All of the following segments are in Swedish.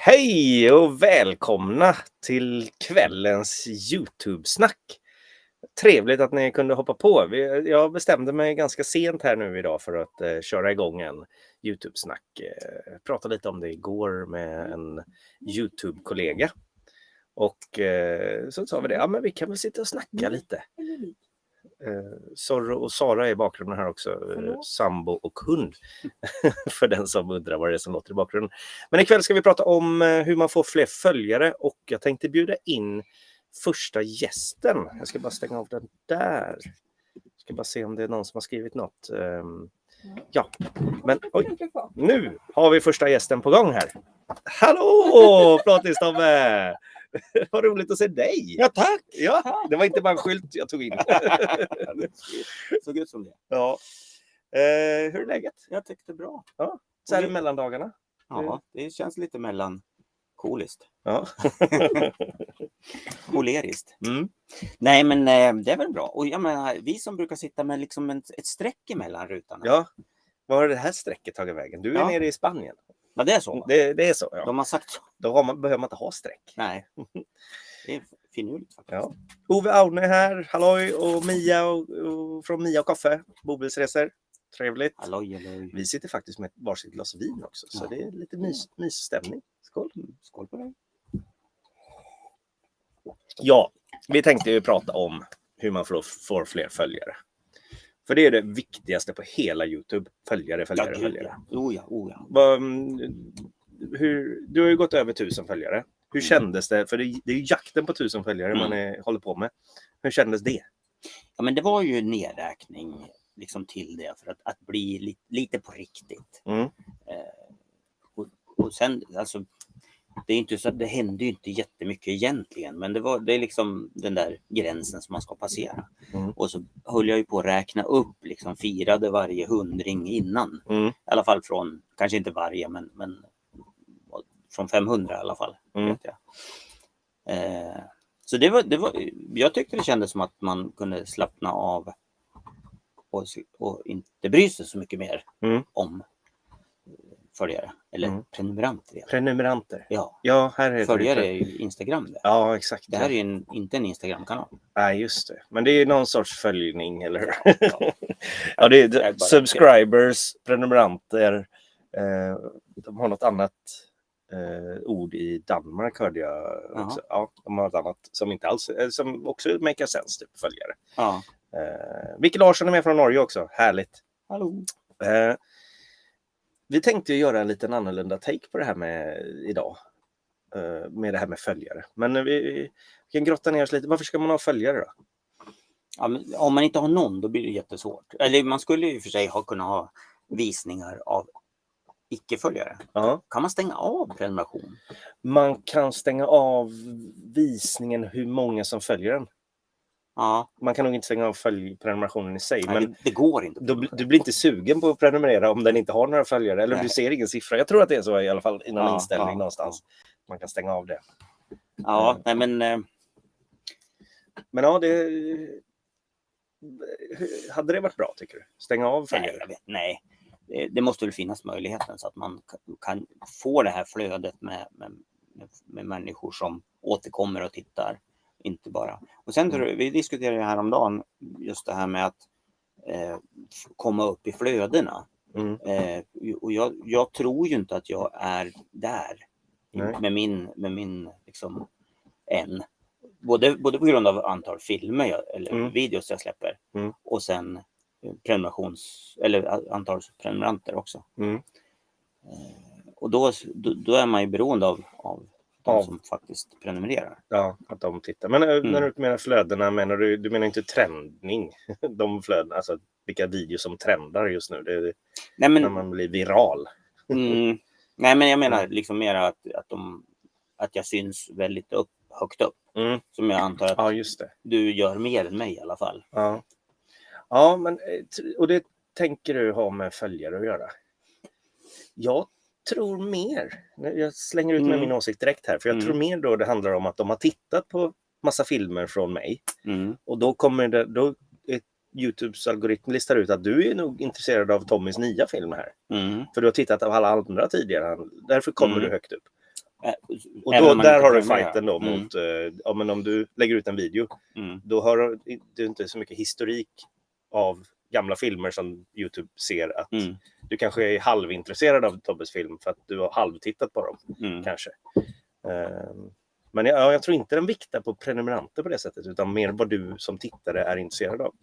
Hej och välkomna till kvällens YouTube-snack. Trevligt att ni kunde hoppa på. Jag bestämde mig ganska sent här nu idag för att köra igång en YouTube-snack. Jag pratade lite om det igår med en YouTube-kollega. Och så sa vi det, ja men vi kan väl sitta och snacka lite. Zorro och Sara är i bakgrunden här också, sambo och hund. För den som undrar vad det är som låter i bakgrunden. Men ikväll ska vi prata om hur man får fler följare och jag tänkte bjuda in första gästen. Jag ska bara stänga av den där. Jag ska bara se om det är någon som har skrivit något. Ja, men oj, nu har vi första gästen på gång här. Hallå, Platis-Tobbe! Vad roligt att se dig! Ja, tack! Ja, det var inte bara en skylt jag tog in. Såg ut som det. Ja. Hur är läget? Jag tyckte bra. Ja. Så här i mellandagarna? Ja, det känns lite melankoliskt. Ja. Koleriskt. Mm. Nej, men det är väl bra. Och jag menar, vi som brukar sitta med liksom ett streck emellan rutorna. Ja. Var har det här strecket tagit vägen? Du är nere i Spanien. Ja, det är så. Det är så, ja. De har sagt så. Då behöver man inte ha streck. Nej. Det är finurligt faktiskt. Ja. Ove Aune här, halloj, och Mia och från Mia och Kaffe, Bobilsresor. Trevligt. Halloj. Vi sitter faktiskt med ett varsitt glas vin också, så det är lite mysstämning. Skål. Skål på dig. Ja, vi tänkte ju prata om hur man får fler följare. För det är det viktigaste på hela YouTube. Följare. Oh ja. Du har ju gått över 1000 följare. Hur kändes det? För det är ju jakten på 1000 följare man håller på med. Hur kändes det? Ja, men det var ju en nedräkning liksom till det för att bli lite på riktigt. Och sen, alltså, det är inte så att det hände ju inte jättemycket egentligen, men det är liksom den där gränsen som man ska passera. Och så höll jag ju på att räkna upp, liksom firade varje 100 innan. I alla fall från, kanske inte varje, men från 500 i alla fall. Vet jag. Så det var, jag tyckte det kändes som att man kunde slappna av och inte bry sig så mycket mer om följare eller prenumeranter. Prenumeranter. Ja, här är följare är ju Instagram det. Ja, exakt. Det här är ju inte en Instagram-kanal. Nej, just det. Men det är någon sorts följning, eller hur? Ja, det är subscribers, prenumeranter. De har något annat ord i Danmark, hörde jag också. Ja, de har något annat som inte alls, som också make sense, typ följare. Ja. Micke Larsson är med från Norge också. Härligt. Hallå. Vi tänkte göra en liten annorlunda take på det här med idag. Med det här med följare. Men vi kan grotta ner oss lite. Varför ska man ha följare då? Ja, men om man inte har någon, då blir det jättesvårt. Eller man skulle ju för sig kunna ha visningar av icke-följare. Ja. Kan man stänga av prenumeration? Man kan stänga av visningen hur många som följer den. Ja. Man kan nog inte stänga av prenumerationen i sig. Nej, men det går inte. Du blir inte sugen på att prenumerera om den inte har några följare. Eller du ser ingen siffra. Jag tror att det är så i alla fall i någon inställning någonstans. Man kan stänga av det. Ja, nej men... Men ja, hade det varit bra, tycker du? Stänga av följare? Nej. Det måste väl finnas möjligheten så att man kan få det här flödet med människor som återkommer och tittar. Inte bara. Och sen vi diskuterade ju häromdagen just det här med att komma upp i flödena. Och jag tror ju inte att jag är där med min liksom än. Både på grund av antal filmer eller videos jag släpper och sen eller antal prenumeranter också. Och då är man ju beroende av de som faktiskt prenumererar. Ja, att de tittar. Men när du menar flödena, menar du menar inte trendning? De flödena, alltså vilka videos som trendar just nu. Nej, men, när man blir viral. Nej, men jag menar liksom mer att jag syns väldigt högt upp. Som jag antar att just det. Du gör mer än mig i alla fall. Ja, men och det tänker du ha med följare att göra? Jag tror mer. Jag slänger ut med min åsikt direkt här. För jag tror mer då det handlar om att de har tittat på massa filmer från mig. Och då kommer då YouTubes algoritm listar ut att du är nog intresserad av Tommys nya film här. För du har tittat av alla andra tidigare. Därför kommer du högt upp. Och Även då, om man där inte har du prenumererar. fighten då mot, ja, men om du lägger ut en video, då har du inte så mycket historik av gamla filmer som YouTube ser att du kanske är halvintresserad av Tobbes film för att du har halvtittat på dem, kanske. Men jag tror inte den viktar på prenumeranter på det sättet, utan mer vad du som tittare är intresserad av.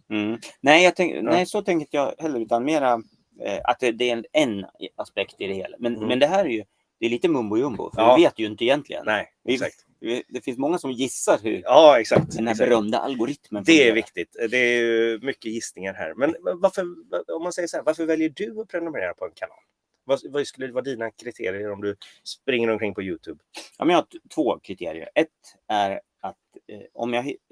Nej, så tänker inte jag heller, utan mera att det är en aspekt i det hela. Men det här är ju, det är lite mumbo jumbo, för vi vet ju inte egentligen. Nej, exakt. Det finns många som gissar hur exakt, den här berömda algoritmen det fungerar. är viktigt. Det är ju mycket gissningar här. Men varför, om man säger så här, varför väljer du att prenumerera på en kanal? Vad skulle vara dina kriterier om du springer omkring på YouTube? Ja, men jag har 2 kriterier. Ett är att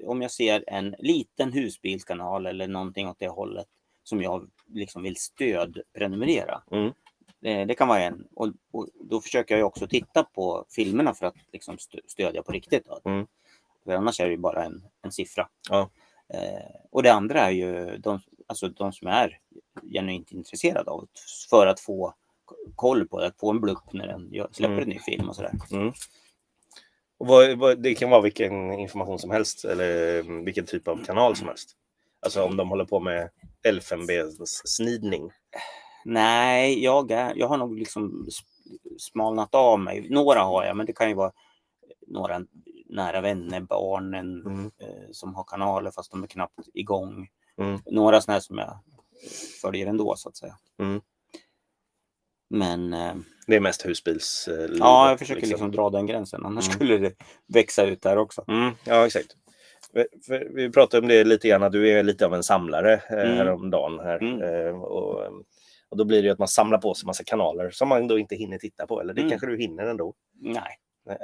om jag ser en liten husbilskanal eller någonting åt det hållet som jag liksom vill stödprenumerera. Det kan vara en. Och då försöker jag också titta på filmerna för att liksom stödja på riktigt. Då. För annars är det ju bara en siffra. Ja. Och det andra är ju de som är genuint intresserade av för att få koll på det, att få en blupp när den släpper en ny film och sådär. Och det kan vara vilken information som helst eller vilken typ av kanal som helst. Alltså om de håller på med elfenbenssnidning. Nej, jag har nog liksom smalnat av mig. Några har jag, men det kan ju vara några nära vänner, barnen som har kanaler fast de är knappt igång. Några sådana här som jag följer ändå, så att säga. Men det är mest husbils. Ja, jag försöker liksom dra den gränsen. Annars skulle det växa ut där också. Ja, exakt. Vi pratade om det lite grann. Du är lite av en samlare häromdagen här. Och då blir det ju att man samlar på sig massa kanaler som man då inte hinner titta på. Eller det kanske du hinner ändå. Nej.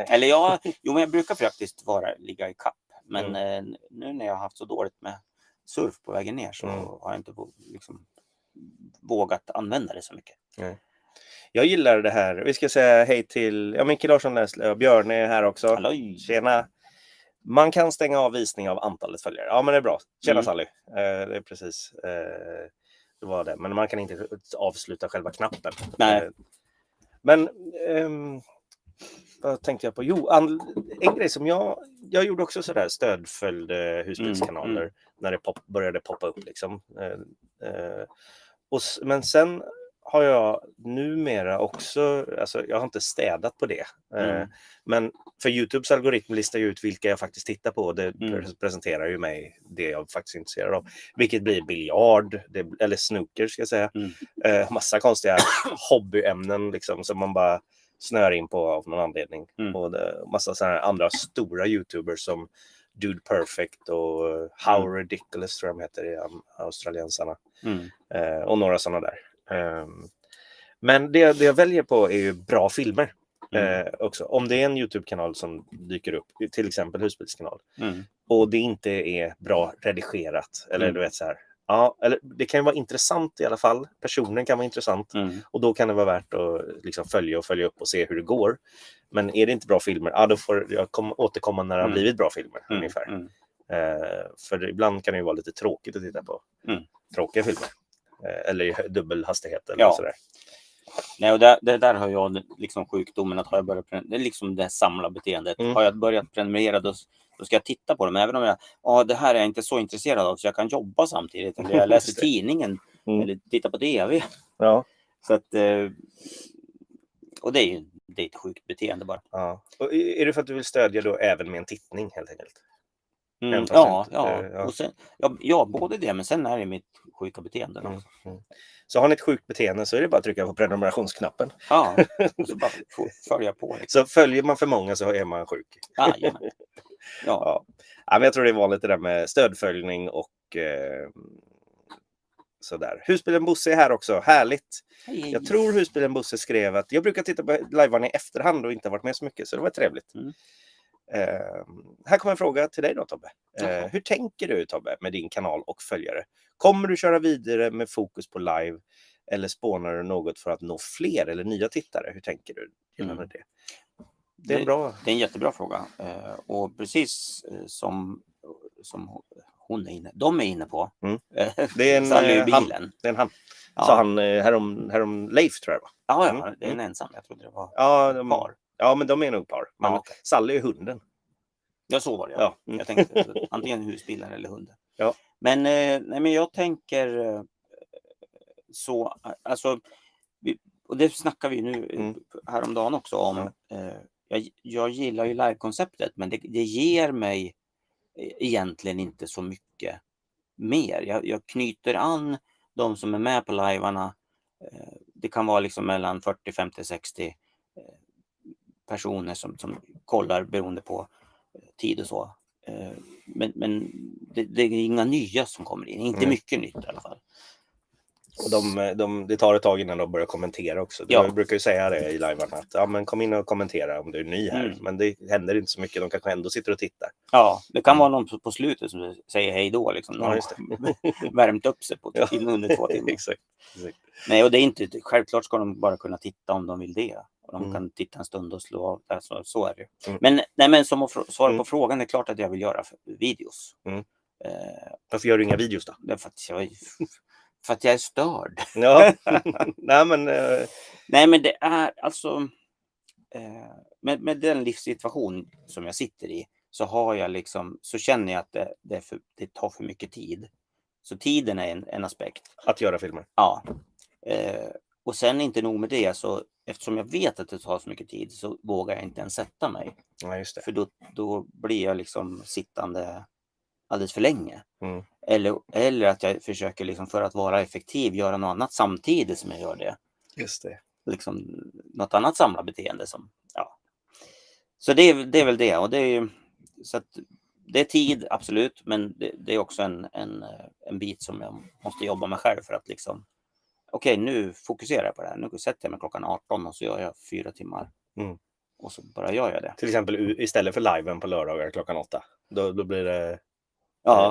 Eller men jag brukar faktiskt ligga i kapp. Men nu när jag har haft så dåligt med surf på vägen ner så har jag inte liksom vågat använda det så mycket. Nej. Jag gillar det här. Vi ska säga hej till Micke Larsson och Björn är här också. Halloj. Tjena. Man kan stänga av visning av antalet följare. Ja, men det är bra. Tjena Sally. Det är precis. Det var det. Men man kan inte avsluta själva knappen. Nej. Men vad tänkte jag på? Jo, en grej som jag gjorde också sådär stödföljde husbilskanaler när det började poppa upp liksom. Men sen har jag numera också, alltså jag har inte städat på det. Men för YouTubes algoritm listar ju ut vilka jag faktiskt tittar på. Det presenterar ju mig det jag faktiskt är intresserad av. Vilket blir biljard, eller snooker ska jag säga. Massa konstiga hobbyämnen liksom, som man bara snör in på av någon anledning. Och massa sådana andra stora YouTubers som Dude Perfect och How Ridiculous tror jag de heter i australiensarna. Och några sådana där. Men det jag väljer på är ju bra filmer också. Om det är en YouTube-kanal som dyker upp, till exempel husbilskanal, och det inte är bra redigerat, eller du vet så här. Ja, eller det kan ju vara intressant i alla fall. Personen kan vara intressant och då kan det vara värt att liksom följa upp och se hur det går. Men är det inte bra filmer, då får jag återkomma när det har blivit bra filmer ungefär. För ibland kan det ju vara lite tråkigt att titta på tråkiga filmer. Eller i dubbel hastighet eller sådär. Nej, och det där har jag liksom sjukdomen att har jag börjat det är liksom det samlarbeteendet. Har jag börjat prenumerera då ska jag titta på dem. Även om det här är jag inte så intresserad av så jag kan jobba samtidigt. Eller jag läser tidningen eller titta på TV. Ja. Så att, och det är ett sjukt beteende bara. Ja. Och är det för att du vill stödja då även med en tittning helt enkelt? Och sen, både det, men sen är det mitt sjuka beteende. Så har ni ett sjukt beteende så är det bara att trycka på prenumerationsknappen. Ja, och så bara följa på. Liksom. Så följer man för många så är man sjuk. Ja, men jag tror det är vanligt det där med stödföljning och sådär. Husbilen Bosse är här också, härligt. Hej. Jag tror Husbilen Bosse skrev att jag brukar titta på livean i efterhand och inte varit med så mycket, så det var trevligt. Här kommer en fråga till dig då Tobbe. Hur tänker du Tobbe med din kanal och följare? Kommer du köra vidare med fokus på live eller spånar du något för att nå fler eller nya tittare? Hur tänker du gällande det? Det är en jättebra fråga. Och precis som de är inne på. Det är en bilen. Det är en han. Ja. Så han härom Leif tror jag det var. Ja, det är en ensam. Jag trodde det var par. Ja, men de är nog par. Men Ja, okej. Sally är hunden. Ja, så var det. Ja. Jag tänkte antingen husbilen eller hunden. Ja. Men, nej, men jag tänker så, alltså, och det snackar vi nu häromdagen också om. Jag gillar ju live-konceptet, men det ger mig egentligen inte så mycket mer. Jag knyter an de som är med på livearna. Det kan vara liksom mellan 40, 50, 60 personer som kollar beroende på tid och så. Men det är inga nya som kommer in. Inte mycket nytt i alla fall. Och det tar ett tag innan de börjar kommentera också. Ja. Jag brukar ju säga det i livearna att men kom in och kommentera om du är ny här. Men det händer inte så mycket. De kanske ändå sitter och tittar. Ja, det kan vara någon på slutet som säger hej då. Liksom. Ja, just det. Värmt upp sig på under 2 timmar. Exakt. Nej, och det är inte, självklart ska de bara kunna titta om de vill det. Och de kan titta en stund och slå av. Alltså, så är det. Men som att svara på frågan, det är klart att jag vill göra videos. Varför gör du inga videos då? Det är för att jag är störd. Ja, Nej, men det är alltså med den livssituation som jag sitter i, så har jag liksom, så känner jag att det tar för mycket tid. Så tiden är en aspekt. Att göra filmer. Ja. Och sen inte nog med det, så eftersom jag vet att det tar så mycket tid, så vågar jag inte ens sätta mig. Ja, just det. För då blir jag liksom sittande alldeles för länge. Eller att jag försöker liksom, för att vara effektiv, göra något annat samtidigt som jag gör det. Just det. Liksom något annat samlarbeteende som, ja. Så det är väl det. Och det är, så att det är tid, absolut, men det är också en bit som jag måste jobba med själv för att liksom, okej, nu fokuserar jag på det här. Nu sätter jag mig klockan 18 och så gör jag 4 timmar. Och så bara gör jag det. Till exempel istället för liven på lördagar klockan 8. Då blir det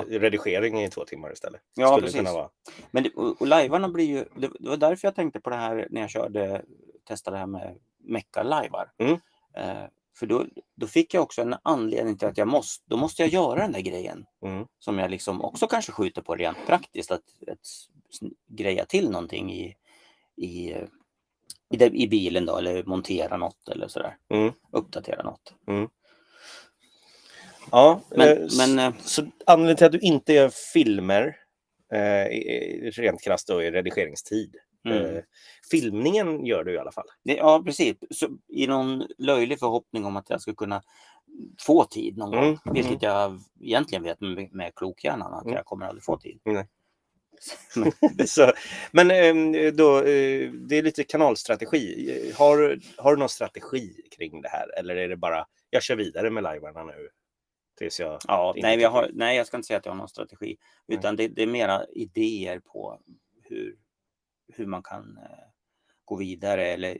redigering i 2 timmar istället. Ja, skulle precis. Kunna vara. Men och livearna blir ju, det var därför jag tänkte på det här när jag testade det här med Mecca-livar. För då fick jag också en anledning till att då måste jag göra den där grejen. Som jag liksom också kanske skjuter på rent praktiskt. Att greja till någonting i bilen då, eller montera något eller sådär. Uppdatera något. Ja, men så anledningen till att du inte gör filmer rent krasst då är redigeringstid. Filmningen gör du i alla fall. Ja, precis. Så, i någon löjlig förhoppning om att jag ska kunna få tid någon gång. Vilket jag egentligen vet med klokhjärnan att jag kommer aldrig få tid. Men då, det är lite kanalstrategi. Har du någon strategi kring det här? Eller är det bara, jag kör vidare med livearna nu? Tills jag nej, jag ska inte säga att jag har någon strategi. Utan det är mera idéer på hur man kan gå vidare. Eller,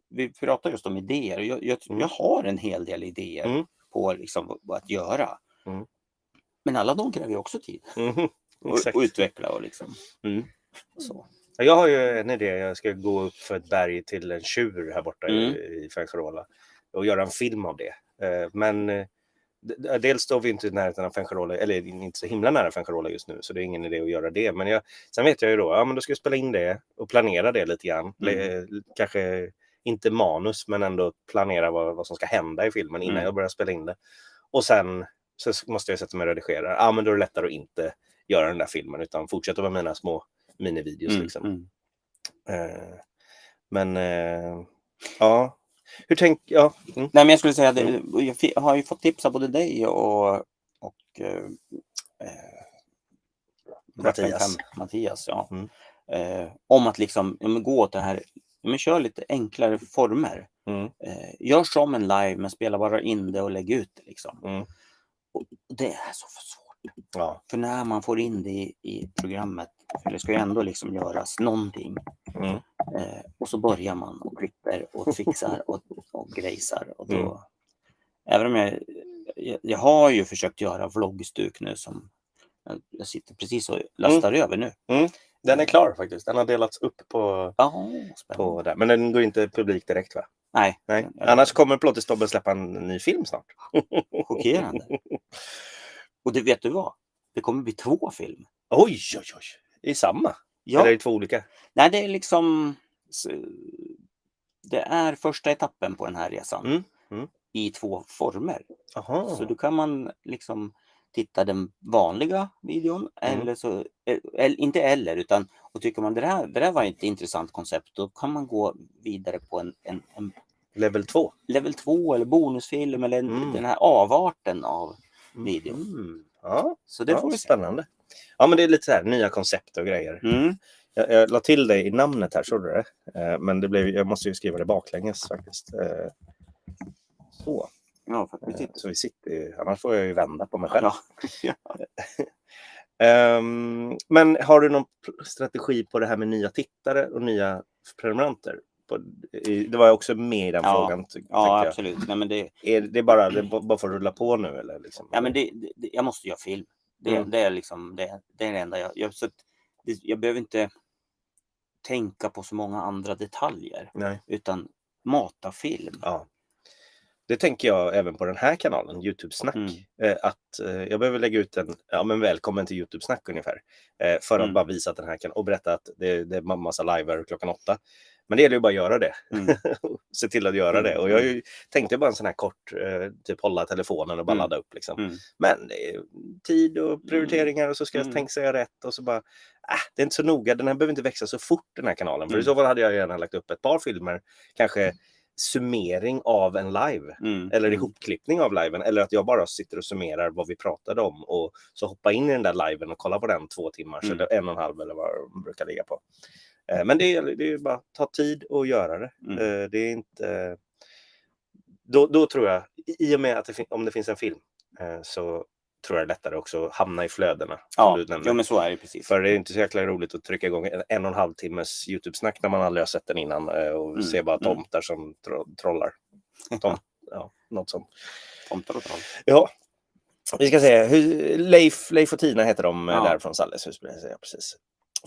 vi pratar just om idéer. Jag har en hel del idéer på liksom att göra. Men alla de kräver ju också tid. Och utveckla och liksom. Så. Jag har ju en idé. Jag ska gå upp för ett berg till en tjur här borta i Fuengirola och göra en film av det. Men dels står vi inte i närheten av Fuengirola, eller inte så himla nära Fuengirola just nu, så det är ingen idé att göra det. Men sen vet jag ju då, men då ska jag spela in det och planera det lite grann. Kanske inte manus, men ändå planera vad som ska hända i filmen innan jag börjar spela in det. Och sen så måste jag sätta mig och redigera. Men då är det lättare att inte göra den där filmen, utan fortsätta med mina små minivideos liksom. Men ja. Hur Nej, men jag skulle säga att jag har ju fått tips av både dig och Mattias, ja. Om att liksom gå åt det här, men kör lite enklare former. Gör som en live, men spela bara in det och lägg ut det liksom. Och det är så svårt. Ja. För när man får in det i programmet, för det ska ju ändå liksom göras någonting. Och så börjar man och klipper och fixar och grejsar. Och då, även om jag har ju försökt göra vloggstuk nu som jag sitter precis och lastar över nu. Den är klar faktiskt. Den har delats upp på där. Men den går inte publik direkt, va? Nej. Annars kommer Plåtestobben släppa en ny film snart. Chockerande. Och det vet du vad? Det kommer bli 2 film. Oj. I samma? Ja. Eller är det 2 olika? Nej, det är liksom Det är första etappen på den här resan Mm. i 2 former. Aha. Så då kan man liksom titta den vanliga videon eller så, inte eller, utan och tycker man det där var ett intressant koncept, då kan man gå vidare på en Level 2. level 2 eller bonusfilm eller den här avarten av videon. Ja, Så det får vi se. spännande. Ja, men det är lite så här nya koncept och grejer. Jag la till dig i namnet här, såg du det? Men jag måste ju skriva det baklänges faktiskt. Så. Ja, faktiskt. Så vi sitter, annars får jag ju vända på mig själv. Ja. Men har du någon strategi på det här med nya tittare och nya prenumeranter? Det var jag också med i den frågan. Ja, absolut. Nej, men det är bara för att rulla på nu eller liksom? Ja, men jag måste göra film. Det är liksom det är det enda jag gör. Så jag behöver inte tänka på så många andra detaljer. Nej. Utan mata film. Ja. Det tänker jag även på den här kanalen, YouTube-snack. Att jag behöver lägga ut en välkommen till YouTube-snack ungefär. För att bara visa att den här kan och berätta att det är massa live klockan 8. Men det gäller ju bara att göra det. Se till att göra det. Och jag tänkte bara en sån här kort, typ hålla telefonen och bara ladda upp liksom. Men det är tid och prioriteringar och så ska jag tänka säga rätt. Och så bara, det är inte så noga. Den här behöver inte växa så fort, den här kanalen. För i så fall hade jag gärna lagt upp ett par filmer. Kanske summering av en live. Eller ihopklippning av liven. Eller att jag bara sitter och summerar vad vi pratade om. Och så hoppa in i den där liven och kolla på den 2 timmar. Eller 1,5 eller vad det brukar ligga på. Men det är bara ta tid och göra det. Det är inte... Då tror jag, i och med att om det finns en film så tror jag det är lättare också att hamna i flödena. Ja, men så är det precis. För det är inte så jäkla roligt att trycka igång 1,5 timmes YouTube-snack när man aldrig har sett den innan och ser bara tomtar som trollar. Något sånt. Tomtar och troll. Ja. Vi ska se, Leif och Tina heter de där från Salles hus. Precis.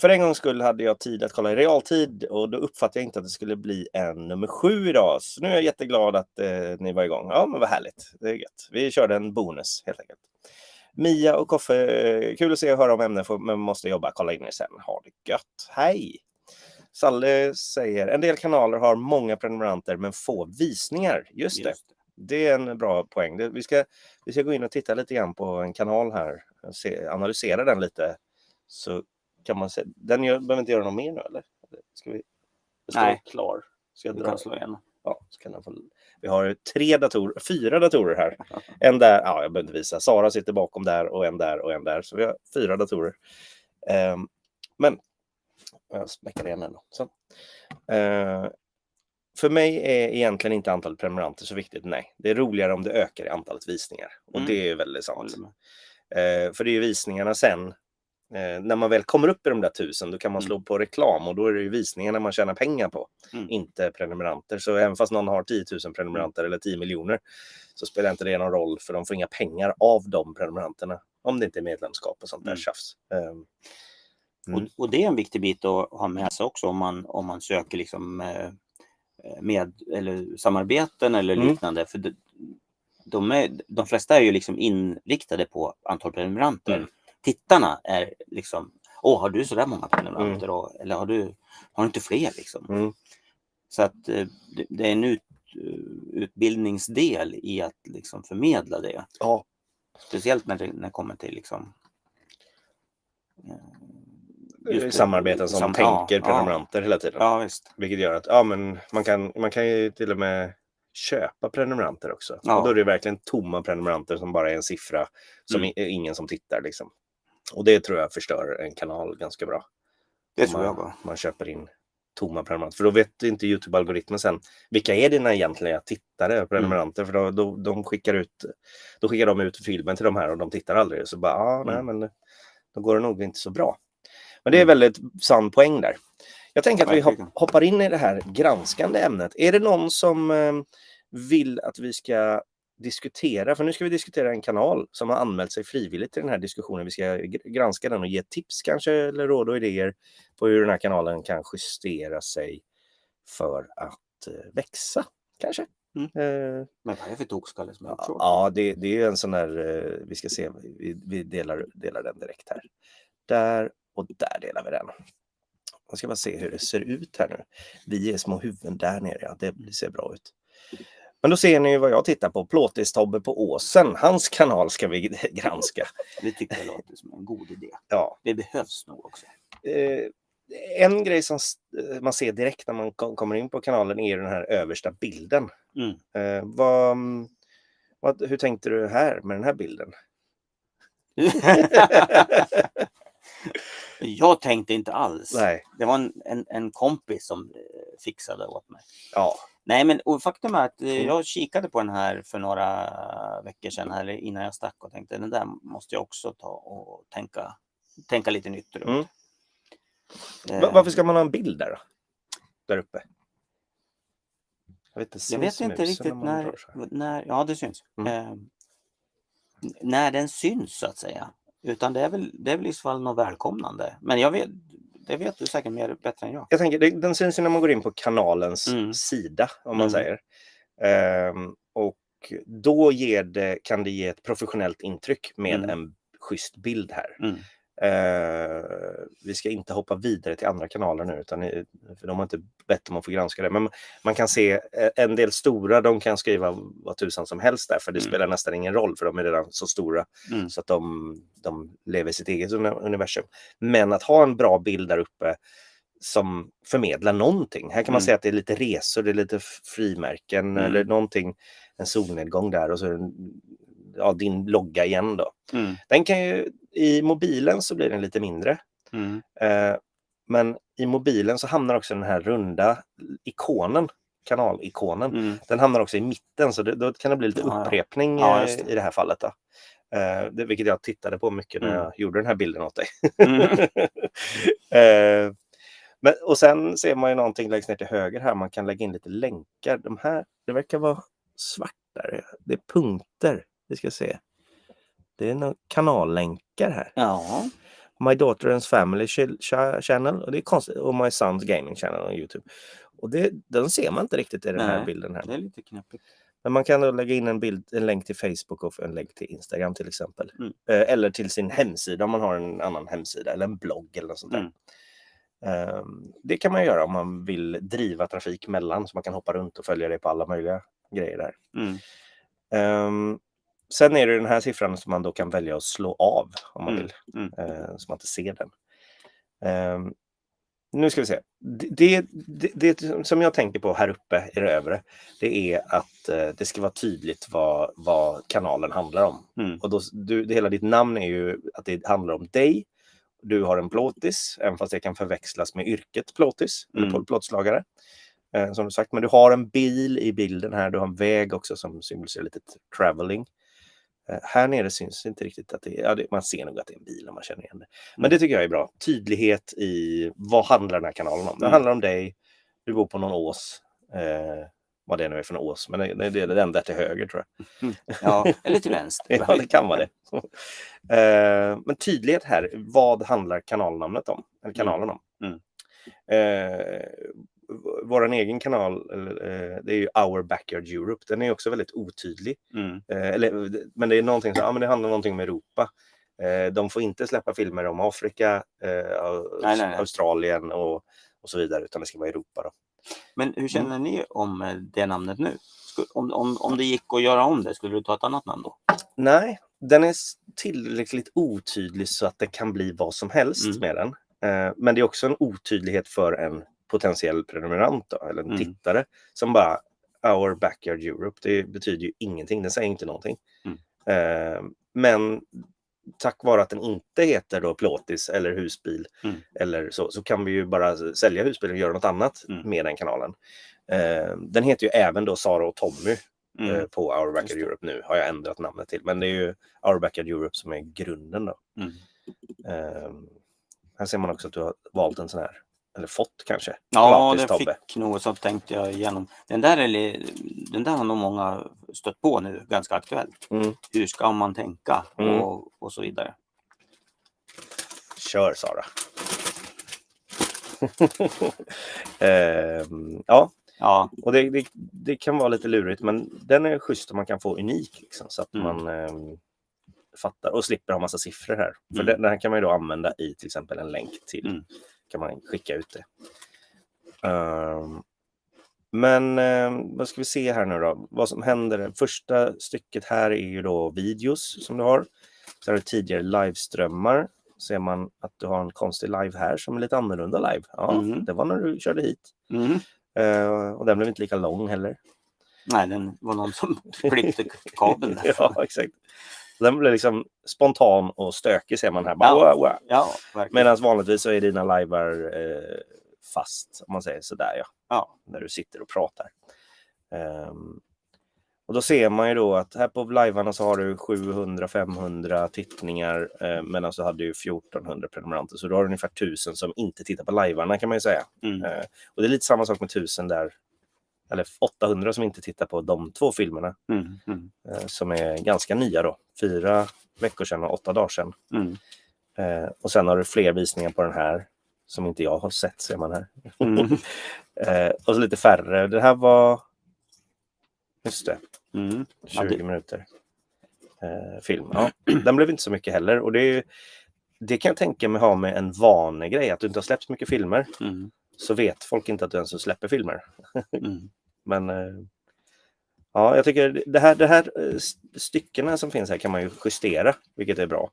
För en gångs skull hade jag tid att kolla i realtid och då uppfattade jag inte att det skulle bli en nummer 7 idag. Så nu är jag jätteglad att ni var igång. Ja, men vad härligt. Det är gött. Vi körde en bonus helt enkelt. Mia och Koffe, kul att se och höra om ämnen, men måste jobba. Kolla in er sen. Ha det gött. Hej! Salle säger, en del kanaler har många prenumeranter men få visningar. Just det. Det är en bra poäng. Vi ska gå in och titta lite grann på en kanal här. Analysera den lite. Så kan man se. Den behöver inte göra något mer nu, eller? Ska vi... Nej. Klar. Ska jag Du dra? kan slå igen. Ja, så kan jag få... Vi har 4 datorer här. En där, jag behöver inte visa. Sara sitter bakom där och en där och en där. Så vi har 4 datorer. Men jag smäckar igen ändå. Så. För mig är egentligen inte antalet prenumeranter så viktigt. Nej, det är roligare om det ökar i antalet visningar. Och det är väldigt sant. För det är ju visningarna sen. När man väl kommer upp i de där 1000, då kan man slå på reklam och då är det ju visningarna man tjänar pengar på, inte prenumeranter. Så även fast någon har 10 000 prenumeranter eller 10 miljoner så spelar inte det någon roll, för de får inga pengar av de prenumeranterna om det inte är medlemskap och sånt där tjafs. Och det är en viktig bit att ha med sig också om man söker liksom med eller samarbeten eller liknande, för de flesta är ju liksom inriktade på antal prenumeranter. Tittarna är liksom, har du så där många prenumeranter eller har du inte fler liksom. Så att det är en utbildningsdel i att liksom förmedla det. Ja. Speciellt när det kommer till liksom samarbeten som tänker prenumeranter hela tiden. Ja, visst. Vilket gör att man kan ju till och med köpa prenumeranter också. Ja. Och då är det verkligen tomma prenumeranter som bara är en siffra som är ingen som tittar liksom. Och det tror jag förstör en kanal ganska bra. Det tror jag bara. Man köper in tomma prenumeranter. För då vet inte YouTube-algoritmen sen vilka är dina egentliga tittare och prenumeranter. För de skickar de ut filmen till de här och de tittar aldrig. Så bara, nej, men då går det nog inte så bra. Men det är väldigt sann poäng där. Jag tänker att vi hoppar in i det här granskande ämnet. Är det någon som vill att vi ska diskutera? För nu ska vi diskutera en kanal som har anmält sig frivilligt till den här diskussionen. Vi ska granska den och ge tips kanske, eller råd och idéer på hur den här kanalen kan justera sig för att växa, kanske. Men vad är det för tokskalle som är Ja, det är en sån där, vi ska se, vi delar den direkt här. Där och där delar vi den. Jag ska bara se hur det ser ut här nu. Vi är små huvuden där nere, ja, det ser bra ut. Men då ser ni ju vad jag tittar på. Plåtis-Tobbe på Åsen. Hans kanal ska vi granska. Det tycker jag låter som en god idé. Ja. Det behövs nog också. En grej som man ser direkt när man kommer in på kanalen är den här översta bilden. Hur tänkte du här med den här bilden? Jag tänkte inte alls. Nej. Det var en kompis som fixade åt mig. Ja. Nej, men och faktum är att jag kikade på den här för några veckor sedan, eller innan jag stack, och tänkte den där måste jag också ta och tänka lite nytt runt. Varför ska man ha en bild där då? Där uppe? Jag vet inte riktigt när ja, det syns. När den syns så att säga. Utan det är väl i så fall något välkomnande. Men det vet du säkert bättre än jag. Jag tänker, den syns ju när man går in på kanalens sida, om man säger. Och då kan det ge ett professionellt intryck med en schysst bild här. Vi ska inte hoppa vidare till andra kanaler nu, för de har inte bett om att få granska det. Men man kan se en del stora, de kan skriva vad tusan som helst där, för det spelar nästan ingen roll, för de är redan så stora så att de lever sitt eget universum. Men att ha en bra bild där uppe som förmedlar någonting. Här kan man säga att det är lite resor, det är lite frimärken eller någonting, en solnedgång där, och så din logga igen då. Den kan ju, i mobilen så blir den lite mindre. Men i mobilen så hamnar också den här runda ikonen, kanalikonen, den hamnar också i mitten, så då kan det bli lite upprepning i det här fallet då. Vilket jag tittade på mycket när jag gjorde den här bilden åt dig. Och sen ser man ju någonting längst ner till höger här, man kan lägga in lite länkar. De här, det verkar vara svart där. Det är punkter. Vi ska se. Det är några kanallänkar här. Ja. My Daughter and Family Channel, och det är konstigt, och My Son's Gaming Channel på YouTube. Och den ser man inte riktigt i den här bilden här. Det är lite knäppigt. Men man kan då lägga in en länk till Facebook och en länk till Instagram till exempel. Eller till sin hemsida om man har en annan hemsida eller en blogg eller något sånt där. Det kan man göra om man vill driva trafik mellan, så man kan hoppa runt och följa det på alla möjliga grejer där. Sen är det den här siffran som man då kan välja att slå av om man vill, så man inte ser den. Nu ska vi se. Det som jag tänker på här uppe i det övre, det är att det ska vara tydligt vad kanalen handlar om. Och då, hela ditt namn är ju att det handlar om dig. Du har en plåtis, även fast det kan förväxlas med yrket plåtis, eller plåtslagare. Som du sagt, men du har en bil i bilden här, du har en väg också som symboliserar lite traveling. Här nere syns inte riktigt att man ser nog att det är en bil om man känner igen det. Men det tycker jag är bra. Tydlighet i vad handlar den här kanalen om. Det handlar om dig, du bor på någon ås, vad det nu är för en ås, men det är den där till höger tror jag. Ja, eller till vänster. Ja, det kan vara det. Men tydlighet här, vad handlar kanalnamnet om? Eller kanalen om? Vår egen kanal, det är ju Our Backyard Europe, den är också väldigt otydlig. Men det är någonting så, men det handlar någonting om Europa. De får inte släppa filmer om Afrika, Australien och så vidare, utan det ska vara Europa då. Men hur känner ni om det namnet nu? Om det gick att göra om det, skulle du ta ett annat namn då? Nej, den är tillräckligt otydlig så att det kan bli vad som helst med den. Men det är också en otydlighet för en potentiell prenumerant då, eller en tittare som bara Our Backyard Europe, det betyder ju ingenting, den säger inte någonting. Men tack vare att den inte heter då plåtis eller husbil eller så kan vi ju bara sälja husbil och göra något annat med den kanalen. Den heter ju även då Sara och Tommy på Our Backyard Europe nu, har jag ändrat namnet till, men det är ju Our Backyard Europe som är grunden då. Här ser man också att du har valt en sån här, eller fått kanske. Ja, det fick nog, så tänkte jag igenom. Den där har nog många stött på nu, ganska aktuellt. Hur ska man tänka och så vidare. Kör Sara. Ja, och det kan vara lite lurigt, men den är schysst och man kan få unik liksom, så att man fattar och slipper ha massa siffror här. För den här kan man ju då använda i till exempel en länk till kan man skicka ut det. Men vad ska vi se här nu då? Vad som händer? Första stycket här är ju då videos som du har. Så är det tidigare liveströmmar. Ser man att du har en konstig live här som är lite annorlunda live. Ja, det var när du körde hit. Och den blev inte lika lång heller. Nej, den var någon som klippte kabeln där. Ja, exakt. Den blev liksom spontan och stökig ser man här. Bara, Ja, medan vanligtvis så är dina livear fast, om man säger sådär. Ja. När du sitter och pratar. Och då ser man ju då att här på livearna så har du 700-500 tittningar medan du hade ju 1400 prenumeranter. Så då har du ungefär 1000 som inte tittar på livearna kan man ju säga. Och det är lite samma sak med 1000 där. Eller 800 som inte tittar på de 2 filmerna. Som är ganska nya då. 4 veckor sedan och 8 dagar sedan. Och sen har du fler visningar på den här. Som inte jag har sett, ser man här. Och så lite färre. Det här var... Just det. 20 minuter film. Ja, den blev inte så mycket heller. Och det kan jag tänka mig ha med en vanegrej. Att du inte har släppt så mycket filmer. Så vet folk inte att du ens släpper filmer. Men ja, jag tycker det här styckena som finns här kan man ju justera, vilket är bra.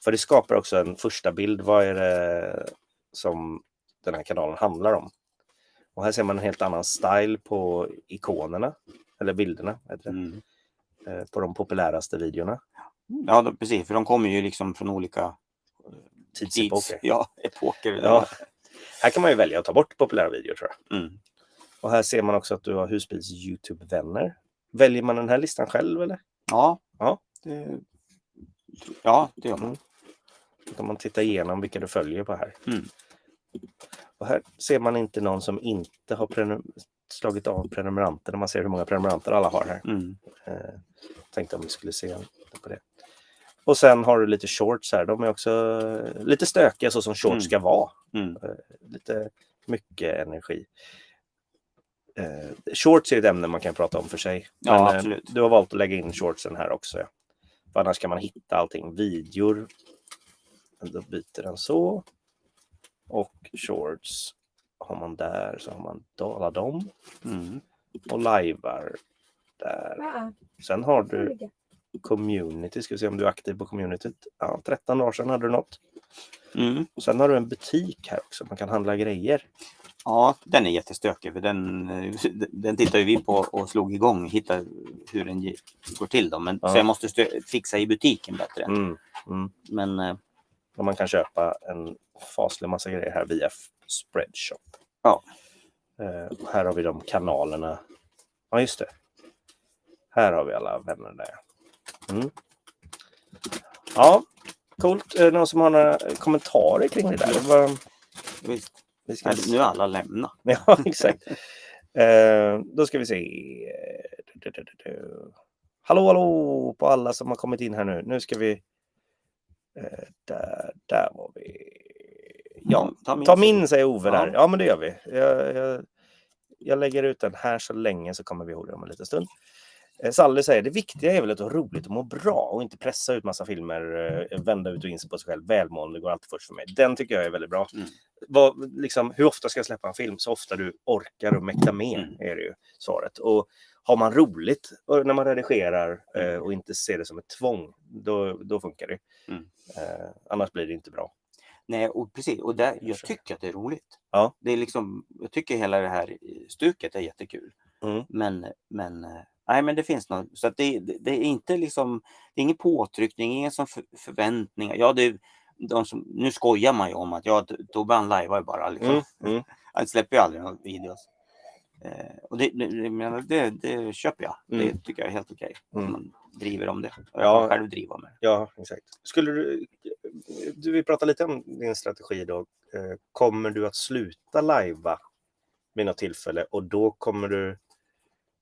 För det skapar också en första bild. Vad är det som den här kanalen handlar om? Och här ser man en helt annan style på ikonerna. Eller bilderna, heter det. På de populäraste videorna. Ja, precis. För de kommer ju liksom från olika tidsepoker. Epoker. Ja. Här kan man ju välja att ta bort populära videor, tror jag. Och här ser man också att du har Husbils YouTube-vänner. Väljer man den här listan själv, eller? Ja. Det gör man. Då kan man titta igenom vilka du följer på här. Och här ser man inte någon som inte har slagit av prenumeranter. När man ser hur många prenumeranter alla har här. Tänkte om vi skulle se på det. Och sen har du lite shorts här. De är också lite stökiga så som shorts ska vara. Lite mycket energi. Shorts är ett ämne man kan prata om för sig. Ja, men absolut. Du har valt att lägga in shortsen här också. Ja. För annars kan man hitta allting. Videor. Då byter den så. Och shorts har man där, så har man alla dem. Och livear där. Sen har du community. Ska vi se om du är aktiv på communityt. Ja, 13 år sedan hade du något. Och sen har du en butik här också. Man kan handla grejer. Ja, den är jättestökig. För den tittar ju vi på och slog igång. Hitta hur den går till då. Men, så jag måste fixa i butiken bättre. Men och man kan köpa en faslig massa grejer här via Spreadshop. Ja. Här har vi de kanalerna. Ja, just det. Här har vi alla vänner där. Ja, coolt. Är det någon som har några kommentarer kring det där? Visst. Nu är alla lämna. Ja, exakt. Då ska vi se. Hallå på alla som har kommit in här nu. Nu ska vi... Där var vi. Ja, ta min säger Ove där. Ja, men det gör vi. Jag lägger ut den här så länge så kommer vi ihåg det om en liten stund. Sally säger, det viktiga är väl att ha roligt och må bra och inte pressa ut massa filmer, vända ut och in sig på sig själv. Välmående går alltid först för mig. Den tycker jag är väldigt bra. Hur ofta ska jag släppa en film? Så ofta du orkar och mäktar med är det ju svaret. Och har man roligt när man redigerar och inte ser det som ett tvång, då funkar det. Annars blir det inte bra. Nej, och precis. Och jag tycker att det är roligt. Ja. Det är liksom, jag tycker hela det här stuket är jättekul. Men nej, men det finns något. Så att det är inte liksom, det är ingen påtryckning, ingen som förväntningar. Ja, nu skojar man ju om att Tobbe han lajvar ju bara liksom. Han släpper ju aldrig några videos. Och det köper jag. Det tycker jag är helt okej. Man driver om det. Och jag kan själv driva med det. Ja, exakt. Skulle du vill prata lite om din strategi då. Kommer du att sluta lajva vid något tillfälle och då kommer du,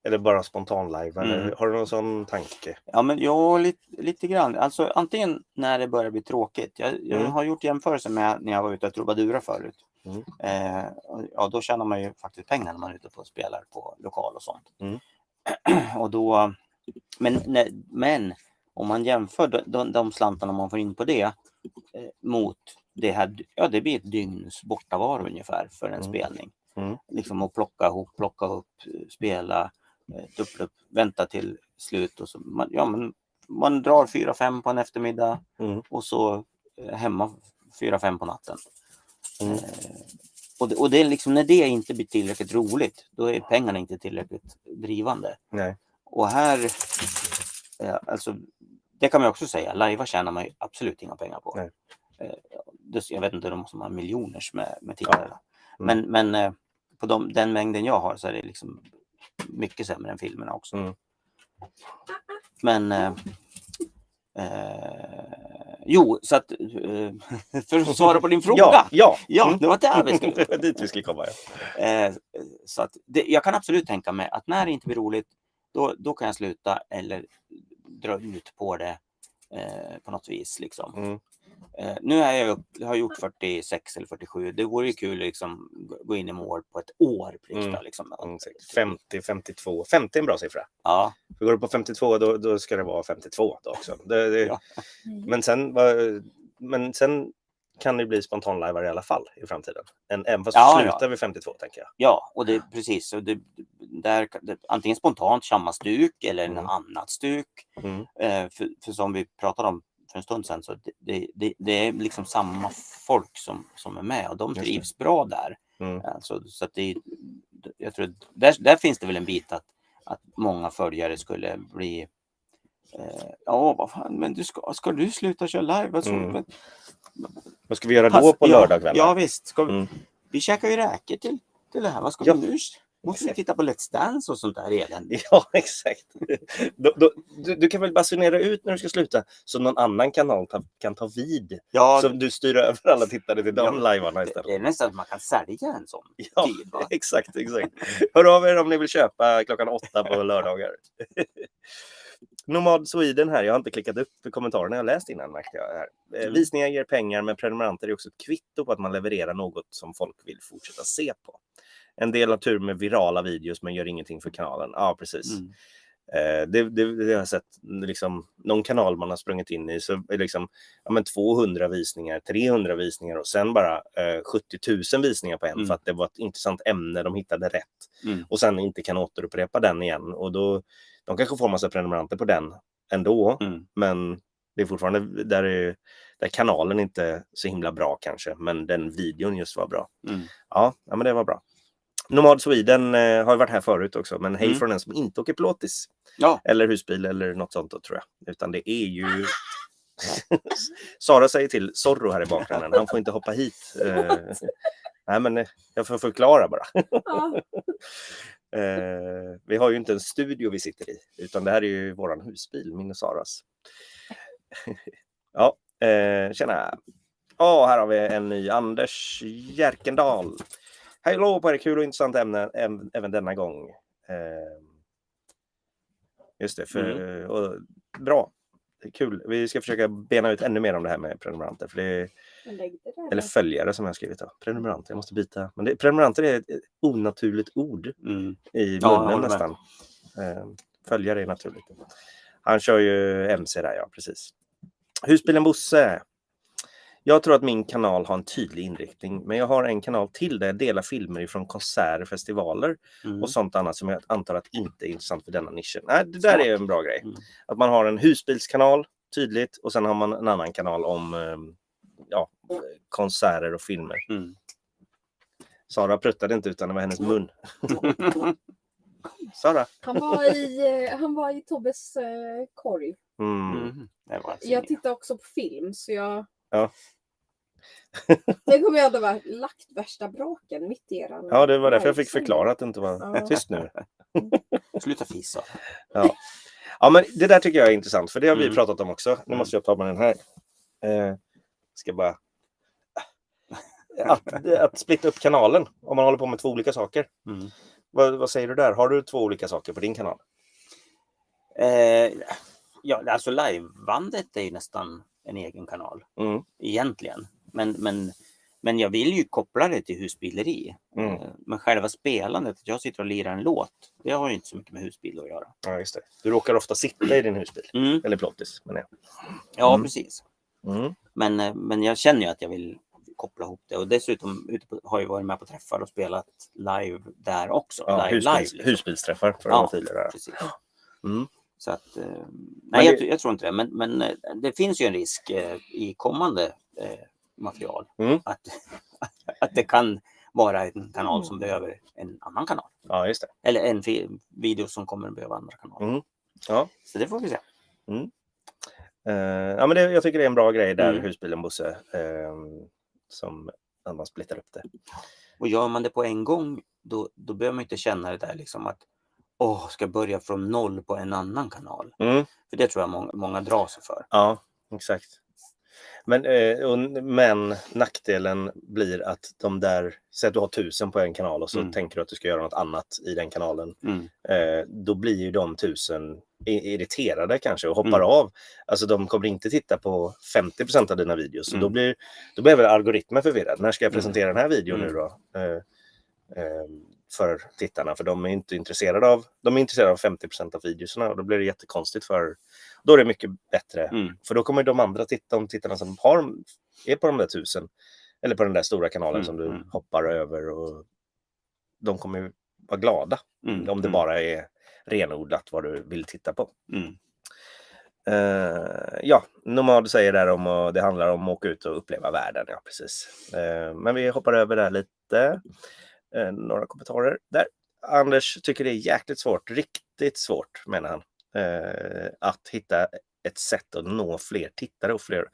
eller bara spontan live, eller har du någon sån tanke? Ja, men lite grann. Alltså antingen när det börjar bli tråkigt. Jag har gjort jämförelser med när jag var ute och trubadura förut. Då tjänar man ju faktiskt pengar när man är ute och spelar på lokal och sånt. Och då, men om man jämför de slantarna man får in på det mot det blir ett dygns bortavaro ungefär för en spelning. Liksom att plocka upp, spela, upp, vänta till slut och så man drar 4-5 på en eftermiddag och så hemma 4-5 på natten. Och det är liksom, när det inte blir tillräckligt roligt, då är pengarna inte tillräckligt drivande. Nej. Och här, alltså, det kan man också säga, live tjänar man ju absolut inga pengar på. Nej. Jag vet inte, de som har miljoners med tittare. Men på den mängden jag har så är det liksom mycket sämre än filmerna också. Men jo, så att för att svara på din fråga. Ja, det var där vi skulle. Det var dit vi skulle komma. Så att jag kan absolut tänka mig att när det inte blir roligt, då kan jag sluta eller dra ut på det på något vis liksom. Nu är jag har gjort 46 eller 47. Det vore ju kul liksom gå in i mål på ett år liksom. 50, 52. 50 är en bra siffra. Ja. För går du på 52 då ska det vara 52 då också. Ja. Men sen kan det bli spontanlajvar i alla fall i framtiden. Även fast slutar vi 52 tänker jag. Ja, och det är precis. Och det antingen spontant samma stuk eller en annat stuk. För som vi pratade om för en stund sedan, så det är liksom samma folk som är med och de trivs bra där. Alltså, så att jag tror där finns det väl en bit att många följare skulle bli vad fan, men ska du sluta köra live? Alltså, vad ska vi göra då på lördagkvällar? Ja visst, vi käkar ju räkor till det här. Vad ska vi nu? Måste vi titta på Let's Dance och sånt där elände? Ja, exakt. Du kan väl basunera ut när du ska sluta så någon annan kanal kan ta vid. Ja. Så du styr över alla tittare till de livearna istället. Det är nästan att man kan sälja en sån tid. Va? Exakt. Hör av er om ni vill köpa 8:00 på lördagar. Nomad Sweden här, jag har inte klickat upp för kommentarerna jag läst innan, märkte jag här. Visningar ger pengar, men prenumeranter är också ett kvitto på att man levererar något som folk vill fortsätta se på. En del har tur med virala videos men gör ingenting för kanalen. Ja, precis. Det har jag sett liksom, någon kanal man har sprungit in i så är liksom 200 visningar, 300 visningar och sen bara 70 000 visningar på en för att det var ett intressant ämne, de hittade rätt och sen inte kan återupprepa den igen och då de kanske får massa prenumeranter på den ändå men det är fortfarande där kanalen inte så himla bra kanske, men den videon just var bra. Ja, men det var bra. Nomad Sweden har varit här förut också, men hej från den som inte åker plåtis. Ja. Eller husbil eller något sånt då, tror jag. Utan det är ju... Sara säger till Zorro här i bakgrunden, han får inte hoppa hit. Nej, men jag får förklara bara. Vi har ju inte en studio vi sitter i, utan det här är ju våran husbil, min och Saras. Ja, tjena. Här har vi en ny Anders Järkendal. Hallå på er, kul och intressant ämne även denna gång. Just det, och bra. Det är kul. Vi ska försöka bena ut ännu mer om det här med prenumeranter. För det är, eller följare som jag har skrivit. Då. Prenumeranter, jag måste byta. Men prenumeranter är ett onaturligt ord i munnen nästan. Följare är naturligt. Han kör ju MC där, ja precis. Husbilen Bosse. Jag tror att min kanal har en tydlig inriktning, men jag har en kanal till där jag delar filmer från konserter, festivaler och sånt annat som jag antar att inte är intressant för denna nischen. Nej, det där är en bra grej. Att man har en husbilskanal tydligt och sen har man en annan kanal om konserter och filmer. Sara pruttade inte utan det var hennes mun. Sara? Han var i Tobbes korg. Jag tittar också på film så jag... Ja. Sen kommer jag att ha lagt värsta braken mitt i eran. Ja, det var därför jag fick förklara att det inte var tyst nu. Sluta fissa. Ja, men det där tycker jag är intressant för det har vi pratat om också. Nu måste jag ta med den här. Ska bara... Att splitta upp kanalen om man håller på med två olika saker. Vad säger du där? Har du två olika saker på din kanal? Ja, alltså livebandet är ju nästan en egen kanal egentligen. Men jag vill ju koppla det till husbileri. Men själva spelandet, att jag sitter och lirar en låt, det har ju inte så mycket med husbil att göra. Ja, just det. Du råkar ofta sitta i din husbil. Eller plottis, men ja, precis. Men jag känner ju att jag vill koppla ihop det. Och dessutom har jag varit med på träffar och spelat live där också. Ja, live, husbilsträffar för att vara tydlig där. Precis. Så att, nej, jag tror inte det. Men det finns ju en risk i kommande material att det kan vara en kanal som behöver en annan kanal. Ja, just det. Eller en video som kommer att behöva andra kanaler. Ja. Så det får vi se. Ja, men jag tycker det är en bra grej där, husbilen Bosse, som man splittar upp det. Och gör man det på en gång, då behöver man inte känna det där liksom att ska börja från noll på en annan kanal. För det tror jag många drar sig för. Ja, exakt. Men nackdelen blir att de där, säg att du har 1000 på en kanal och så tänker du att du ska göra något annat i den kanalen. Då blir ju de 1000 irriterade kanske och hoppar av. Alltså de kommer inte titta på 50% av dina videos. Så då blir väl algoritmen förvirrad. När ska jag presentera den här videon nu då? För tittarna, för de är inte intresserade av 50% av videorna och då blir det jättekonstigt då är det mycket bättre för då kommer de andra tittarna som är på de där 1000 eller på den där stora kanalen som du hoppar över, och de kommer ju vara glada om det bara är renodlat vad du vill titta på. Nomad säger där om det handlar om att åka ut och uppleva världen, ja precis. Men vi hoppar över där lite. Några kommentarer där. Anders tycker det är jäkligt svårt, riktigt svårt menar han, att hitta ett sätt att nå fler tittare och fler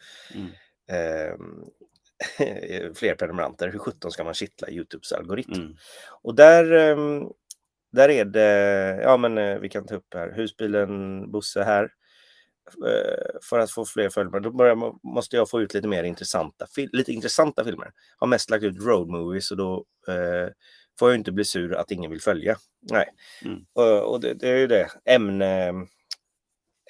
prenumeranter. Hur 17 ska man kittla YouTubes algoritm? Och där är det, vi kan ta upp här, husbilen Bosse här. För att få fler följare, då måste jag få ut lite mer intressanta filmer. Har mest lagt ut road movies och då får jag inte bli sur att ingen vill följa. Nej. Och det är ju det.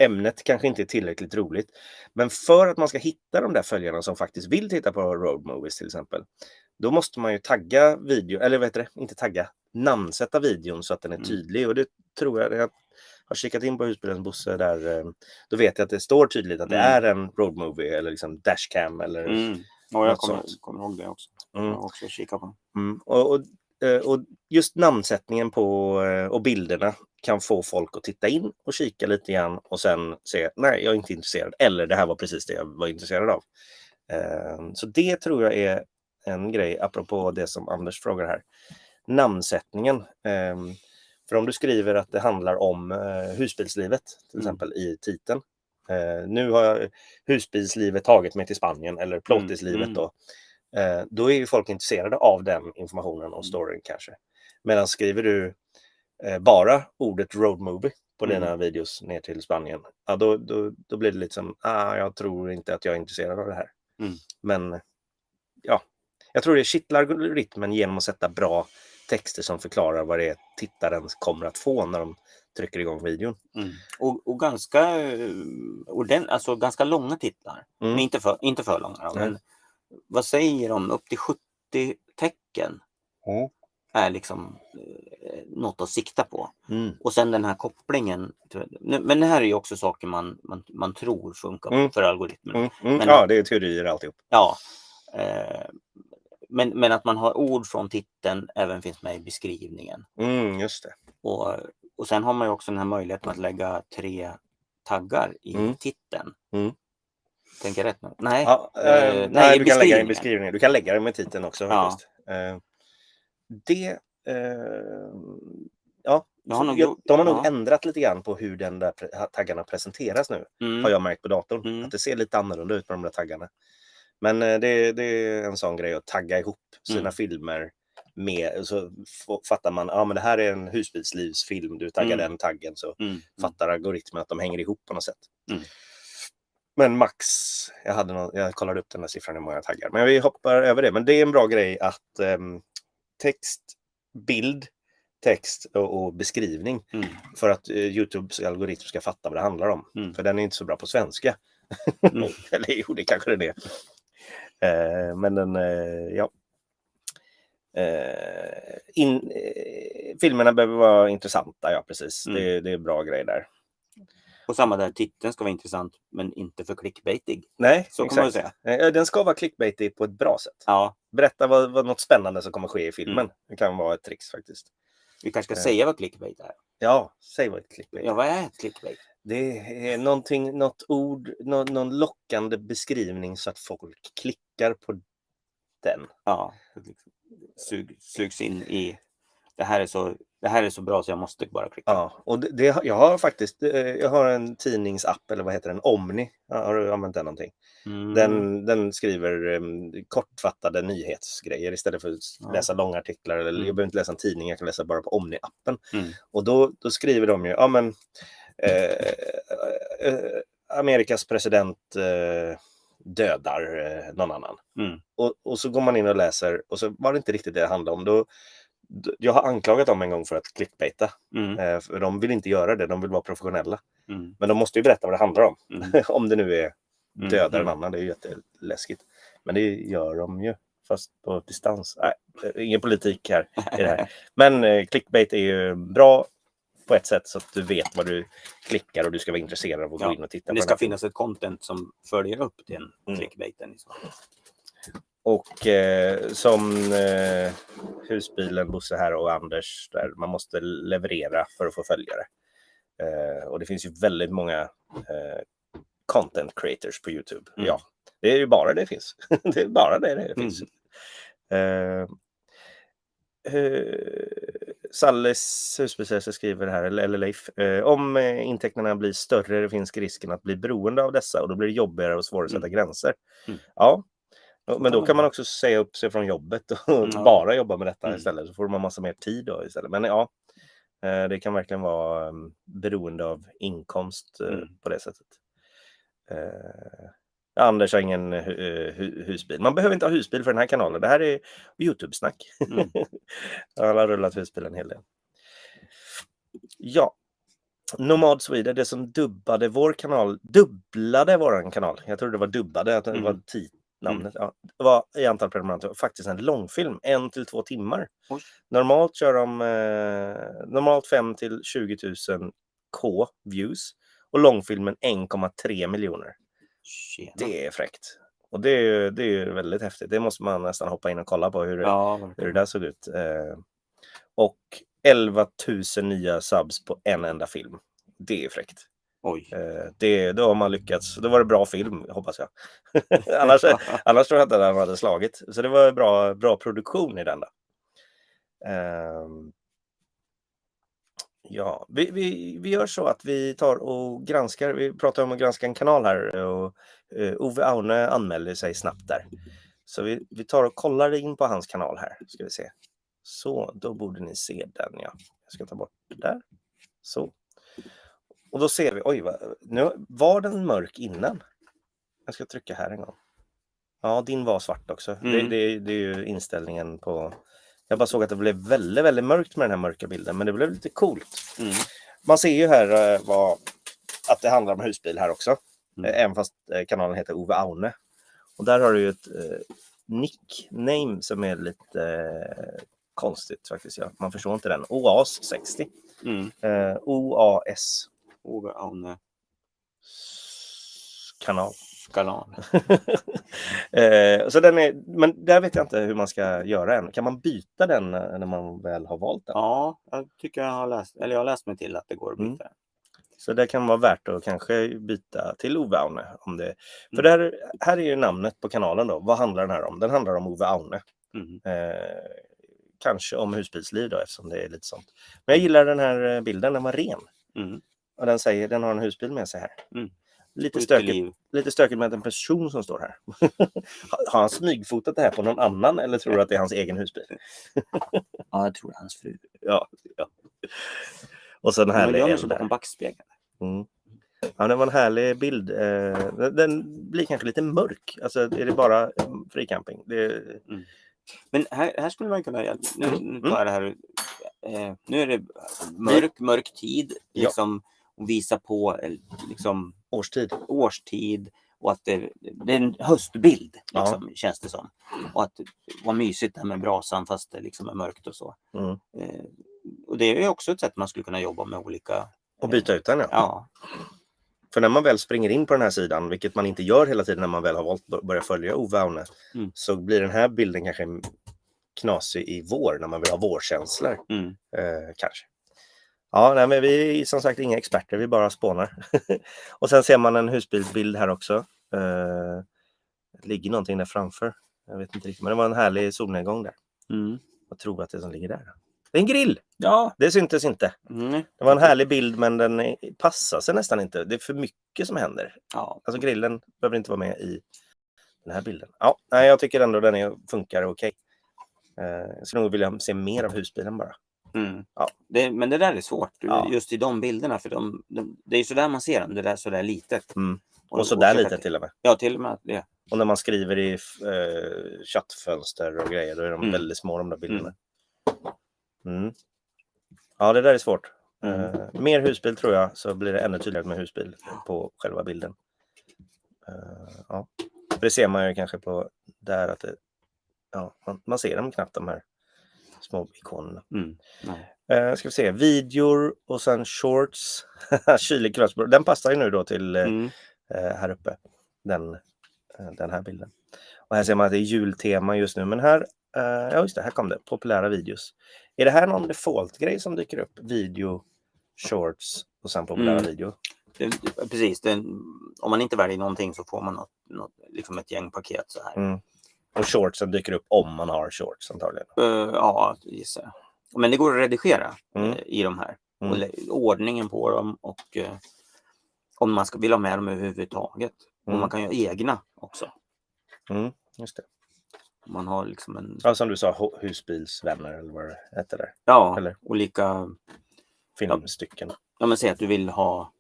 Ämnet kanske inte är tillräckligt roligt. Men för att man ska hitta de där följarna som faktiskt vill titta på road movies till exempel, då måste man ju tagga video, eller inte tagga, namnsätta videon så att den är tydlig. Och det tror jag har kikat in på husbilens Bosse där, då vet jag att det står tydligt att det är en road movie eller liksom dashcam eller Ja, jag kommer ihåg det också. Jag har också kikat på. Och just namnsättningen på och bilderna kan få folk att titta in och kika lite grann och sen se, nej jag är inte intresserad, eller det här var precis det jag var intresserad av. Så det tror jag är en grej apropå det som Anders frågar här. Namnsättningen. För om du skriver att det handlar om husbilslivet till exempel i titeln. Nu har husbilslivet tagit mig till Spanien eller plåtislivet då är ju folk intresserade av den informationen och storyn kanske. Medan skriver du bara ordet road movie på dina videos ner till Spanien, då blir det lite som, jag tror inte att jag är intresserad av det här. Men jag tror det kittlar algoritmen genom att sätta bra texter som förklarar vad det är tittaren kommer att få när de trycker igång videon. Och ganska långa titlar. Men inte för långa. Men vad säger de? Upp till 70 tecken är liksom något att sikta på. Och sen den här kopplingen. Men det här är ju också saker man tror funkar för algoritmen. Men, det är teorier alltihop. Ja. Men att man har ord från titeln även finns med i beskrivningen. Just det. Och sen har man ju också den här möjligheten att lägga 3 taggar i titeln. Tänker jag rätt nu? Nej. Nej, du kan lägga in beskrivningen. Du kan lägga det med titeln också. Faktiskt. De har nog ändrat lite grann på hur den där taggarna presenteras nu. Har jag märkt på datorn. Att det ser lite annorlunda ut med de där taggarna. Men det är en sån grej att tagga ihop sina filmer med, så fattar man, men det här är en husbilslivsfilm, du taggar den taggen, så fattar algoritmen att de hänger ihop på något sätt. Men max, jag kollade upp den här siffran hur många taggar, men vi hoppar över det. Men det är en bra grej att text, bild, text och beskrivning för att YouTubes algoritm ska fatta vad det handlar om. För den är inte så bra på svenska. Eller jo, det kanske det är. Men den, filmerna behöver vara intressanta, ja precis. Det är bra grej där. Och samma där, titeln ska vara intressant men inte för clickbaitig. Nej, så kan man säga. Den ska vara clickbaitig på ett bra sätt. Ja. Berätta vad något spännande som kommer ske i filmen. Det kan vara ett tricks faktiskt. Vi kanske ska säga vad clickbait är. Ja, säg vad ett clickbait är. Ja, vad är ett clickbait? Det är något ord, någon lockande beskrivning så att folk klickar på den. Ja, sugs in i det här är så bra så jag måste bara klicka. Ja, och jag har en tidningsapp, eller vad heter den? Omni. Har du använt den någonting? Den skriver kortfattade nyhetsgrejer istället för att läsa långa artiklar. Eller jag behöver inte läsa en tidning, jag kan läsa bara på Omni-appen. Och då skriver de ju, Amerikas president dödar någon annan. Och så går man in och läser, och så var det inte riktigt det handlade om. Jag har anklagat dem en gång för att clickbaita. För de vill inte göra det, de vill vara professionella. Men de måste ju berätta vad det handlar om. Om det nu är döda en annan, det är ju jätteläskigt. Men det gör de ju, fast på distans. Nej, ingen politik här i det här. Men clickbait är ju bra på ett sätt så att du vet vad du klickar och du ska vara intresserad av att gå in och titta på. Det ska finnas ett content som följer upp den clickbaiten. Och som husbilen, Bosse här och Anders där, man måste leverera för att få följare. Och det finns ju väldigt många content creators på YouTube. Ja, det är ju bara det finns. Det är bara det finns. Salles husbilsägare skriver här, eller Leif, om intäkterna blir större finns risken att bli beroende av dessa och då blir det jobbigare och svårare att sätta gränser. Ja. Men då kan man också säga upp sig från jobbet och bara jobba med detta istället. Så får man massa mer tid då istället. Men ja, det kan verkligen vara beroende av inkomst på det sättet. Anders har ingen husbil. Man behöver inte ha husbil för den här kanalen. Det här är YouTube-snack. Han har rullat husbilen en hel del. Ja. Nomad Sweden, det som dubblade vår kanal. Jag tror det var dubbade, att det var namnet. Ja, det var i antal prenumeranter faktiskt en långfilm, 1 till 2 timmar. Normalt kör de 5 till 20 000 K views och långfilmen 1,3 miljoner. Det är fräckt. Och det är väldigt häftigt. Det måste man nästan hoppa in och kolla på hur det där såg ut. Och 11 000 nya subs på en enda film. Det är fräckt. Oj. Då har man lyckats. Då var det bra film, hoppas jag. annars tror jag inte att den hade slagit. Så det var bra produktion i den där. Ja, vi gör så att vi tar och granskar. Vi pratar om att granska en kanal här. Och Ove Aune anmälde sig snabbt där. Så vi tar och kollar in på hans kanal här. Ska vi se. Så, då borde ni se den, ja. Jag ska ta bort det där. Så. Och då ser vi, nu var den mörk innan. Jag ska trycka här en gång. Ja, din var svart också. Det är ju inställningen på... Jag bara såg att det blev väldigt, väldigt mörkt med den här mörka bilden. Men det blev lite coolt. Man ser ju här att det handlar om husbil här också. Även fast kanalen heter Ove Aune. Och där har du ju ett nickname som är lite konstigt faktiskt. Ja. Man förstår inte den. OAS 60. OAS. Ove Aune. Kanal. Så den är, men där vet jag inte hur man ska göra än. Kan man byta den när man väl har valt den? Ja, jag tycker jag har läst mig till att det går att byta. Så det kan vara värt att kanske byta till Ove Aune. Om det, för det här är ju namnet på kanalen då. Vad handlar den här om? Den handlar om Ove Aune. Kanske om husbilsliv då, eftersom det är lite sånt. Men jag gillar den här bilden, den var ren. Och den har en husbil med sig här. Lite stökigt med en person som står här. Har han smygfotat det här på någon annan eller tror du att det är hans egen husbil? Ja, jag tror det är hans fru. Ja. Och så en härlig eld bakom backspegeln. Ja, det var en härlig bild. Den blir kanske lite mörk. Alltså är det bara fricamping? Men här skulle man kunna... Nu tar det här... Nu är det mörk tid. Liksom, och visa på liksom, årstid. Och att det är en höstbild. Liksom, känns det som. Och att det var mysigt där med brasan fast det liksom är mörkt och så. Och det är också ett sätt man skulle kunna jobba med olika... Och byta ut den, ja. För när man väl springer in på den här sidan, vilket man inte gör hela tiden när man väl har valt att börja följa Ove Aune, så blir den här bilden kanske knasig i vår, när man vill ha vårkänslor. Kanske. Ja, nej, men vi är som sagt inga experter, vi bara spånar. Och sen ser man en husbilsbild här också. Det ligger någonting där framför. Jag vet inte riktigt, men det var en härlig solnedgång där. Jag tror att det som ligger där. Det är en grill! Ja. Det syntes inte. Det var en härlig bild, men den passar sig nästan inte. Det är för mycket som händer. Ja. Alltså grillen behöver inte vara med i den här bilden. Ja, nej, jag tycker ändå den funkar okej. Jag skulle nog vilja se mer av husbilen bara. Ja. Men det där är svårt, just i de bilderna. För det är ju sådär man ser dem, det där sådär litet. Och sådär litet till och med. Ja, till och med det. Och när man skriver i chattfönster och grejer, då är de väldigt små, de där bilderna. Ja, det där är svårt. Mer husbil tror jag, så blir det ännu tydligare med husbil på själva bilden. Ja. Det ser man ju kanske på där att man ser dem knappt, de här små ikonerna. Ska vi se, videor och sen shorts. Kylig kvällsbröd. Den passar ju nu då till här uppe. Den här bilden. Och här ser man att det är jultema just nu. Men här, just det, här kom det. Populära videos. Är det här någon default-grej som dyker upp? Video, shorts och sen populära video? Precis. Om man inte väljer någonting så får man något, liksom ett gängpaket så här. Och shortsen dyker upp om man har shorts antagligen. Ja, gissar jag. Men det går att redigera i de här. Och ordningen på dem och om man vill ha med dem överhuvudtaget. Och man kan göra egna också. Just det. Man har liksom en... Ja, som du sa, husbilsvänner eller vad det heter där. Ja, eller olika... filmstycken. Ja, men säg att du vill ha...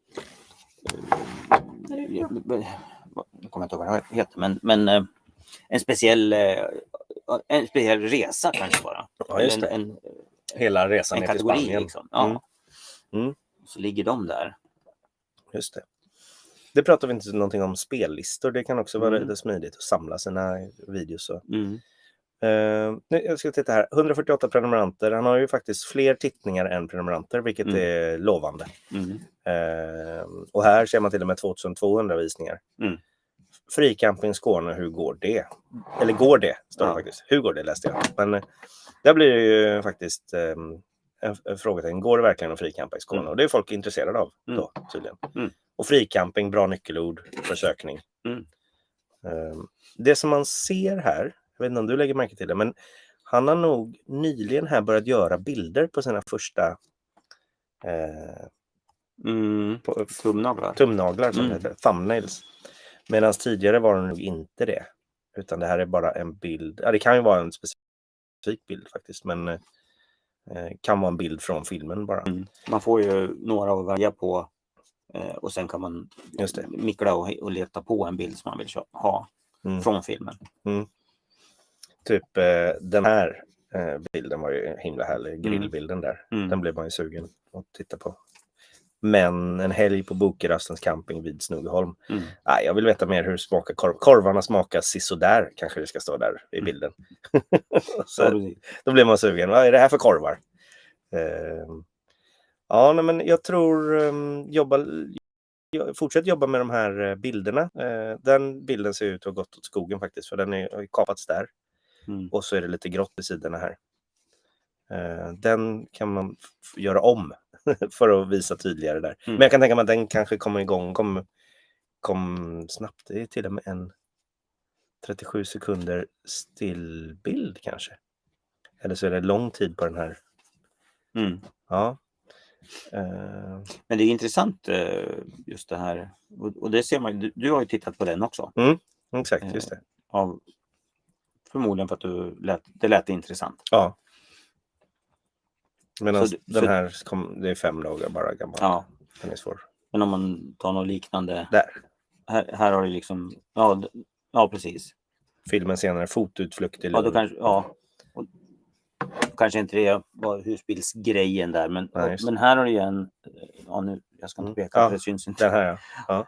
Jag kommer inte ihåg vad det heter, men en speciell resa kanske bara. Ja, just det. Hela resan ner till Spanien. Liksom. Ja. Så ligger de där. Just det. Det pratar vi inte någonting om spellistor. Det kan också vara lite smidigt att samla sina videos. Jag ska titta här. 148 prenumeranter. Han har ju faktiskt fler tittningar än prenumeranter, vilket är lovande. Och här ser man till och med 2200 visningar. Fricamping Skåne, hur går det? Eller går det, står det faktiskt. Hur går det, läste jag. Men där blir det ju faktiskt en frågetecken. Går det verkligen att fricampa i Skåne? Och det är folk intresserade av då, tydligen. Och fricamping, bra nyckelord för sökning. Det som man ser här, jag vet inte om du lägger märke till det, men han har nog nyligen här börjat göra bilder på sina första tumnaglar som det heter, thumbnails. Medan tidigare var det nog inte det. Utan det här är bara en bild. Ja, det kan ju vara en specifik bild faktiskt, men kan vara en bild från filmen bara. Man får ju några att välja på och sen kan man mikla och leta på en bild som man vill ha från filmen. Typ den här bilden var ju himla härlig, grillbilden där. Den blev man ju sugen att titta på. Men en helg på Bokerastens camping vid Snuggeholm. Nej, jag vill veta mer hur smakar korvarna smakar sisådär, kanske det ska stå där i bilden. Så, då blir man sugen. Vad är det här för korvar? Men jag tror fortsätt jobba med de här bilderna. Den bilden ser ut att ha gått åt skogen faktiskt, för den har kapats där. Och så är det lite grått i sidorna här. Den kan man göra om för att visa tydligare där. Men jag kan tänka mig att den kanske kommer igång, kom snabbt. Det är till och med en 37 sekunder stillbild kanske. Eller så är det lång tid på den här. Ja. Men det är intressant just det här. Och det ser man, du har ju tittat på den också. Exakt, just det. Förmodligen för att det lät intressant. Ja. Men den här det är 5 dagar bara gammal. Ja. Den är svår. Men om man tar något liknande. Där. Här har du liksom. Ja, precis. Filmen senare, fotutflykt till Lund. Och kanske inte det var husbilsgrejen där. Men här har du ju en. Nu, jag ska inte peka för det syns inte. Den här, ja.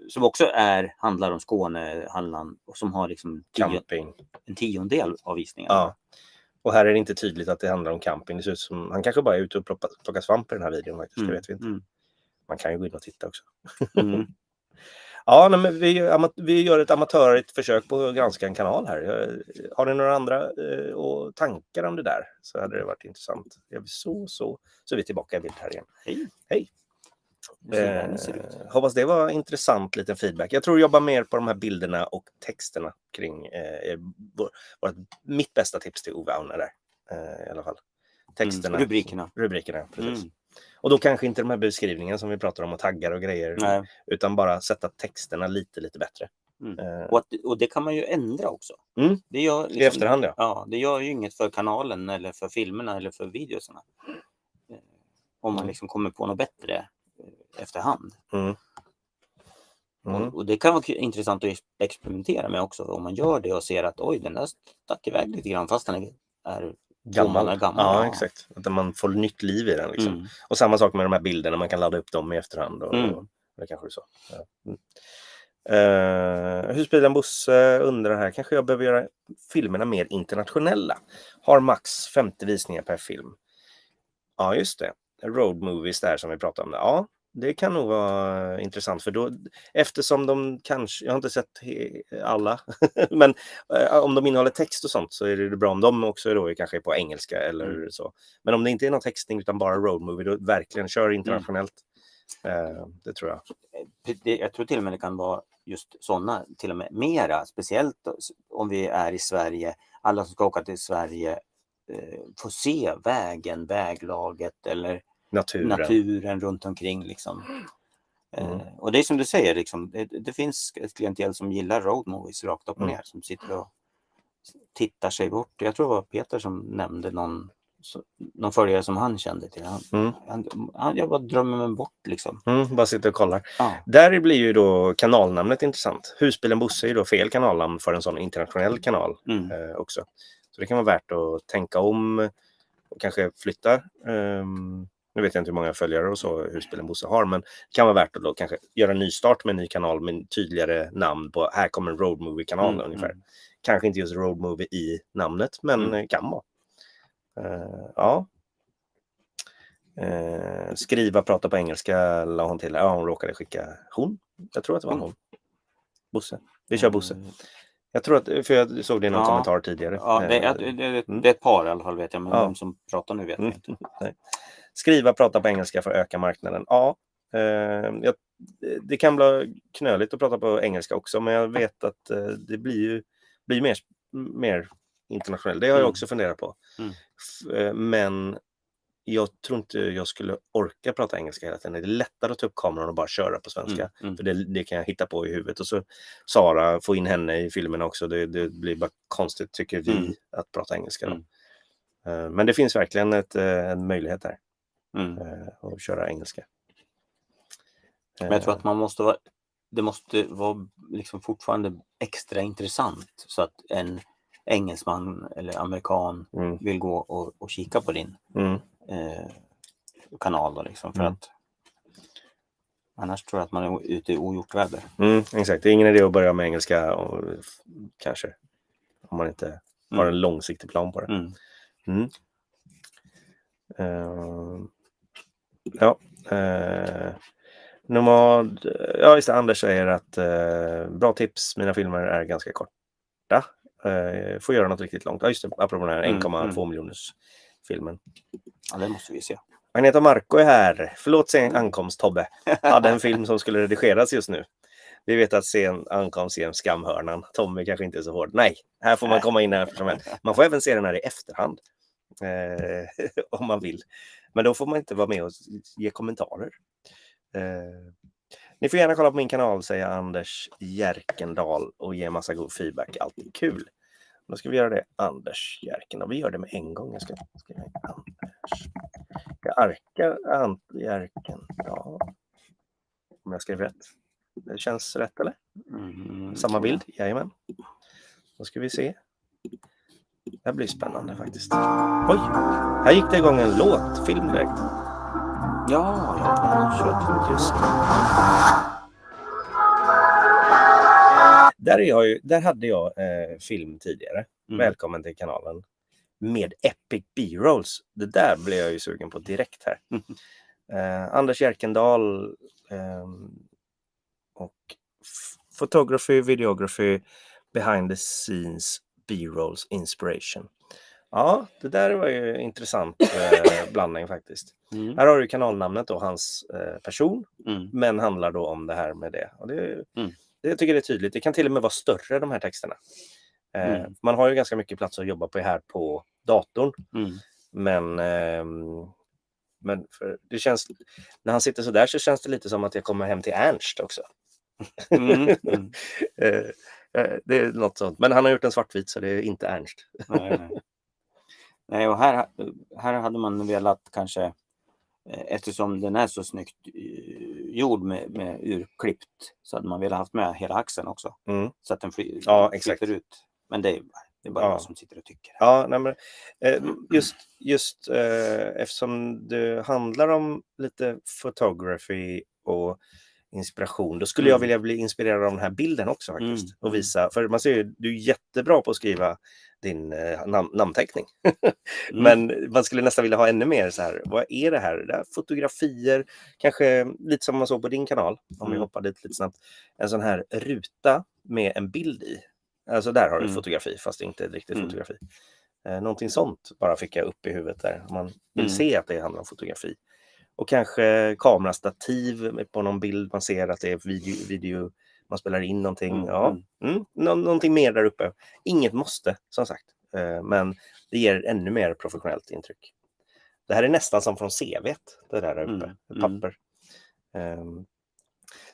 Som också handlar om Skåne, Halland. Och som har liksom camping. En 10:e av visningarna. Ja. Och här är det inte tydligt att det handlar om camping. Det ser ut som han kanske bara är ute och plockar svamp i den här videon faktiskt. Det vet vi inte. man kan ju gå in och titta också. Ja, men vi gör ett amatörigt försök på att granska en kanal här. Har ni några andra tankar om det där, så hade det varit intressant. Gör vi så är vi tillbaka i bild här igen. Hej. Hoppas det var intressant liten feedback. Jag tror jag jobbar mer på de här bilderna och texterna kring mitt bästa tips till Ove Aune där i alla fall. Texterna. Rubrikerna, precis. Och då kanske inte de här beskrivningarna som vi pratar om och taggar och grejer, utan bara sätta texterna lite bättre. Och det kan man ju ändra också. Det gör liksom, i efterhand, ja, det gör ju inget för kanalen eller för filmerna eller för videosarna. Om man liksom kommer på något bättre efterhand. Och det kan vara intressant att experimentera med också, om man gör det och ser att oj, den där stack iväg lite grann fast den är gammal. Ja, exakt. Att man får nytt liv i den liksom. Och samma sak med de här bilderna, man kan ladda upp dem i efterhand och det kanske är så. Husbilen Bosse undrar här, kanske jag behöver göra filmerna mer internationella. Har max 50 visningar per film. Ja, just det. Road movies där som vi pratade om. Ja, det kan nog vara intressant, för då, eftersom de kanske, jag har inte sett alla, men om de innehåller text och sånt så är det bra om de också då kanske är på engelska eller så. Men om det inte är någon textning utan bara road movie, då verkligen kör internationellt. Det tror jag. Jag tror till och med det kan vara just sådana, till och med mera, speciellt om vi är i Sverige, alla som ska åka till Sverige får se vägen, väglaget eller naturen runt omkring liksom. Och det är som du säger liksom, det finns ett klientel som gillar road movies rakt upp och ner, som sitter och tittar sig bort. Jag tror det var Peter som nämnde någon följare som han kände till. Jag bara drömmer mig bort liksom. Bara sitter och kollar. Där blir ju då kanalnamnet intressant. Husbilen Bosse är ju då fel kanalnamn för en sån internationell kanal också. Så det kan vara värt att tänka om och kanske flytta. Nu vet jag inte hur många följare och så Husbilen Bosse har, men det kan vara värt att då kanske göra en ny start med en ny kanal med tydligare namn på, här kommer en road movie kanal ungefär. Kanske inte just road movie i namnet, men kan vara. Skriva, prata på engelska la hon till. Ja, hon råkade skicka jag tror att det var hon. Bosse. Vi kör Bosse. Jag tror att, för jag såg det i någon kommentar tidigare. Ja, det är ett par i alla fall vet jag, men vem som pratar nu vet jag inte. Nej. Skriva, prata på engelska för att öka marknaden. Ja, det kan bli knöligt att prata på engelska också, men jag vet att det blir mer internationellt. Det har jag också funderat på. Men jag tror inte jag skulle orka prata engelska hela tiden. Det är lättare att ta upp kameran och bara köra på svenska. För det kan jag hitta på i huvudet. Och så Sara, få in henne i filmen också. Det blir bara konstigt tycker vi att prata engelska. Men det finns verkligen en möjlighet där. Att köra engelska. Men jag tror att det måste vara liksom fortfarande extra intressant så att en engelsman eller amerikan vill gå och kika på din kanal då liksom, för att annars tror jag att man är ute i ogjort väder. Exakt, det är ingen idé att börja med engelska och kanske om man inte har en långsiktig plan på det. Just det, Anders säger att bra tips, mina filmer är ganska korta. Får göra något riktigt långt. Just det, apropå den här 1,2 miljoners filmen. Ja, det måste vi se. Agneta Marco är här. Förlåt sen ankomst, Tobbe. Hade en film som skulle redigeras just nu. Vi vet att sen ankomst genom skamhörnan. Tommy kanske inte är så hård. Nej, här får man komma in här som helst. Man får även se den här i efterhand. Om man vill. Men då får man inte vara med och ge kommentarer. Ni får gärna kolla på min kanal, säger Anders Järkendal, och ge massa god feedback. Alltid kul. Då ska vi göra det, Anders Järkendal. Vi gör det med en gång. Jag ska Järkendal. Om jag skrev rätt. Det känns rätt, eller? Samma bild, jajamän. Då ska vi se. Det blir spännande faktiskt. Oj, här gick det igång en film direkt. Ja, just det. Där hade jag film tidigare. Välkommen till kanalen. Med Epic B-rolls. Det där blev jag ju sugen på direkt här. Anders Jerkendal och photography, videography, behind the scenes, B-rolls, inspiration. Ja, det där var ju intressant blandning faktiskt. Här har du kanalnamnet då, hans person, men handlar då om det här med det. Och det jag tycker det är tydligt. Det kan till och med vara större, de här texterna. Man har ju ganska mycket plats att jobba på här på datorn. Men för det känns, när han sitter så där så känns det lite som att jag kommer hem till Ernst också. Det är något sånt. Men han har gjort en svartvit så det är inte Ernst. Nej, och här hade man velat kanske, eftersom den är så snyggt gjord med urklippt, så hade man velat haft med hela axeln också. Så att den flyter ut. Men det är bara jag som sitter och tycker. Ja, nej, men, just eftersom det handlar om lite photography och inspiration, då skulle jag vilja bli inspirerad av den här bilden också faktiskt. Och visa, för man ser ju, du är jättebra på att skriva din namnteckning. Men man skulle nästan vilja ha ännu mer så här, vad är det här? Det är fotografier, kanske lite som man såg på din kanal, om vi hoppar dit lite snabbt. En sån här ruta med en bild i. Alltså där har du fotografi, fast inte riktigt fotografi. Någonting sånt bara fick jag upp i huvudet där. Man vill se att det handlar om fotografi. Och kanske kamerastativ på någon bild. Man ser att det är video man spelar in någonting. Någonting mer där uppe. Inget måste, som sagt. Men det ger ännu mer professionellt intryck. Det här är nästan som från CV:t. Det där uppe. Ett papper.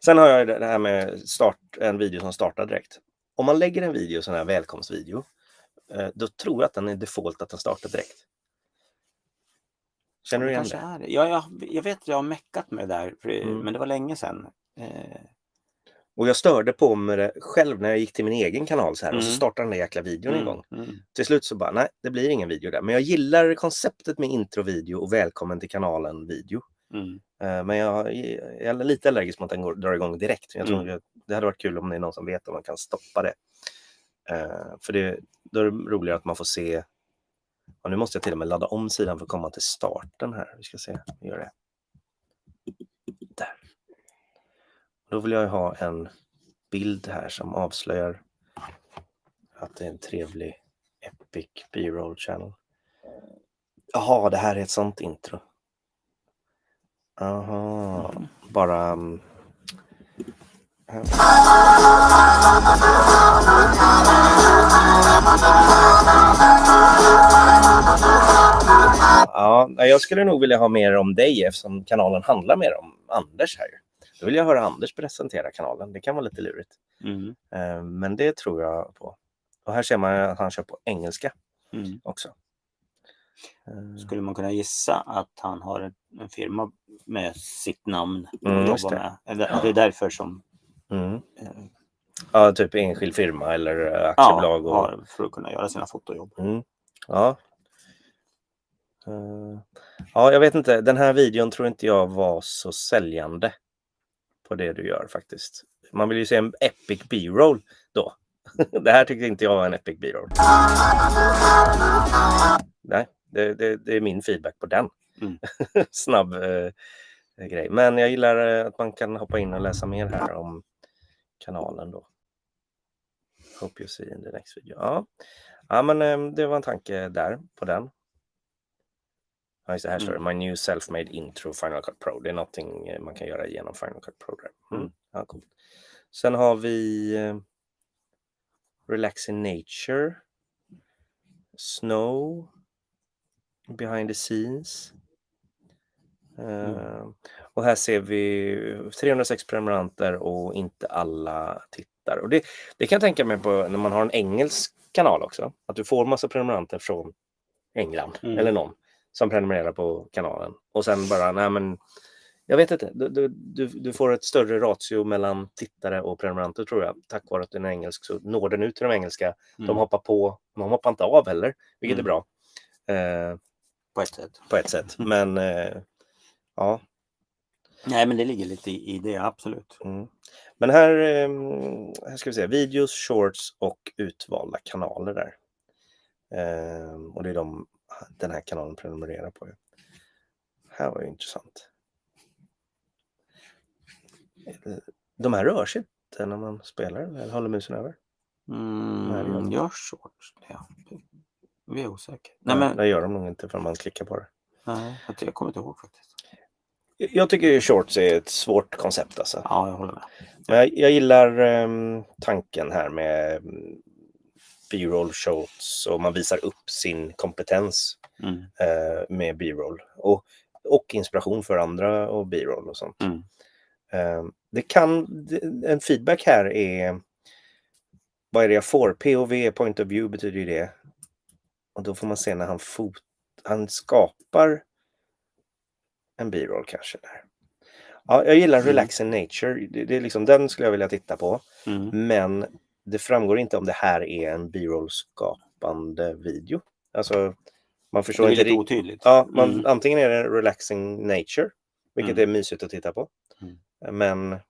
Sen har jag det här med en video som startar direkt. Om man lägger en video, sån här välkomstvideo, då tror jag att den är default att den startar direkt. Känner du igen det? Jag vet att jag har meckat med det där, men det var länge sedan. Och jag störde på med det själv när jag gick till min egen kanal så här, och så startade den där jäkla videon igång. Till slut så bara, nej, det blir ingen video där. Men jag gillar konceptet med introvideo och välkommen till kanalen video. Men jag är lite allergisk mot att den drar igång direkt. Jag tror det hade varit kul om det är någon som vet om man kan stoppa det. För då är det roligare att man får se. Och nu måste jag till och med ladda om sidan för att komma till starten här. Vi ska se, vi gör det. Där. Då vill jag ha en bild här som avslöjar att det är en trevlig epic B-roll channel. Jaha, det här är ett sånt intro. Aha, bara... Ja, jag skulle nog vilja ha mer om dig eftersom kanalen handlar mer om Anders här. Då vill jag höra Anders presentera kanalen. Det kan vara lite lurigt. Men det tror jag på. Och här ser man att han kör på engelska också. Skulle man kunna gissa att han har en firma med sitt namn att jobba med? Det är därför som... Ja, typ enskild firma eller aktiebolag. Ja, för att kunna göra sina fotojobb. Ja. Ja, jag vet inte. Den här videon tror inte jag var så säljande på det du gör faktiskt. Man vill ju se en epic B-roll då. Det här tyckte inte jag var en epic B-roll. Nej, det är min feedback på den. Snabb grej. Men jag gillar att man kan hoppa in och läsa mer här om kanalen då. Hope you see in the next video. Ja, men det var en tanke där på den. Ja, just det här står det. My new self-made intro Final Cut Pro. Det är någonting man kan göra genom Final Cut Pro. Ja, cool. Sen har vi Relax in Nature, Snow, Behind the Scenes. Och här ser vi 306 prenumeranter och inte alla tittar. Och det kan jag tänka mig på när man har en engelsk kanal också. Att du får massa prenumeranter från England eller någon som prenumererar på kanalen. Och sen bara, nej men jag vet inte. Du får ett större ratio mellan tittare och prenumeranter tror jag. Tack vare att den är engelsk så når den ut till de engelska. De hoppar på, de hoppar inte av heller. Vilket är bra. På ett sätt. Men ja. Nej, men det ligger lite i det, absolut. Men här ska vi se. Videos, shorts och utvalda kanaler där. Och det är den här kanalen prenumererar på. Här var ju intressant. De här rör sig inte när man spelar eller håller musen över. Gör shorts. Ja. Vi är osäkra. Nej, men det gör de nog inte för man klickar på det. Nej, jag kommer inte ihåg faktiskt. Jag tycker shorts är ett svårt koncept alltså. Ja, jag håller med. Men jag gillar tanken här med B-roll shorts och man visar upp sin kompetens med B-roll och inspiration för andra och B-roll och sånt. En feedback här är vad är det jag får? POV, point of view betyder ju det. Och då får man se när han skapar en B-roll kanske där. Ja, jag gillar Relaxing Nature. Det är liksom den skulle jag vilja titta på. Men det framgår inte om det här är en B-roll skapande video. Alltså man förstår det är inte lite otydligt. Ja, antingen är det Relaxing Nature, vilket är mysigt att titta på. Men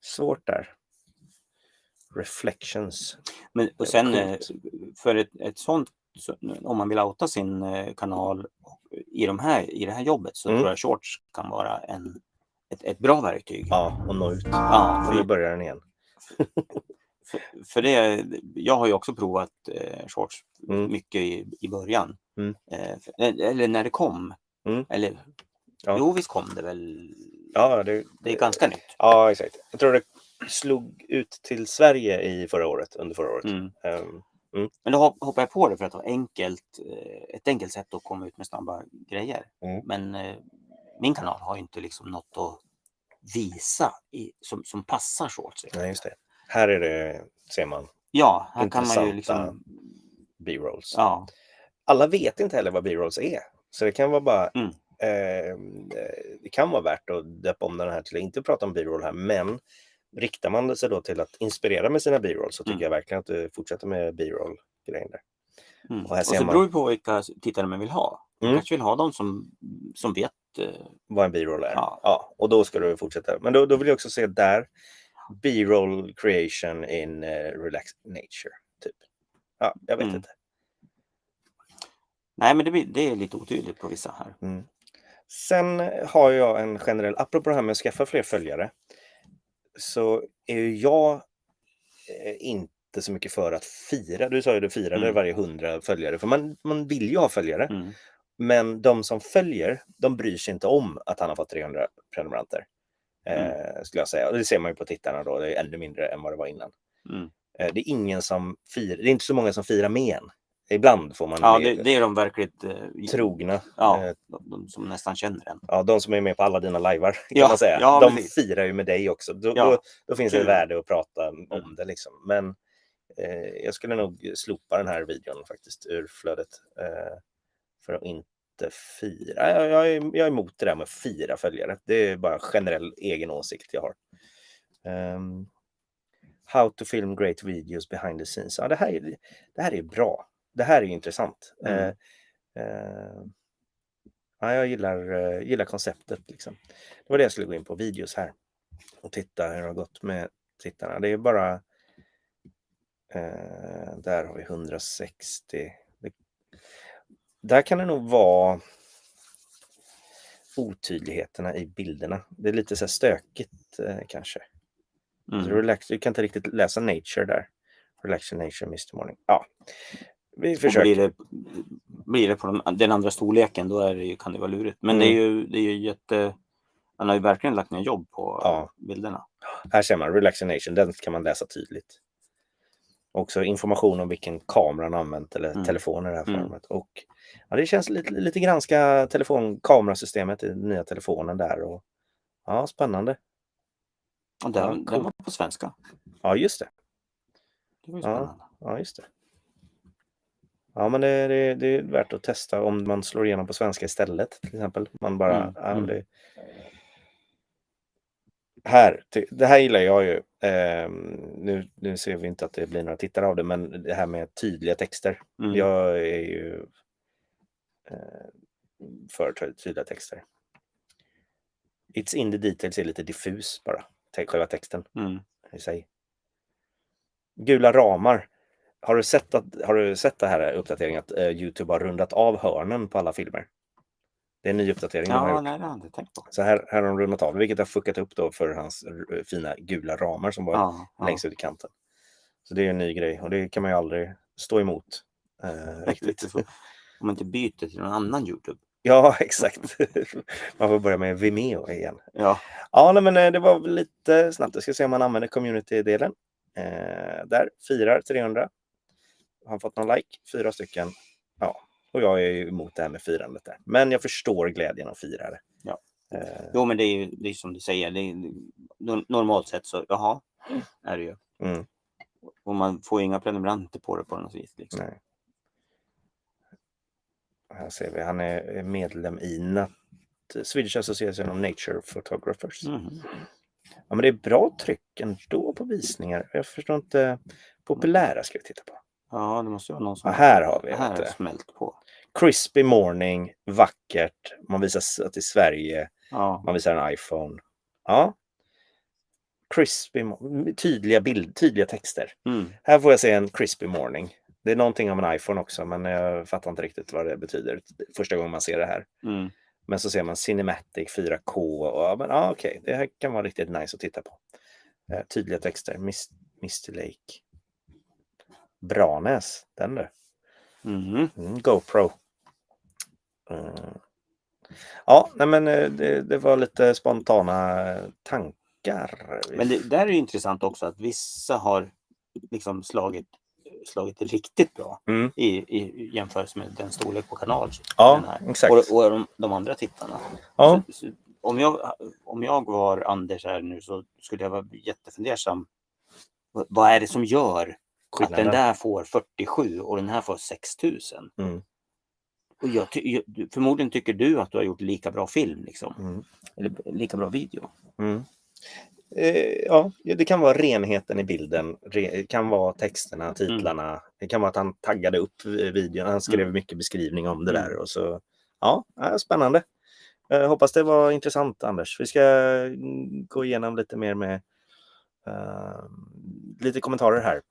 svårt där. Reflections. Men och sen för ett sånt, om man vill outa sin kanal i det här jobbet så tror jag shorts kan vara ett bra verktyg. Ja, och nå ut. Ja, för nu börjar den igen. för det, jag har ju också provat shorts mycket i början. Eller när det kom. Eller jo, visst kom det väl. Ja, det är ganska nytt. Ja, exakt. Jag tror det slog ut till Sverige under förra året. Men då hoppar jag på det för att det var ett enkelt sätt att komma ut med snabba grejer. Men min kanal har ju inte liksom något att visa som passar shorts. Nej, just det. Här är det, ser man. Ja, här kan man ju liksom B-rolls. Ja. Alla vet inte heller vad B-rolls är. Så det kan vara bara det kan vara värt att döpa om den här till att inte prata om B-roll här, men riktar man sig då till att inspirera med sina B-roll så tycker jag verkligen att du fortsätter med B-roll-grejen där. Och här ser man... beror på vilka tittare man vill ha. Man kanske vill ha dem som vet vad en B-roll är. Ja, och då ska du fortsätta. Men då vill jag också se där B-roll creation in relaxed nature, typ. Ja, jag vet inte. Nej, men det är lite otydligt på vissa här. Sen har jag en generell, apropå det här med att skaffa fler följare, så är ju jag inte så mycket för att fira. Du sa ju du firade varje 100 följare, för man vill ju ha följare. Men de som följer, de bryr sig inte om att han har fått 300 prenumeranter. Skulle jag säga. Och det ser man ju på tittarna då, det är ännu mindre än vad det var innan. Det är ingen som firar, det är inte så många som firar med en. Ibland får man... Ja, det är de verkligt... trogna. Ja, de som nästan känner en. Ja, de som är med på alla dina livear, kan man säga. Ja, de firar ju med dig också. Då finns det värde att prata om det liksom. Men jag skulle nog slopa den här videon faktiskt ur flödet. För att inte fira. Jag är emot det där med att fira följare. Det är bara generell egen åsikt jag har. How to film great videos behind the scenes. Ja, det här är bra. Det här är intressant. Jag gillar konceptet liksom. Det var det jag skulle gå in på, videos här. Och titta hur det har gått med tittarna. Det är bara där har vi 160. Där kan det nog vara otydligheterna i bilderna. Det är lite så här stökigt kanske. Så du kan inte riktigt läsa nature där. Relaxing nature, Mr. Morning. Ja, vi försöker. Blir det på den andra storleken, då kan det vara lurigt. Men det är ju jätte... Han har ju verkligen lagt ner jobb på bilderna. Här ser man Relaxing nation, den kan man läsa tydligt. Också information om vilken kamera han använt eller telefoner i det här formet. Och det känns lite granska kamerasystemet i den nya telefonen där. Och, spännande. Och den var på svenska. Ja, just det. Det var ju spännande. Ja, just det. Ja, men det är värt att testa om man slår igenom på svenska istället, till exempel. Man bara... Det här gillar jag ju. Nu ser vi inte att det blir några tittare av det, men det här med tydliga texter. Jag är ju för tydliga texter. It's in the details är lite diffus bara. Själva texten i sig. Gula ramar. Har du sett det här uppdateringen att YouTube har rundat av hörnen på alla filmer? Det är en ny uppdatering. Ja, nej, det har jag inte tänkt på. Så här har de rundat av, vilket har fuckat upp då för hans fina gula ramar som var längst ut i kanten. Så det är en ny grej och det kan man ju aldrig stå emot riktigt. Om man inte byter till någon annan YouTube. Ja, exakt. Man får börja med Vimeo igen. Ja, men det var lite snabbt. Jag ska se om man använder community-delen. Där, firar 300. Har fått någon like, 4 stycken. Ja, och jag är ju emot det här med firandet där. Men jag förstår glädjen att fira det. Ja. Jo, men det är som du säger. Normalt sett så, är det ju. Mm. Och man får inga prenumeranter på det på något vis. Liksom. Nej. Här ser vi, han är medlem i Swedish Association of Nature Photographers. Ja, men det är bra tryck ändå på visningar. Jag förstår inte. Populära ska vi titta på. Ja, det måste vara någon som... här har vi här smält på. Crispy morning, vackert. Man visar att i Sverige. Ja. Man visar en iPhone. Ja. Crispy, tydliga texter. Här får jag se en crispy morning. Det är någonting av en iPhone också, men jag fattar inte riktigt vad det betyder första gången man ser det här. Men så ser man Cinematic 4K och okej, det här kan vara riktigt nice att titta på. Tydliga texter, Mr. Lake. Branäs, den där. GoPro. Ja, nej men det var lite spontana tankar. Men det där är ju intressant också att vissa har liksom slagit riktigt bra i jämförelse med den storlek på kanal. Ja, den här. Exakt. Och de andra tittarna. Ja. Så, om jag var Anders här nu så skulle jag vara jättefundersam. Vad är det som gör att den där får 47 och den här får 6000? Och förmodligen tycker du att du har gjort lika bra film liksom. Eller lika bra video. Ja, det kan vara renheten i bilden. Det kan vara texterna, titlarna. Det kan vara att han taggade upp videon. Han skrev mycket beskrivning om det där. Och så, ja, spännande. Hoppas det var intressant, Anders. Vi ska gå igenom lite mer med lite kommentarer här.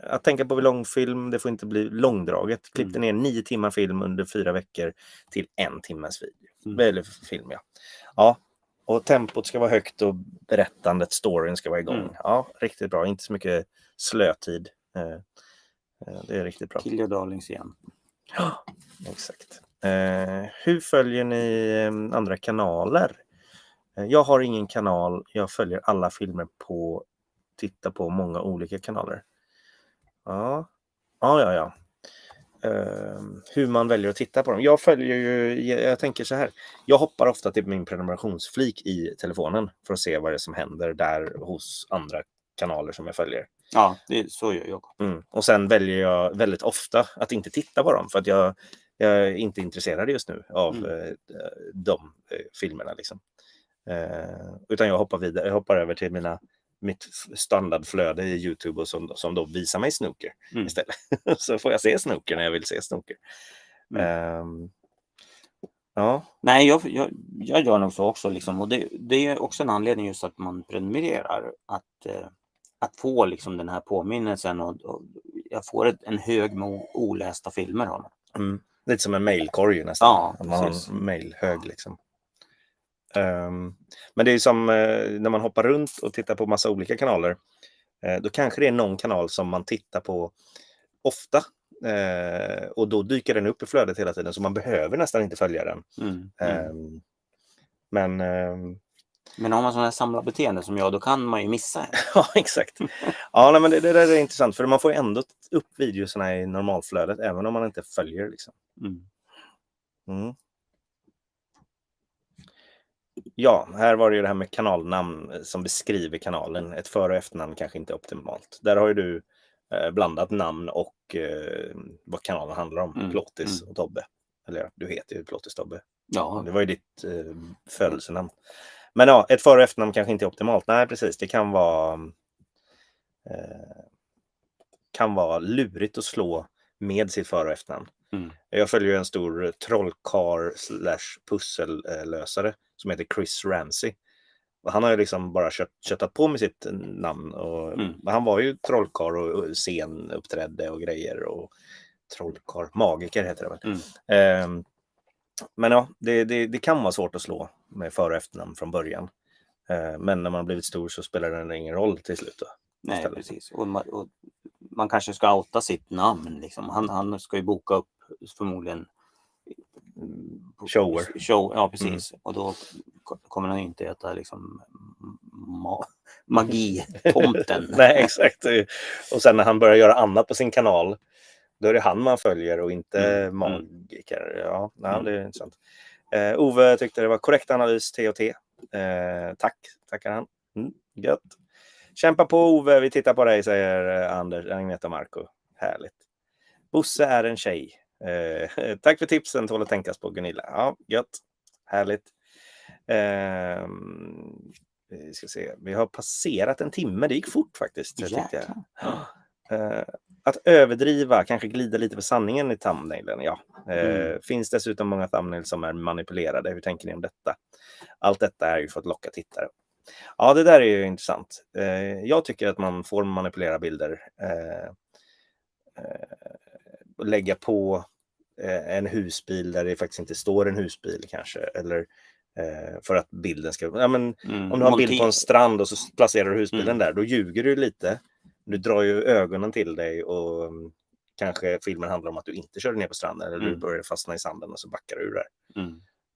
Att tänka på långfilm, det får inte bli långdraget. Klippte ner 9 timmar film under 4 veckor till 1 timmes video. Eller film, ja. Ja. Och tempot ska vara högt och berättandet, storyn ska vara igång. Ja, riktigt bra. Inte så mycket slötid. Det är riktigt bra. Kilja Darlings igen. Ja, exakt. Hur följer ni andra kanaler? Jag har ingen kanal. Jag följer alla filmer tittar på många olika kanaler. Ja. Hur man väljer att titta på dem. Jag tänker så här. Jag hoppar ofta till min prenumerationsflik i telefonen för att se vad det är som händer där hos andra kanaler som jag följer. Ja, så gör jag. Och sen väljer jag väldigt ofta att inte titta på dem för att jag är inte intresserad just nu av de filmerna liksom. Utan jag hoppar vidare. Jag hoppar över till mitt standardflöde i YouTube och som då visar mig snooker istället. Så får jag se snooker när jag vill se snooker. Ja. Nej, jag gör nog så också liksom. Och det är också en anledning just att man prenumererar. Att få liksom den här påminnelsen och jag får en hög med olästa filmer av dem. Lite som en mailkorg nästan. Ja, man har en mailhög liksom. Men det är som när man hoppar runt och tittar på massa olika kanaler. Då kanske det är någon kanal som man tittar på ofta. Och då dyker den upp i flödet hela tiden. Så man behöver nästan inte följa den. Men har man sådana här samlarbeteende som jag, då kan man ju missa. Ja, exakt. Ja, men det där är intressant. För man får ju ändå upp videorna i normalflödet. Även om man inte följer liksom. Ja, här var det ju det här med kanalnamn som beskriver kanalen. Ett för- och efternamn kanske inte är optimalt. Där har ju du blandat namn och vad kanalen handlar om. Plottis och Tobbe. Eller du heter ju Plottis Tobbe. Ja. Det var ju ditt födelsenamn. Men ja, ett för- och efternamn kanske inte är optimalt. Nej, precis. Det kan vara lurigt att slå med sitt för- och efternamn. Jag följer en stor trollkarl/pussellösare som heter Chris Ramsey. Han har ju liksom bara köttat på med sitt namn. Han var ju trollkarl och scenuppträdde och grejer. Och magiker heter det väl. Men ja, det kan vara svårt att slå med för- och efternamn från början. Men när man har blivit stor så spelar det ingen roll till slut då. Nej, istället. precis. Och man kanske ska outa sitt namn. Liksom. Han ska ju boka upp förmodligen Shower. Ja, precis. Och då kommer han ju inte äta liksom magitomten. Nej, exakt. Och sen när han börjar göra annat på sin kanal, då är det han man följer och inte magiker. Ja, det är intressant. Ove tyckte det var korrekt analys, T&T. Tackar han. Gött. Kämpa på Ove, vi tittar på dig, säger Anders, Agneta Marco. Härligt. Bosse är en tjej. Tack för tipsen, tål att tänkas på, Gunilla. Ja, gött. Härligt. Vi ska se. Vi har passerat en timme, det gick fort faktiskt. Tyckte jag. Att överdriva, kanske glida lite på sanningen i thumbnailen. Ja. Finns dessutom många thumbnails som är manipulerade. Hur tänker ni om detta? Allt detta är ju för att locka tittare. Ja, det där är ju intressant. Jag tycker att man får manipulera bilder. Lägga på en husbil där det faktiskt inte står en husbil kanske. Eller för att bilden ska... Ja, men, om du har en bild på en strand och så placerar du husbilen där, då ljuger du lite. Du drar ju ögonen till dig och kanske filmen handlar om att du inte körde ner på stranden eller du börjar fastna i sanden och så backar du där.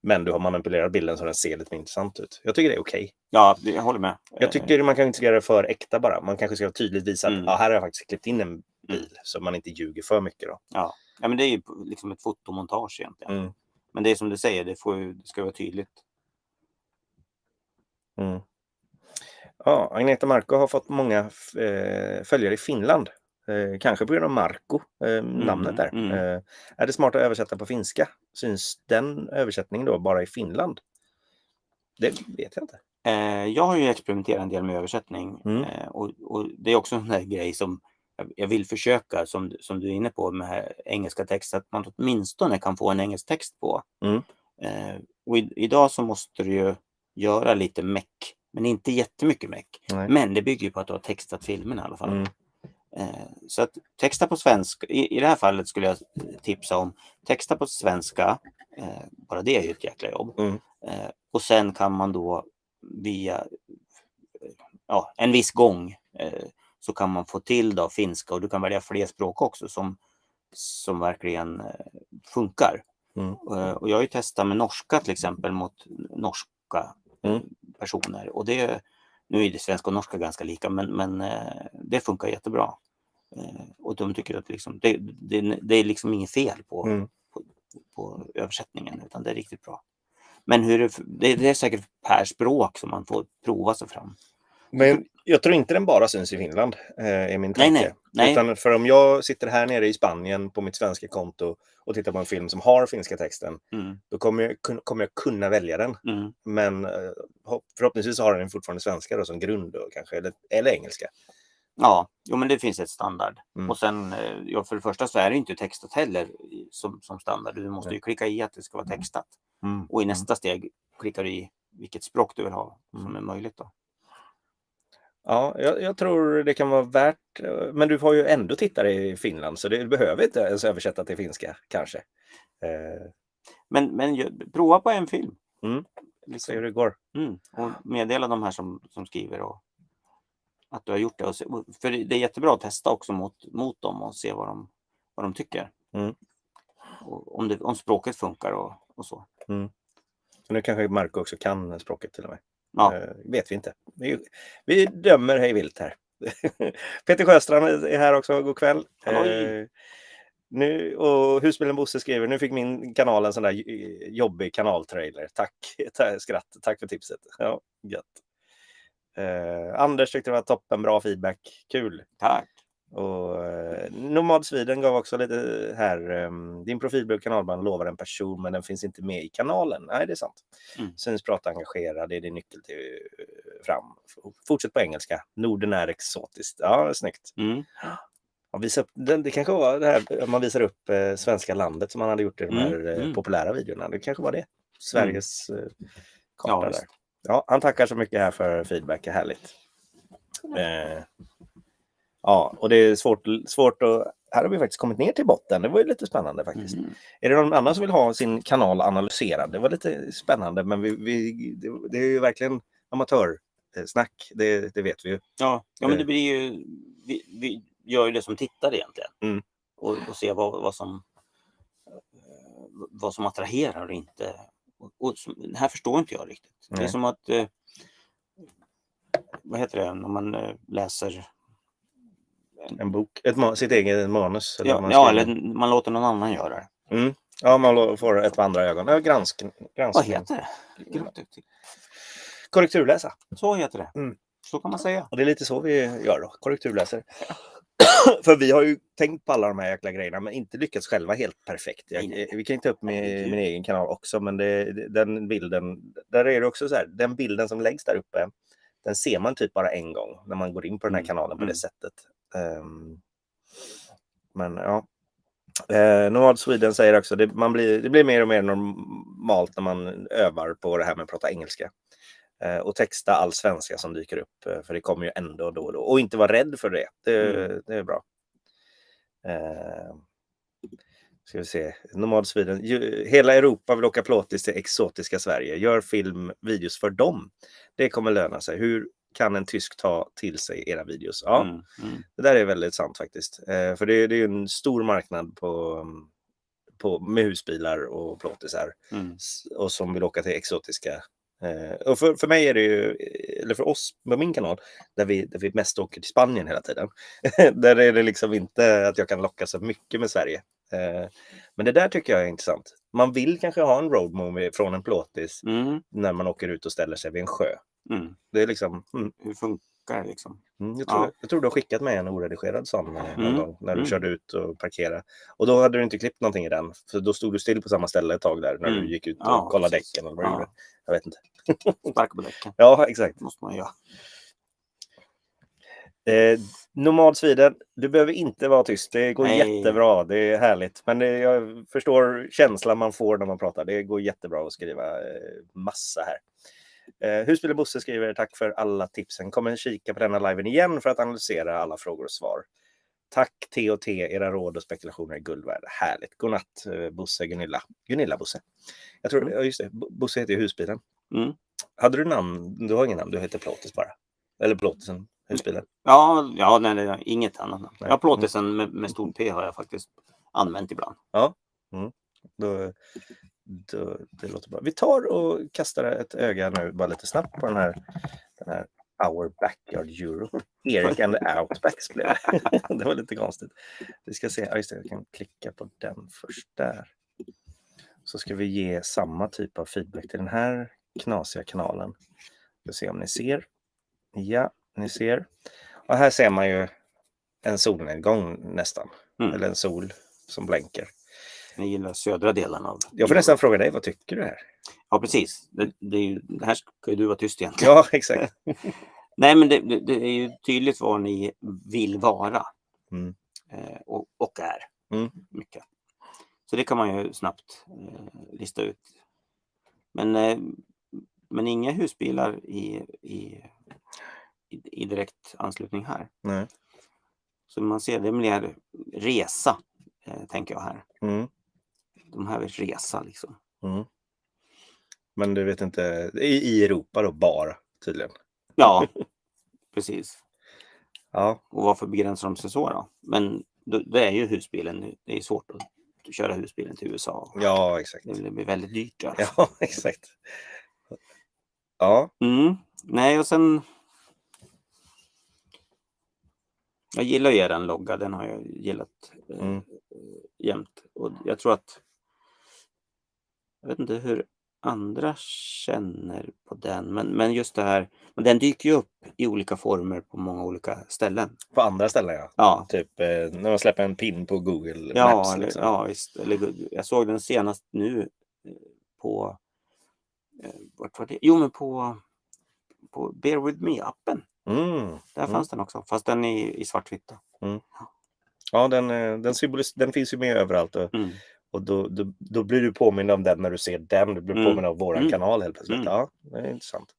Men du har manipulerat bilden så den ser lite mer intressant ut. Jag tycker det är okej. Ja, jag håller med. Jag tycker man kan inte göra det för äkta bara. Man kanske ska tydligt visa att här har jag faktiskt klippt in en bil så man inte ljuger för mycket då. Ja, men det är ju liksom ett fotomontage egentligen. Men det är som du säger, det ska vara tydligt. Ja, Agneta Marco har fått många följare i Finland. Kanske på grund av Marco, namnet där. Är det smart att översätta på finska? Syns den översättningen då bara i Finland? Det vet jag inte. Jag har ju experimenterat en del med översättning. Och det är också en sån här grej som jag vill försöka, som du är inne på med engelska text, att man åtminstone kan få en engelsk text på. Och idag så måste du ju göra lite meck, men inte jättemycket meck. Men det bygger ju på att du har textat filmen i alla fall. Så att texta på svenska, i det här fallet skulle jag tipsa om texta på svenska, bara det är ju ett jäkla jobb. Och sen kan man då via en viss gång så kan man få till då finska, och du kan välja fler språk också som verkligen funkar. Och jag har ju testat med norska till exempel mot norska personer, och nu är det svenska och norska ganska lika, men det funkar jättebra. Och de tycker att liksom, det är liksom inget fel på översättningen, utan det är riktigt bra. Men det är säkert per språk som man får prova sig fram. Men jag tror inte den bara syns i Finland, är min tanke. Nej. Utan för om jag sitter här nere i Spanien på mitt svenska konto och tittar på en film som har finska texten, då kommer jag kunna välja den. Men förhoppningsvis har den fortfarande svenska då, som grund då, kanske, eller engelska. Ja, men det finns ett standard. Och sen, för det första så är det inte textat heller som standard. Du måste ju klicka i att det ska vara textat. Och i nästa steg klickar du i vilket språk du vill ha som är möjligt då. Ja, jag tror det kan vara värt, men du har ju ändå tittare i Finland så det behöver inte ens översätta till finska kanske. Men prova på en film. Se hur det går. Och meddela de här som skriver och att du har gjort det. För det är jättebra att testa också mot dem och se vad de tycker. Och om språket funkar och så. Nu kanske Marco också kan språket till och med. Ja. Vet vi inte. Vi dömer hej vilt här. Peter Sjöstrand är här också. God kväll. Nu, och Husbilen Bosse skriver, nu fick min kanal en sån där jobbig kanaltrailer. Tack för tipset. Ja, gött. Anders tyckte det var toppen, bra feedback. Kul. Tack. Och Nomad Sweden gav också lite här. Din profilbild kanalband lovar en person, men den finns inte med i kanalen. Nej, det är sant. Syns, prata, engagerad, det är din nyckel till fram. Fortsätt på engelska. Norden är exotiskt. Ja, snyggt. Ja, det kanske var det här man visar upp svenska landet som man hade gjort i de här populära videorna. Det kanske var det. Sveriges karta där. Ja, han tackar så mycket här för feedback. Härligt. Ja, och det är svårt att här har vi faktiskt kommit ner till botten. Det var ju lite spännande faktiskt. Är det någon annan som vill ha sin kanal analyserad? Det var lite spännande, men det är ju verkligen amatörsnack, det vet vi ju. Ja, men det blir ju, vi gör ju det som tittare egentligen. Och se vad som attraherar och inte. Och det här förstår inte jag riktigt. Det är som att vad heter det när man läser en bok, sitt eget manus. Eller eller man låter någon annan göra det. Ja, man får ett andra ögon. Granskning. Vad heter det? Korrekturläsa. Så heter det. Så kan man säga. Och det är lite så vi gör då, korrekturläser. För vi har ju tänkt på alla de här jäkla grejerna men inte lyckats själva helt perfekt. Vi kan inte upp med min egen kanal också, men den bilden, där är det också så här, den bilden som läggs där uppe, den ser man typ bara en gång när man går in på den här kanalen på det sättet. Men ja. Nomad Sweden säger också, det blir mer och mer normalt när man övar på det här med att prata engelska. Och texta all svenska som dyker upp, för det kommer ju ändå då och då. Och inte vara rädd för det. Det är bra. Ska vi se. Nomad Sweden. Hela Europa vill åka plåtis till exotiska Sverige. Gör videos för dem. Det kommer löna sig. Hur kan en tysk ta till sig era videos? Ja, det där är väldigt sant faktiskt. För det är ju en stor marknad med husbilar och plåtisar. Och som vill åka till exotiska. Och för mig är det ju, eller för oss på min kanal, där vi mest åker till Spanien hela tiden. Där är det liksom inte att jag kan locka så mycket med Sverige. Men det där tycker jag är intressant. Man vill kanske ha en road movie från en plåtis när man åker ut och ställer sig vid en sjö. Det är liksom... Hur funkar det liksom? Jag tror du har skickat med en oredigerad sån någon gång när du körde ut och parkerade. Och då hade du inte klippt någonting i den. För då stod du still på samma ställe ett tag där när du gick ut och kollade däcken. Eller vad du gjorde. Jag vet inte. Sparka på däcken. Ja, exakt. Måste man göra. Nomad Sweden, du behöver inte vara tyst. Det går jättebra, det är härligt. Men jag förstår känslan man får när man pratar. Det går jättebra att skriva massa här. Husbilen Bosse skriver: tack för alla tipsen. Kommer kika på denna liven igen för att analysera alla frågor och svar. Tack T&T, era råd och spekulationer är guld värda. Härligt. Godnatt Bosse, Gunilla Bosse. Jag tror, just det, Bosse heter ju Husbilen. Hade du namn? Du har ingen namn, du heter Plåtis bara. Eller Plåtisen, Husbilen. Ja, nej, inget annat namn. Ja, Plåtisen med stor P har jag faktiskt använt ibland. Ja, det låter bra. Vi tar och kastar ett öga nu bara lite snabbt på den här Our Backyard Europe. Eric and the Outbacks blev det. Det var lite konstigt. Vi ska se, just det, jag kan klicka på den först där. Så ska vi ge samma typ av feedback till den här knasiga kanalen. Vi ska se om ni ser. Ja, ni ser. Och här ser man ju en solnedgång nästan. Eller en sol som blänker. Jag gillar södra delen av... Jag får nästan fråga dig, vad tycker du här? Ja, precis. Det här ska ju du vara tyst egentligen. Ja, exakt. Nej, men det är ju tydligt vad ni vill vara. Och är. Mycket. Så det kan man ju snabbt lista ut. Men inga husbilar i direkt anslutning här. Nej. Så man ser det mer resa, tänker jag här. De här vill resa liksom. Men du vet inte, i Europa då bara tydligen. Ja, precis. Ja. Och varför begränsar de sig så då? Men det är ju husbilen, det är svårt att köra husbilen till USA. Ja, exakt. Det blir väldigt dyrt. Ja, exakt. Ja. Nej, och sen... Jag gillar ju den logga, den har jag gillat jämt. Och jag tror att... Jag vet inte hur andra känner på den. Men just det här... Men den dyker ju upp i olika former på många olika ställen. På andra ställen, ja. Ja. Typ när man släpper en pin på Google ja, Maps. Eller, liksom. Ja, visst. Eller, jag såg den senast nu på... Vart var det? Jo, men på Bear With Me-appen. Där fanns den också. Fast den är i svartvitt. Ja, den finns ju med överallt. Och då blir du påmind om den när du ser den. Du blir påmind om våran kanal helt plötsligt. Ja, det är intressant.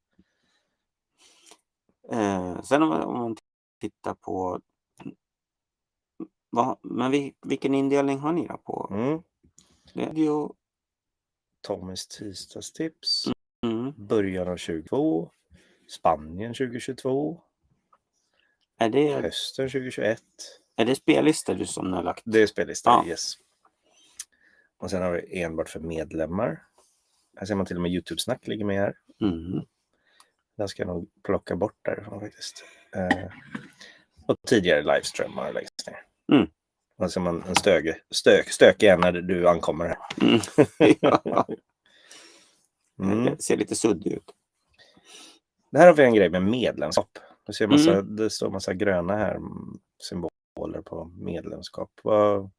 Sen om man tittar på Men vilken indelning har ni då på? Det är ju Tommys tisdagstips. Början av 2022. Spanien 2022. Är det hösten 2021? Är det spellistor du som har lagt? Det är spellistor, yes. Och sen har vi enbart för medlemmar. Här ser man till och med YouTube-snack ligger med här. Den ska jag nog plocka bort därifrån faktiskt. Och tidigare livestreamar längst ner. Och så ser man en stök igen när du ankommer här. Det ser lite suddig ut. Det här har vi en grej med medlemskap. Det står massa gröna här symboler på medlemskap. Vad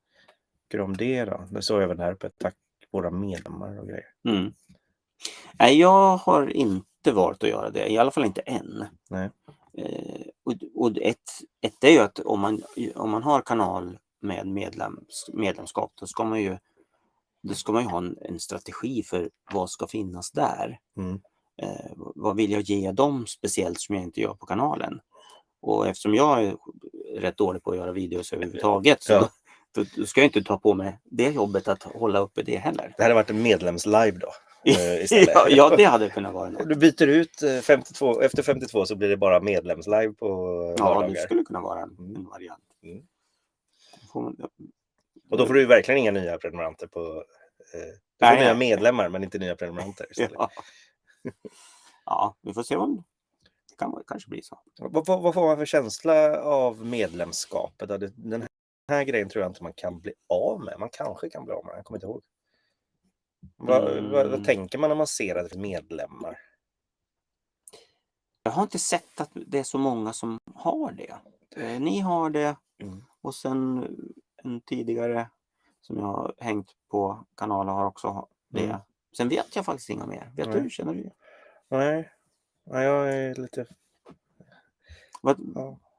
tycker du om det då? Det står även här på tack våra medlemmar och grejer. Nej, jag har inte varit att göra det. I alla fall inte än. Nej. Och ett är ju att om man har kanal med medlemskap, då ska man ju ha en strategi för vad ska finnas där. Vad vill jag ge dem speciellt som jag inte gör på kanalen? Och eftersom jag är rätt dålig på att göra videos överhuvudtaget, så då ska jag inte ta på mig det jobbet att hålla uppe det heller. Det hade varit en medlemslive då. Ja, det hade kunnat vara något. Du byter ut 52, efter 52 så blir det bara medlemslive på vardagar. Det skulle kunna vara en variant. Och då får du verkligen inga nya prenumeranter på... Du får nya medlemmar men inte nya prenumeranter istället. Ja, vi får se om det kan kanske bli så. Vad får man för känsla av medlemskapet? Den här grejen tror jag inte man kan bli av med. Man kanske kan bli av med, jag kommer inte ihåg. Vad tänker man när man ser att det är medlemmar? Jag har inte sett att det är så många som har det. Ni har det och sen en tidigare som jag har hängt på kanalen har också det. Sen vet jag faktiskt inga mer. Vet du, känner du? Nej, jag är lite...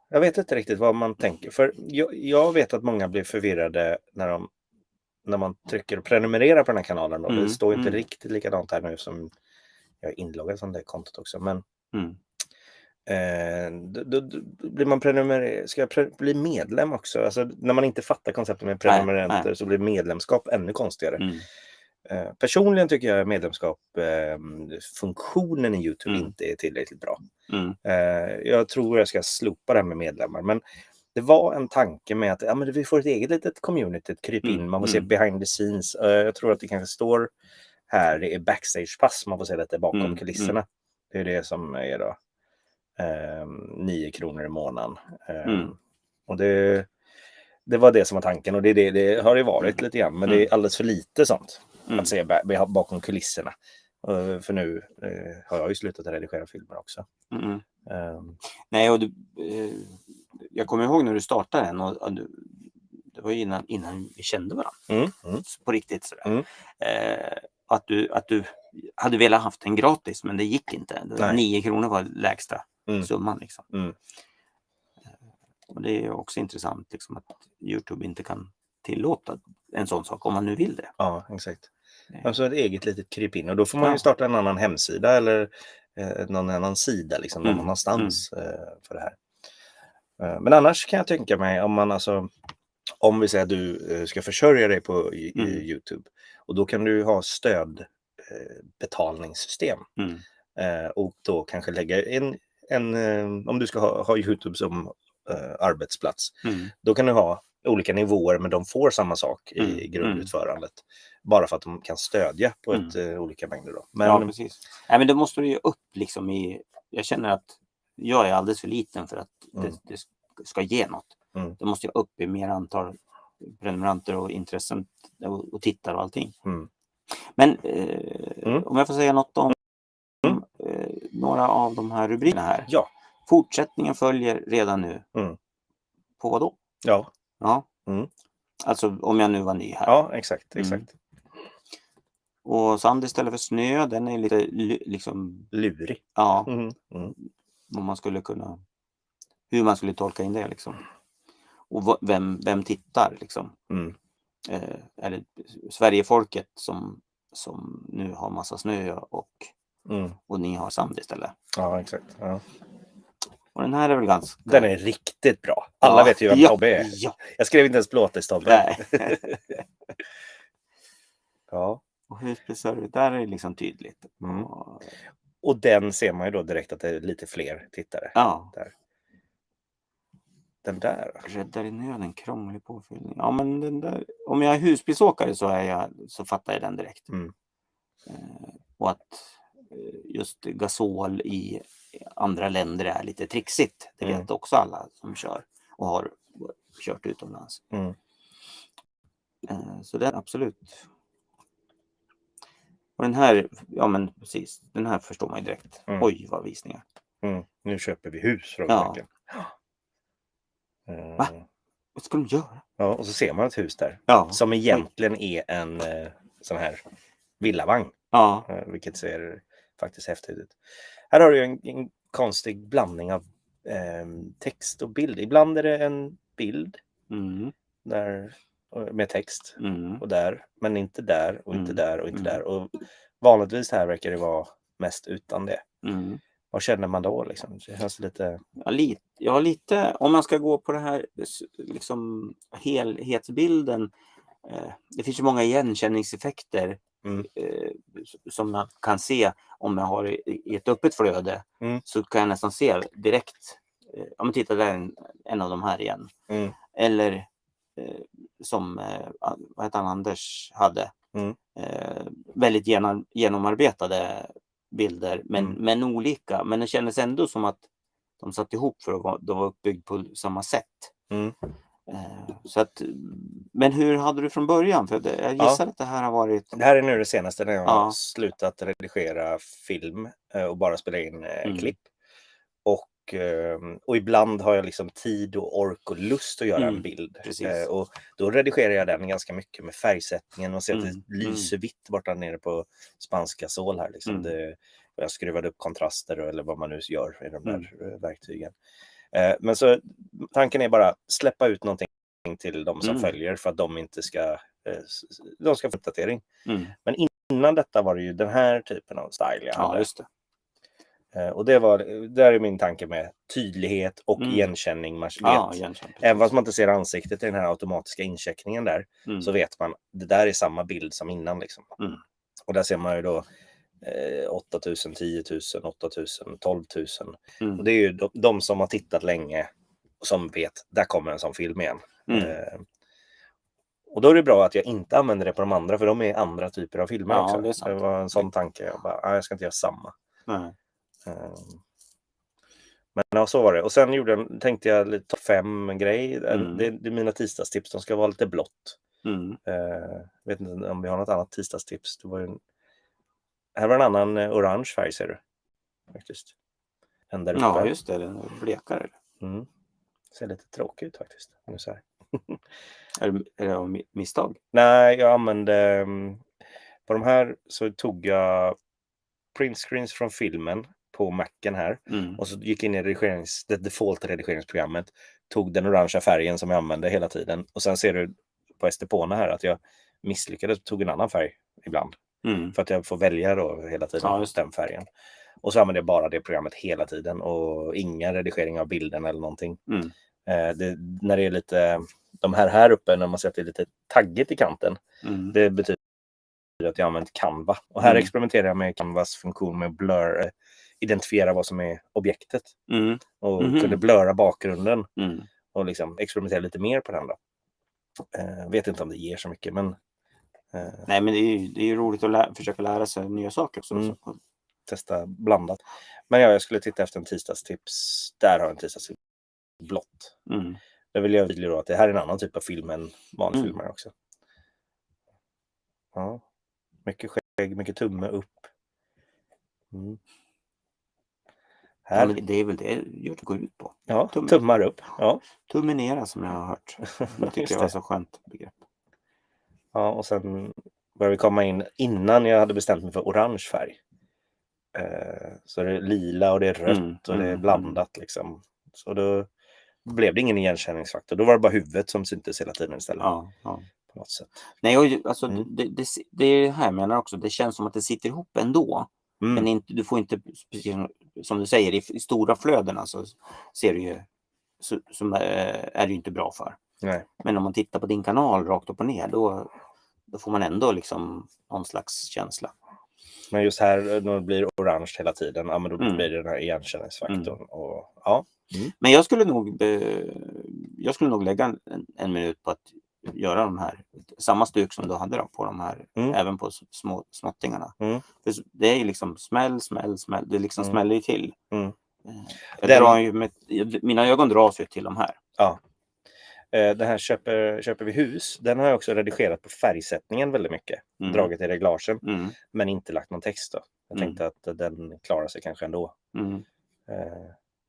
Jag vet inte riktigt vad man tänker. För jag vet att många blir förvirrade när man trycker och prenumererar på den här kanalen. Då. Det står inte riktigt likadant här nu som jag är inloggad från det kontot också. Men då blir man ska jag bli medlem också? Alltså, när man inte fattar konceptet med prenumeranter så blir medlemskap ännu konstigare. Personligen tycker jag medlemskap funktionen i YouTube inte är tillräckligt bra. Jag tror jag ska slopa det här med medlemmar, men det var en tanke med att men vi får ett eget litet community, ett kryp in, man får se behind the scenes. Jag tror att det kanske står här, det är backstage-pass, man får se lite bakom kulisserna. Det är det som är då 9 kronor i månaden. Och det var det som var tanken, och det har det varit lite grann, men det är alldeles för lite sånt att se bakom kulisserna. För nu har jag ju slutat att redigera filmer också. Nej, och jag kommer ihåg när du startade den, och det var ju innan vi kände varandra på riktigt sådär. Att du hade velat haft en gratis, men det gick inte. 9 kronor var lägsta summan liksom. Och det är också intressant liksom, att YouTube inte kan tillåta en sån sak om man nu vill det. Ja, exakt. Alltså ett eget litet kryp in, och då får man ju starta en annan hemsida eller någon annan sida liksom, någon annanstans för det här. Men annars kan jag tänka mig om vi säger att du ska försörja dig på YouTube, och då kan du ha stödbetalningssystem och då kanske lägga om du ska ha YouTube som arbetsplats, då kan du ha olika nivåer, men de får samma sak i grundutförandet. Bara för att de kan stödja på olika mängder då. Ja, precis. Nej, men det måste du ju upp liksom jag känner att jag är alldeles för liten för att det ska ge något. Det måste jag upp i mer antal prenumeranter och intressen och tittare och allting. Men om jag får säga något om några av de här rubrikerna här. Ja. Fortsättningen följer redan nu. På vad då? Ja. Alltså om jag nu var ny här. Ja, exakt. Och sand istället för snö, den är lite liksom lurig. Ja. Om man skulle hur man skulle tolka in det liksom. Och vem tittar liksom. Är det Sverigefolket som nu har massa snö och ni har sand istället. Ja, exakt. Ja. Och den här är väl ganska... Den är riktigt bra. Alla vet ju vem Tobbe är. Ja. Jag skrev inte ens plåtis Tobbe. Nej. Ja. Och husbesörjare, där är det liksom tydligt. Mm. Och den ser man ju då direkt att det är lite fler tittare. Ja. Där. Den där. Räddar i nöden, krånglig påfyllning. Ja, men den där... Om jag är husbilsåkare så fattar jag den direkt. Mm. Och att just gasol i andra länder är lite trixigt. Det vet också alla som kör och har kört utomlands. Mm. Så det är absolut. Och den här, ja men precis, den här förstår man ju direkt. Oj, vad visningar. Nu köper vi hus. Va? Vad ska de göra? Ja, och så ser man ett hus där. Ja. Som egentligen är en sån här villavagn. Ja. Vilket ser faktiskt häftigt ut. Här har du en konstig blandning av text och bild. Ibland är det en bild där, med text och där. Men inte där och inte där och inte där. Och vanligtvis här verkar det vara mest utan det. Vad känner man då liksom? Det känns lite... Ja, lite. Om man ska gå på det här liksom helhetsbilden. Det finns ju många igenkänningseffekter som man kan se om man har i ett öppet flöde. Så kan jag nästan se direkt. Om man tittar där en av de här igen. Eller som vad heter Anders hade. Väldigt genomarbetade bilder men olika. Men det kändes ändå som att de satt ihop för att de var uppbyggd på samma sätt. Så att, men hur hade du från början? För jag gissar att det här har varit... Det här är nu det senaste när jag har slutat redigera film och bara spela in klipp. Och ibland har jag liksom tid och ork och lust att göra en bild. Och då redigerar jag den ganska mycket med färgsättningen och ser att det lyser vitt borta nere på spanska sål här. Liksom. Jag skruvade upp kontraster eller vad man nu gör i de där verktygen. Men så tanken är bara släppa ut någonting till de som följer för att de inte ska de ska få uppdatering. Men innan detta var det ju den här typen av style jag hade. Ja, just det. Och där är min tanke med tydlighet och igenkänning. Man vet, även fast man inte ser ansiktet i den här automatiska incheckningen där, så vet man det där är samma bild som innan. Liksom. Och där ser man ju då 8000, 10 000, 8000, 12 000. Och det är ju de som har tittat länge och som vet, där kommer en sån film igen. Och då är det bra att jag inte använder det på de andra, för de är andra typer av filmer också. Det var en sån tanke. Jag ska inte göra samma. Nej. Men ja, så var det. Och sen tänkte jag lite topp 5 grej. Det är mina tisdagstips. De ska vara lite blått. Vet inte om vi har något annat tisdagstips. Det var här var en annan orange färg, ser du. Faktiskt. Ja, just det. Den är blekare. Ser lite tråkigt ut faktiskt. Så här. Är det av misstag? Nej, jag använde... På de här så tog jag print screens från filmen på Macen här. Och så gick in i det default redigeringsprogrammet. Tog den orangea färgen som jag använde hela tiden. Och sen ser du på Estepona här att jag misslyckades och tog en annan färg ibland. För att jag får välja då hela tiden den färgen. Och så använder jag bara det programmet hela tiden. Och ingen redigering av bilden eller någonting. När det är lite... De här uppe, när man ser att det är lite taggigt i kanten. Det betyder att jag använt Canva. Och här experimenterar jag med Canvas funktion med blur. Identifiera vad som är objektet. Och kunde blöra bakgrunden. Och liksom experimentera lite mer på den då. Vet inte om det ger så mycket, men... Nej, men det är ju roligt att försöka lära sig nya saker också. Testa blandat. Men jag skulle titta efter en tisdagstips. Där har en tisdagstips blått. Det vill jag vilja då att det här är en annan typ av film än vanliga filmer också. Ja. Mycket skägg, mycket tumme upp. Här. Ja, det är väl det det går ut på. Ja, tummar upp. Ja. Tummen ner som jag har hört. Jag tycker det var så skönt begrepp. Ja, och sen började vi komma in innan jag hade bestämt mig för orange färg. Så det är lila och det är rött och det är blandat liksom. Så då blev det ingen igenkänningsfaktor. Då var det bara huvudet som syntes hela tiden istället. Ja. På något sätt. Nej, alltså det är det här jag menar också. Det känns som att det sitter ihop ändå. Men du får inte som du säger, i stora flödena så ser du ju så är det ju inte bra för. Nej. Men om man tittar på din kanal rakt upp och ner, då får man ändå liksom någon slags känsla. Men just här, när det blir orange hela tiden, ja, men då blir det den här igenkänningsfaktorn. Och, ja. Men jag skulle nog lägga en minut på att göra de här, samma stuk som du hade då, på de här, även på småttingarna. För det är ju liksom smäll, det liksom smäller ju till. Mina ögon dras ju till de här. Ja. Den här köper vi hus, den har jag också redigerat på färgsättningen väldigt mycket. Dragit i reglagen, men inte lagt någon text då. Jag tänkte att den klarar sig kanske ändå.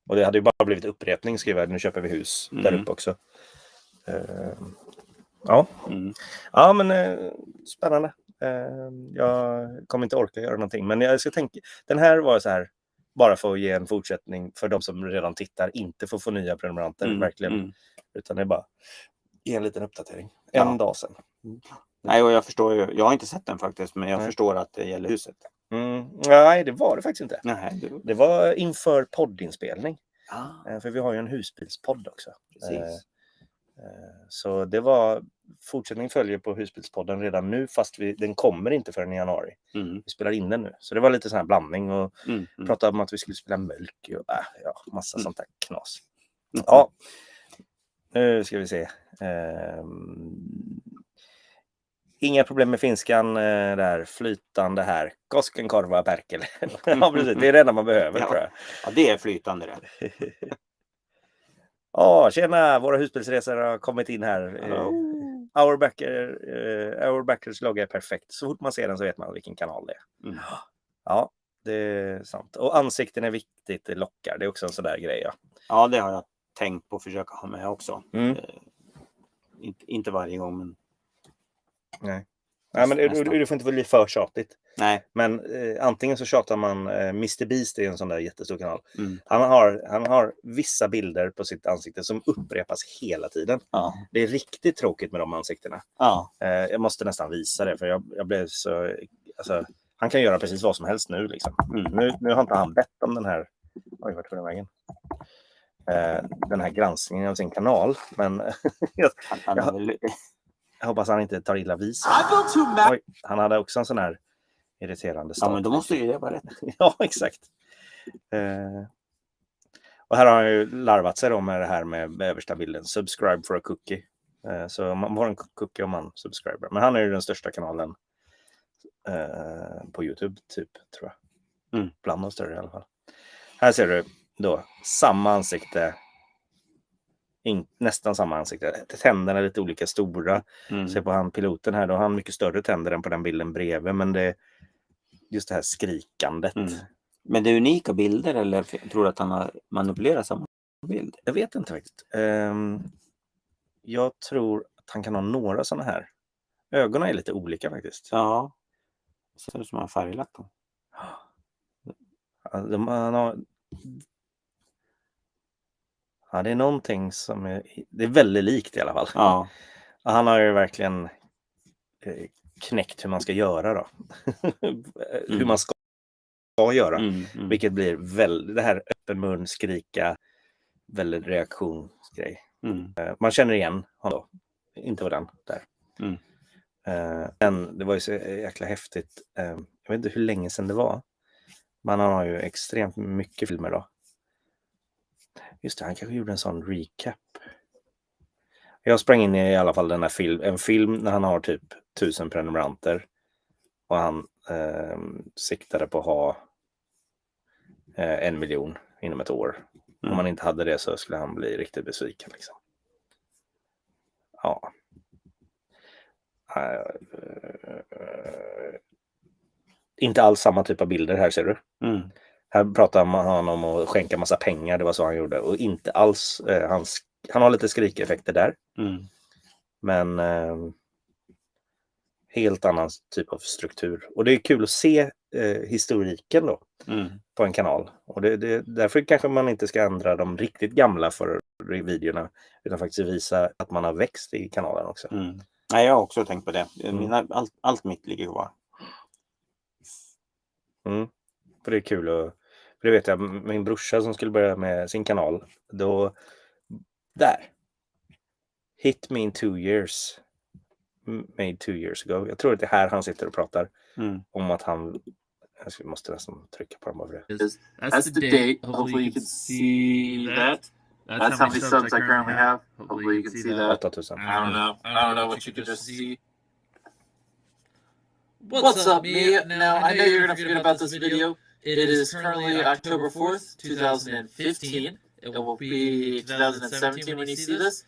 Och det hade ju bara blivit upprepning, skriver jag, nu köper vi hus där uppe också. Ja. Ja, men spännande. Jag kommer inte orka göra någonting, men jag ska tänka, den här var så här, bara för att ge en fortsättning för de som redan tittar, inte för att få nya prenumeranter, verkligen. Utan det är bara ge en liten uppdatering. En dag sedan. Nej, och jag förstår ju, jag har inte sett den faktiskt, men jag förstår att det gäller huset. Nej, det var det faktiskt inte. Nej, det var inför poddinspelning. För vi har ju en husbilspodd också. Precis. Så det var, fortsättning följer på husbilspodden redan nu, fast den kommer inte förrän i januari. Vi spelar in den nu. Så det var lite sån här blandning och pratade om att vi skulle spela mölk och massa sånt där knas. Ja, nu ska vi se. Inga problem med finskan där, flytande här. Koskenkorva perkel. Ja, precis. Det är det enda man behöver, tror jag. Ja, det är flytande det. Tjena, våra husbilsresor har kommit in här. Our Backers logga är perfekt. Så fort man ser den så vet man vilken kanal det är. Ja, det är sant. Och ansikten är viktigt, det lockar. Det är också en sån där grej. Ja, det har jag tänkt på att försöka ha med också. Inte varje gång, men... Nej, men det får inte bli för tjatigt. Nej. Men antingen så tjatar man, Mr. Beast är en sån där jättestor kanal. Han har vissa bilder på sitt ansikte som upprepas hela tiden. Det är riktigt tråkigt med de ansiktena. Jag måste nästan visa det, för jag blev så... Alltså, han kan göra precis vad som helst nu liksom. Nu har inte han bett om den här... Oj, vart tog den vägen? Den här granskningen av sin kanal. Men jag hoppas han inte tar illa vis. Oj, han hade också en sån här irriterande start. Ja, men då måste ju det vara rätt. Ja, exakt. Och här har han ju larvat sig då med det här med översta bilden. Subscribe for a cookie. Så man får en cookie om man subscriber. Men han är ju den största kanalen på YouTube, typ, tror jag. Bland de större i alla fall. Här ser du då samma ansikte. Nästan samma ansikte. Tänderna är lite olika stora. Se på han piloten här, då har han mycket större tänder än på den bilden bredvid. Men det just det här skrikandet. Men det är unika bilder, eller tror du att han har manipulerat samma bild? Jag vet inte riktigt. Jag tror att han kan ha några sådana här. Ögonen är lite olika faktiskt. Ja. Så är det som han har färglagt dem. Det är någonting som det är väldigt likt i alla fall. Ja. Han har ju verkligen knäckt hur man ska göra då. Hur man ska göra. Vilket blir väldigt, det här öppen mun, skrika, väldigt reaktionsgrej. Man känner igen honom då. Inte på den där. Men det var ju så jäkla häftigt. Jag vet inte hur länge sedan det var. Man har ju extremt mycket filmer då. Just det, han kanske gjorde en sån recap. Jag sprang in i alla fall den här en film när han har typ 1000 prenumeranter. Och han siktade på att ha 1 miljon inom ett år. Om man inte hade det så skulle han bli riktigt besviken liksom. Ja. Inte alls samma typ av bilder här, ser du. Här pratar man om att skänka massa pengar, det var så han gjorde. Och inte alls, han har lite skrikeffekter där. Men helt annan typ av struktur. Och det är kul att se historiken då på en kanal. Och därför kanske man inte ska ändra de riktigt gamla för videorna, utan faktiskt visa att man har växt i kanalen också. Nej, jag har också tänkt på det. Allt mitt ligger kvar. För det är kul att För det vet jag, min brorsa som skulle börja med sin kanal, då där. Hit me in 2 years. Made 2 years ago. Jag tror att det är här han sitter och pratar om att han... Jag måste nästan trycka på dem bara för det. That's the date. Hopefully you can see that. That's how many subs I currently have. Hopefully you can see that. 8000. I don't know what you could just see. What's up, me? Now, I know you're going to forget about this video. It is currently October 4th, 2015. It will be 2017 when you see this.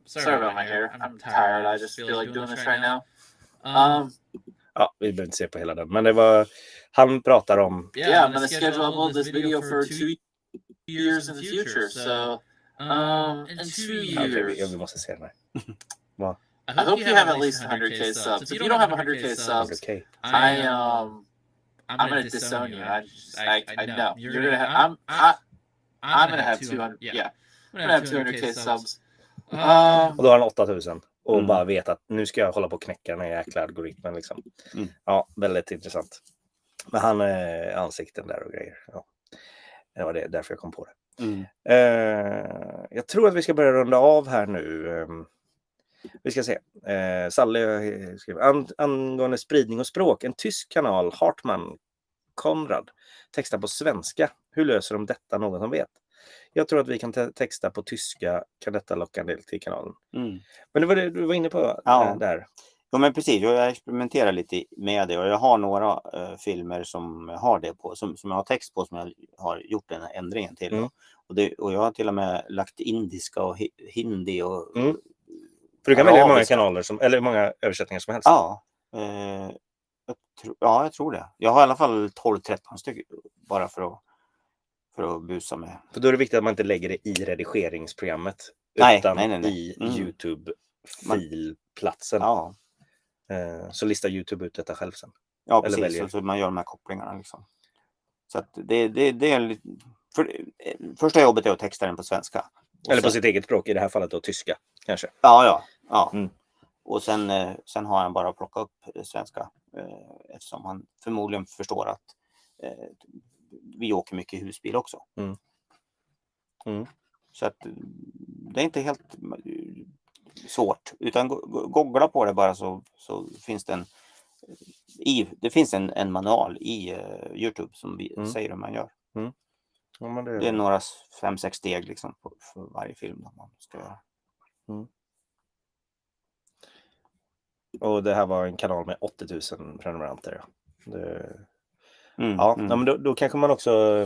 Sorry about my hair. I'm tired. I just feel like doing this right now. Ja, vi behöver inte se på hela den. Men det var... Han pratar om... Yeah, I'm going to schedule upload this video for 2 years in the future. So, in 2 years... Okay, vi måste se den här. Wow. I hope you have at least 100k subs. If you don't have 100k subs, I'm gonna disown you. I know you're gonna have. I'm gonna have 200. Yeah, I'm gonna have 200k subs. Och då har han 8000 och bara vet att nu ska jag hålla på och knäcka den här jäkla algoritmen liksom. Ja, väldigt intressant. Men han är ansikten där och grejer. Ja. Det var därför jag kom på det. Jag tror att vi ska börja runda av här nu. Vi ska se. Sally skriver angående spridning och språk. En tysk kanal, Hartman Konrad, textar på svenska. Hur löser de detta? Någon som vet? Jag tror att vi kan texta på tyska. Kan detta locka en del till kanalen? Men det var det du var inne på där. Ja, men precis. Jag experimenterar lite med det. Och jag har några filmer som jag har det på. Som jag har text på, som jag har gjort den här ändringen till. Och jag har till och med lagt indiska och hindi och... För du kan välja många kanaler eller många översättningar som helst. Ja, jag tror det. Jag har i alla fall 12-13 stycken bara för att busa med. För då är det viktigt att man inte lägger det i redigeringsprogrammet utan i YouTube-filplatsen. Ja. Så listar YouTube ut detta själv sen. Ja, precis. Så man gör de här kopplingarna liksom. Så att det är första jobbet är att texta den på svenska. Eller på sitt eget språk, i det här fallet då tyska kanske. Ja. Och sen har han bara plockat upp svenska eftersom han förmodligen förstår att vi åker mycket husbil också. Så att det är inte helt svårt, utan googla på det bara så finns det det finns en manual i YouTube som säger hur man gör. Ja, men det är några 5-6 steg liksom för varje film man ska göra. Och det här var en kanal med 80 000 prenumeranter. Men då kanske man också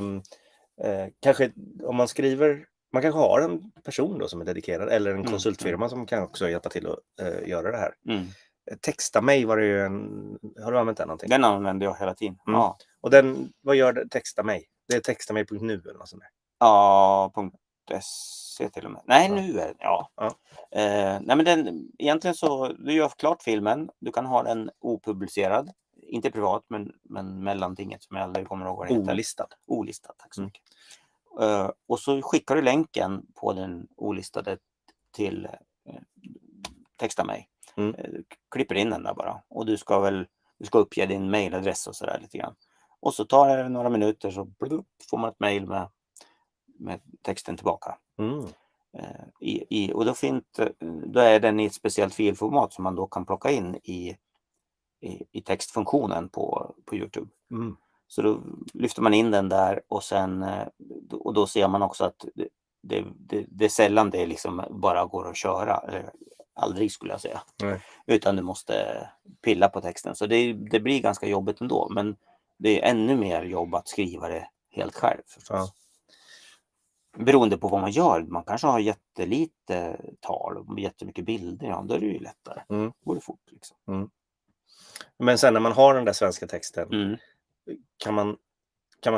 kanske om man skriver, man kanske har en person då som är dedikerad eller en konsultfirma som kan också hjälpa till att göra det här. Texta mig var det ju har du använt den någonting? Den använder jag hela tiden. Ja. Och den, vad gör det? Texta mig? Det är textamej.nu eller något sånt där. Ja, .se till och med. Nej, nu är det. Nej, men egentligen så du gör klart filmen. Du kan ha den opublicerad. Inte privat, men mellantinget som jag aldrig kommer ihåg vad det heter. Olistad, tack så mycket. Och så skickar du länken på den olistade till texta mig. Klipper in den där bara. Och du ska uppge din mailadress och sådär lite grann. Och så tar det några minuter så får man ett mejl med texten tillbaka. Och då är den i ett speciellt filformat som man då kan plocka in i textfunktionen på YouTube. Så då lyfter man in den där och sen och då ser man också att det är sällan det liksom bara går att köra. Eller aldrig skulle jag säga. Utan du måste pilla på texten. Så det blir ganska jobbigt ändå. Men det är ännu mer jobb att skriva det helt själv förstås. Beroende på vad man gör. Man kanske har jättelite tal och jättemycket bilder. Ja, då är det ju lättare. Går det fort liksom. Men sen när man har den där svenska texten kan man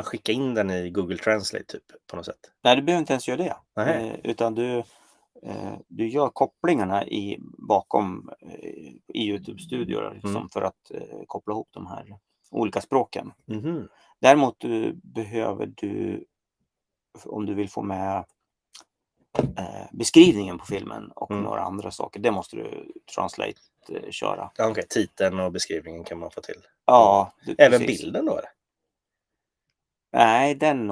skicka in den i Google Translate typ på något sätt? Nej, du behöver inte ens göra det. Utan du gör kopplingarna bakom i YouTube-studior liksom, för att koppla ihop de här olika språken. Däremot behöver du, om du vill få med beskrivningen på filmen och några andra saker, det måste du Translate köra. Okej, titeln och beskrivningen kan man få till. Ja. Även bilden då eller? Nej, den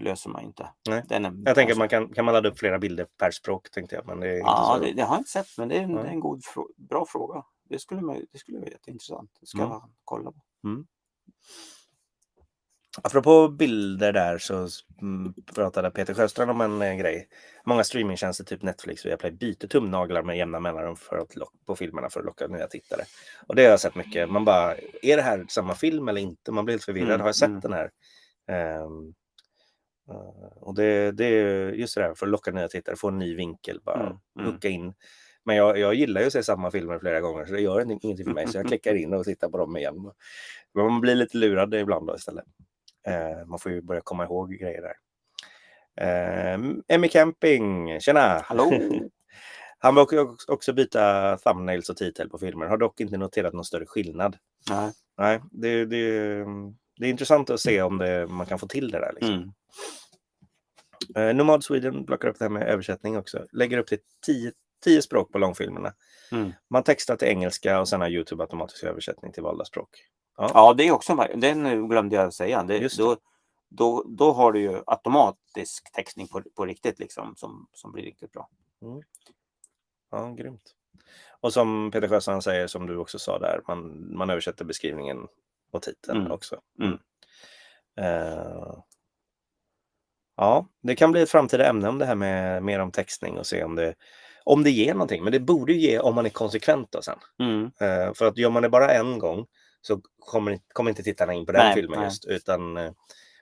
löser man inte. Nej. Jag tänker att kan man ladda upp flera bilder per språk, tänkte jag. Men det är inte så... det har jag inte sett, men det är en bra fråga. Det skulle vara jätteintressant. Det ska jag kolla på. Apropå bilder där så pratade Peter Sjöstrand om en grej. Många streamingtjänster, typ Netflix och Viaplay, byter tumnaglar med jämna mellanrum på filmerna för att locka nya tittare. Och det har jag sett mycket. Man bara, är det här samma film eller inte? Man blir helt förvirrad. Har jag sett den här? Och det är just det här, för att locka nya tittare, få en ny vinkel, bara hooka in. Men jag gillar ju att se samma filmer flera gånger, så det gör ingenting för mig. Så jag klickar in och tittar på dem igen. Men man blir lite lurad ibland då istället. Man får ju börja komma ihåg grejer där. Emmy Camping, tjena! Hallå! Han vill också byta thumbnails och titel på filmer. Har dock inte noterat någon större skillnad. Nej, det är intressant att se om man kan få till det där. Liksom. Nomad Sweden blockar upp det här med översättning också. Lägger upp till 10 språk på långfilmerna. Man textar till engelska och sen har YouTube automatisk översättning till valda språk. Ja, det är också, den glömde jag säga. Då har du ju automatisk textning på riktigt liksom, som blir riktigt bra. Ja, grymt. Och som Peter Sjöstrand säger, som du också sa där, man översätter beskrivningen och titeln också. Ja, det kan bli ett framtida ämne om det här med mer om textning och se om det ger någonting. Men det borde ju ge om man är konsekvent då sen. För att gör man det bara en gång så kommer inte tittarna in på den filmen just.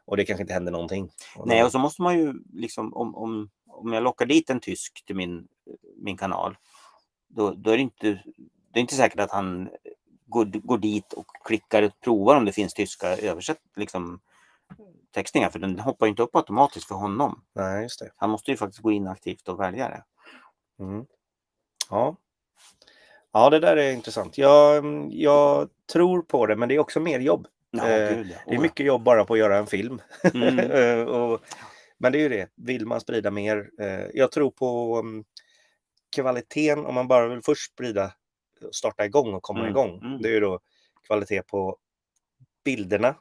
Och det kanske inte händer någonting. Nej, och så måste man ju liksom, om jag lockar dit en tysk till min kanal, då är det inte säkert att han går dit och klickar och provar om det finns tyska översätt liksom textningar, för den hoppar ju inte upp automatiskt för honom. Nej, just det. Han måste ju faktiskt gå in aktivt och välja det. Ja, det där är intressant. Jag tror på det, men det är också mer jobb. Det är mycket jobb bara på att göra en film. Men det är ju det. Vill man sprida mer? Jag tror på kvaliteten, om man bara vill först starta igång och komma igång. Det är ju då kvalitet på bilderna,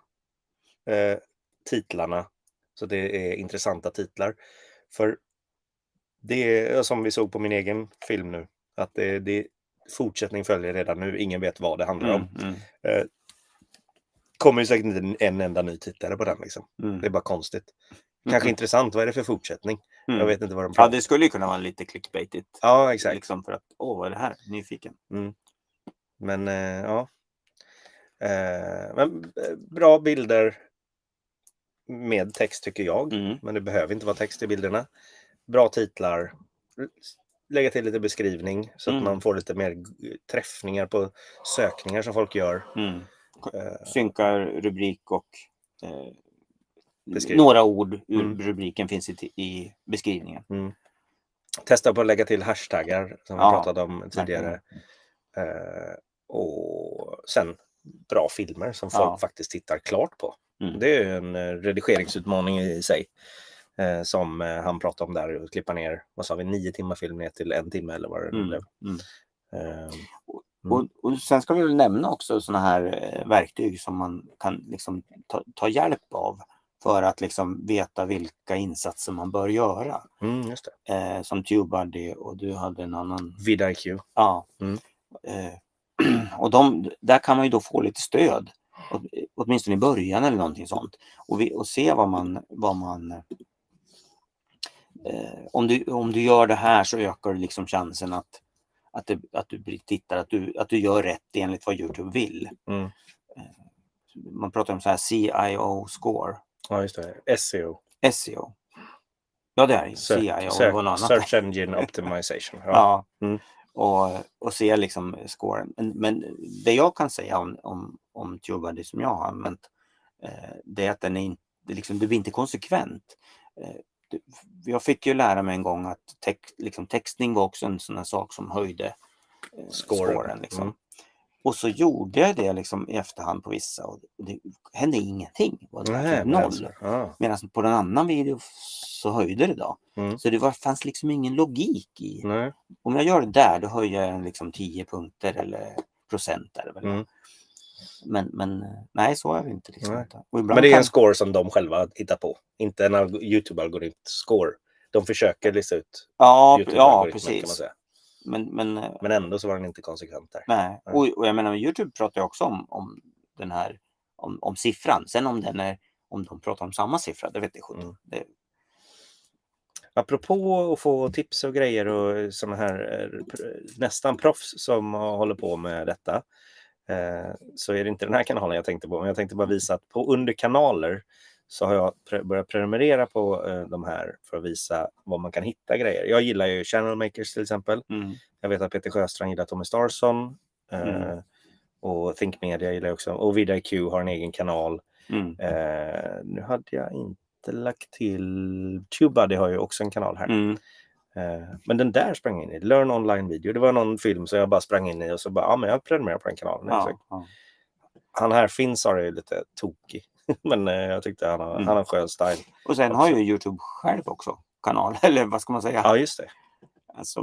titlarna, så det är intressanta titlar. För det är som vi såg på min egen film nu, att det fortsättning följer redan nu. Ingen vet vad det handlar om. Kommer ju säkert inte en enda ny tittare på den liksom. Det är bara konstigt. Kanske intressant, vad är det för fortsättning? Jag vet inte vad de pratar om. Ja, det skulle ju kunna vara lite clickbaitigt. Ja, exakt. Liksom för att, vad är det här? Nyfiken. Men, men bra bilder med text tycker jag. Men det behöver inte vara text i bilderna. Bra titlar. Lägga till lite beskrivning så att man får lite mer träffningar på sökningar som folk gör. Synkar rubrik och några ord ur rubriken finns i beskrivningen. Testa på att lägga till hashtaggar som vi pratade om tidigare. Och sen bra filmer som folk faktiskt tittar klart på. Det är en redigeringsutmaning i sig. Som han pratade om där, och klippa ner, vad sa vi, 9 timmar film ner till 1 timme eller vad det nu blev. Och sen ska vi väl nämna också såna här verktyg som man kan liksom ta hjälp av för att liksom veta vilka insatser man bör göra. Just det. Som TubeBuddy, och du hade en annan... vidIQ. Ja. Och där kan man ju då få lite stöd. Åtminstone i början eller någonting sånt. Och se vad man om du gör det här så ökar liksom chansen att du tittar, att du gör rätt enligt vad YouTube vill. Man pratar om så här CIO score. Ja, just det. SEO. Ja, det är CIO. Search Engine Optimization. Och se liksom scoren. Men det jag kan säga om TubeBuddy som jag har använt, det är att den är inte, liksom, det blir inte konsekvent. Jag fick ju lära mig en gång att textning var också en sån här sak som höjde scoren liksom. Och så gjorde jag det liksom i efterhand på vissa, och det hände ingenting. Noll. Medan på en annan video så höjde det då. Så det fanns liksom ingen logik i. Om jag gör det där, då höjer jag liksom 10 punkter eller procent. Men nej, så är det inte. Liksom. Men det är en score som de själva hittar på. Inte en YouTube-algoritm-score. De försöker lista ut YouTube-algoritmen, precis. Kan man säga. Men ändå så var den inte konsekvent där. Nej. Och jag menar, YouTube pratar ju också om den här om siffran. Sen om de pratar om samma siffra, det vet jag inte. Apropå att få tips och grejer och såna här nästan proffs som håller på med detta, så är det inte den här kanalen jag tänkte på. Men jag tänkte bara visa att på under kanaler så har jag börjat prenumerera på de här för att visa var man kan hitta grejer. Jag gillar ju Channel Makers till exempel. Jag vet att Peter Sjöstrand gillar Tommy Starson. Och Think Media gillar jag också. Och VidIQ har en egen kanal. Nu hade jag inte lagt till TubeBuddy har ju också en kanal här. Men den där sprang in i Learn Online Video. Det var någon film så jag bara sprang in i och så bara, men jag prenumererar på den kanalen. Han här finns är lite tokig. Men jag tyckte han har en skön style. Och sen har ju YouTube själv också kanal. Eller vad ska man säga? Ja, just det. Alltså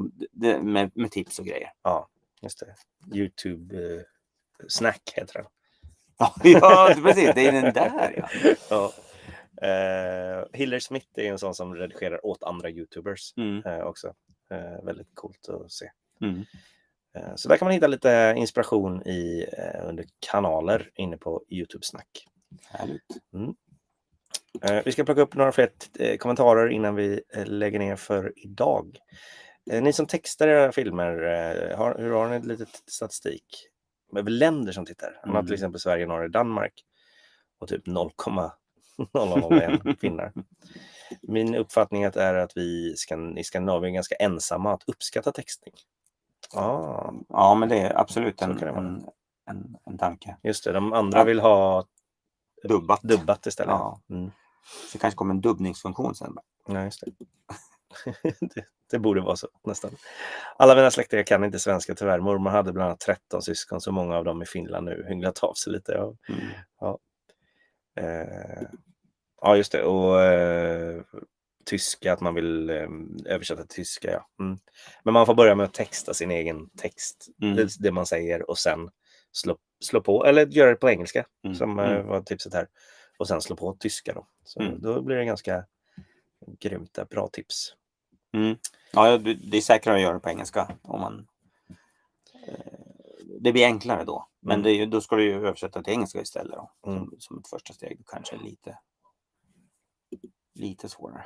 med tips och grejer. Ja, just det. YouTube Snack heter den. Ja, precis. Det är den där, ja. Hiller Smith är en sån som redigerar åt andra YouTubers också. Väldigt coolt att se. Så där kan man hitta lite inspiration under kanaler inne på YouTube Snack. Härligt. Vi ska plocka upp några fler kommentarer innan vi lägger ner för idag. Ni som textar era filmer, hur har ni lite statistik? Med länder som tittar. Han har till exempel Sverige, Norge, Danmark och typ 0,001 finnar. Min uppfattning är att vi i Skandinavien är ganska ensamma att uppskatta textning. Ja, men det är absolut en tanke. Just det, de andra vill ha dubbat istället. Ja. Så kanske kommer en dubbningsfunktion sen. Nej, just det. Det borde vara så nästan. Alla mina släktingar kan inte svenska tyvärr. Mormor hade bland annat 13 syskon, så många av dem i Finland nu hinglat av sig lite. Ja, just det. Och tyska, att man vill översätta till tyska. Ja. Men man får börja med att texta sin egen text. Det man säger och sen slå på. Eller göra det på engelska som var tipset här. Och sen slå på tyska då. Så då blir det ganska grymt. Bra tips. Ja, det är säkrare att göra det på engelska om man det blir enklare då. Men då ska du ju översätta till engelska istället då. Som ett första steg. Kanske lite svårare.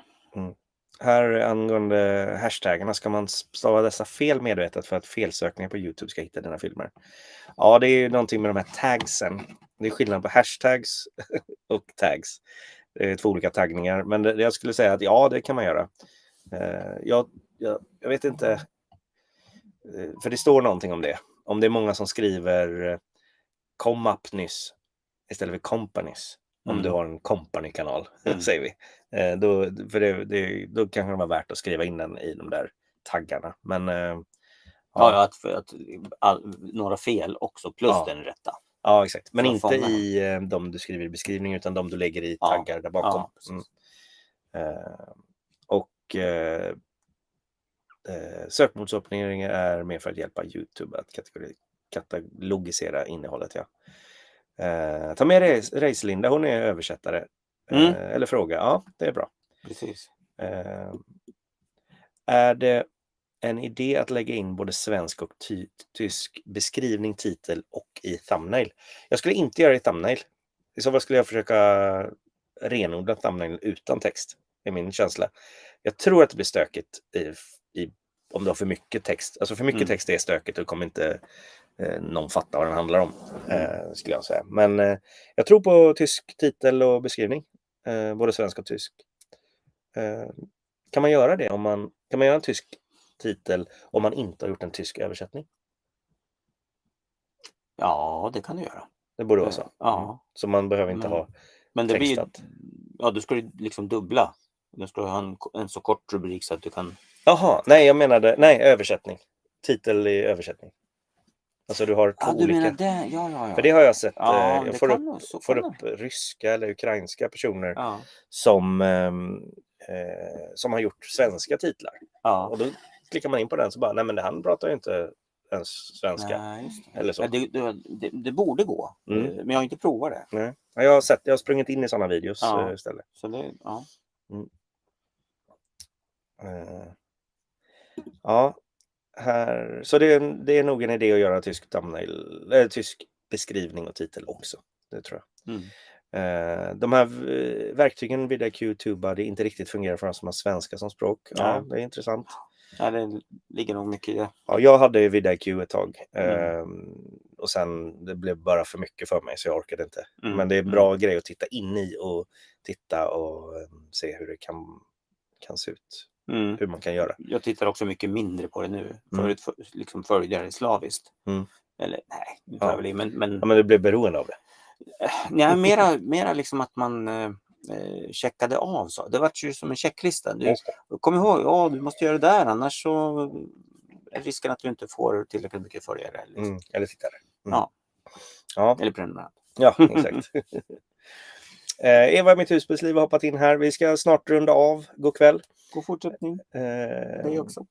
Här angående hashtaggarna, ska man stava dessa fel medvetet för att felsökningar på YouTube ska hitta dina filmer? Ja, det är ju någonting med de här tagsen. Det är skillnad på hashtags och tags. Det är två olika taggningar. Men jag skulle säga att ja, det kan man göra. Jag vet inte. För det står någonting om det. Om det är många som skriver kom up nyss istället för companies. Om du har en company-kanal, säger vi. Då kan det vara värt att skriva in den i de där taggarna. Men att några fel också plus den rätta. Ja, exakt. Men inte i de du skriver i beskrivningen utan de du lägger i taggar där bakom. Sökmodsoptimering är mer för att hjälpa YouTube att katalogisera innehållet. Ta med Reislinda, hon är översättare. Eller fråga, ja det är bra. Precis. Är det en idé att lägga in både svensk och tysk beskrivning, titel och i thumbnail? Jag skulle inte göra det i thumbnail. I så fall skulle jag försöka renodla thumbnail utan text. Det är min känsla. Jag tror att det blir stökigt om du har för mycket text. Alltså för mycket text är stökigt och kommer inte någon fatta vad den handlar om, skulle jag säga. Men jag tror på tysk titel och beskrivning. Både svensk och tysk. Kan man göra det? Kan man göra en tysk titel om man inte har gjort en tysk översättning? Ja, det kan du göra. Det borde vara så. Ja. Så man behöver inte ha men det textat. Du ska liksom dubbla. Du ska ha en så kort rubrik så att du kan... Jaha, nej jag menade, översättning. Titel i översättning. Alltså du har två olika. Du menar det? Ja. För det har jag sett. Jag får upp ryska eller ukrainska personer som har gjort svenska titlar. Och då klickar man in på den så bara, nej men han pratar ju inte ens svenska. Nej, just det. Eller så. Det borde gå, men jag har inte provat det. Nej. Ja, jag har sprungit in i sådana videos istället. Så det, ja. Ja, här. Så det är nog en idé att göra tysk thumbnail, tysk beskrivning och titel också. Det tror jag. De här verktygen vidIQ, TubeBuddy inte riktigt fungerar för de som har svenska som språk. Ja, det är intressant. Ja, det ligger nog mycket i det. Ja, jag hade ju vidIQ ett tag. Och sen det blev bara för mycket för mig så jag orkade inte. Men det är en bra grej att titta in i och titta och se hur det kan se ut. Hur man kan göra. Jag tittar också mycket mindre på det nu. Förut liksom följde jag det slaviskt. Eller nej, nu tar jag väl i, men det blev beroende av det. Ja, mera liksom att man checkade av så. Det var ju som en checklista. Kom ihåg, du måste göra det där, annars så är risken att du inte får tillräckligt mycket följare. Liksom. Eller tittare. Ja. Eller prenumerant. Ja, exakt. Eva i mitt husbilsliv har hoppat in här. Vi ska snart runda av. God kväll. God fortsättning. Det också.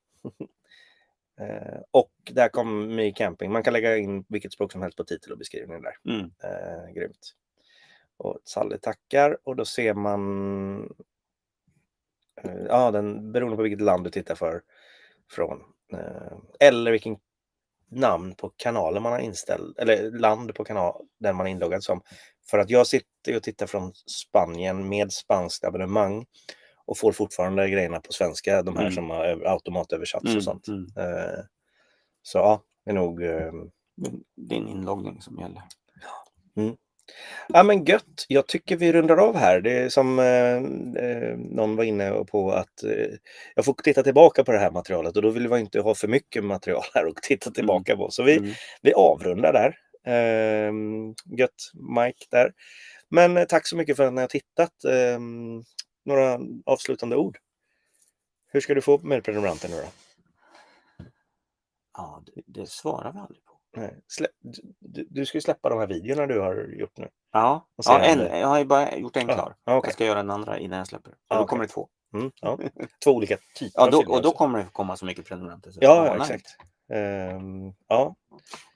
Och där kommer My Camping. Man kan lägga in vilket språk som helst på titel och beskrivning där. Grymt. Och Sally tackar. Och då ser man den beroende på vilket land du tittar från. Eller vilken namn på kanalen man har inställt. Eller land på kanal den man är inloggad som. För att jag sitter och tittar från Spanien med spanskt abonnemang. Och får fortfarande grejerna på svenska. De här som har automatöversatts och sånt. Så ja, det är nog din inloggning som gäller. Ja men gött, jag tycker vi rundar av här. Det är som någon var inne på att jag får titta tillbaka på det här materialet och då vill vi inte ha för mycket material här och titta tillbaka på. Så vi avrundar där. Gött Mike där. Men tack så mycket för att ni har tittat. Några avslutande ord. Hur ska du få med prenumeranter nu då? Ja, det svarar vi aldrig på. Nej. Du ska ju släppa de här videorna du har gjort nu. Ja, jag har ju bara gjort en klar. Okay. Jag ska göra en andra innan jag släpper. Så då kommer det 2. Två olika typer av filmer. Och då kommer det komma så mycket prenumeranter. Så exakt.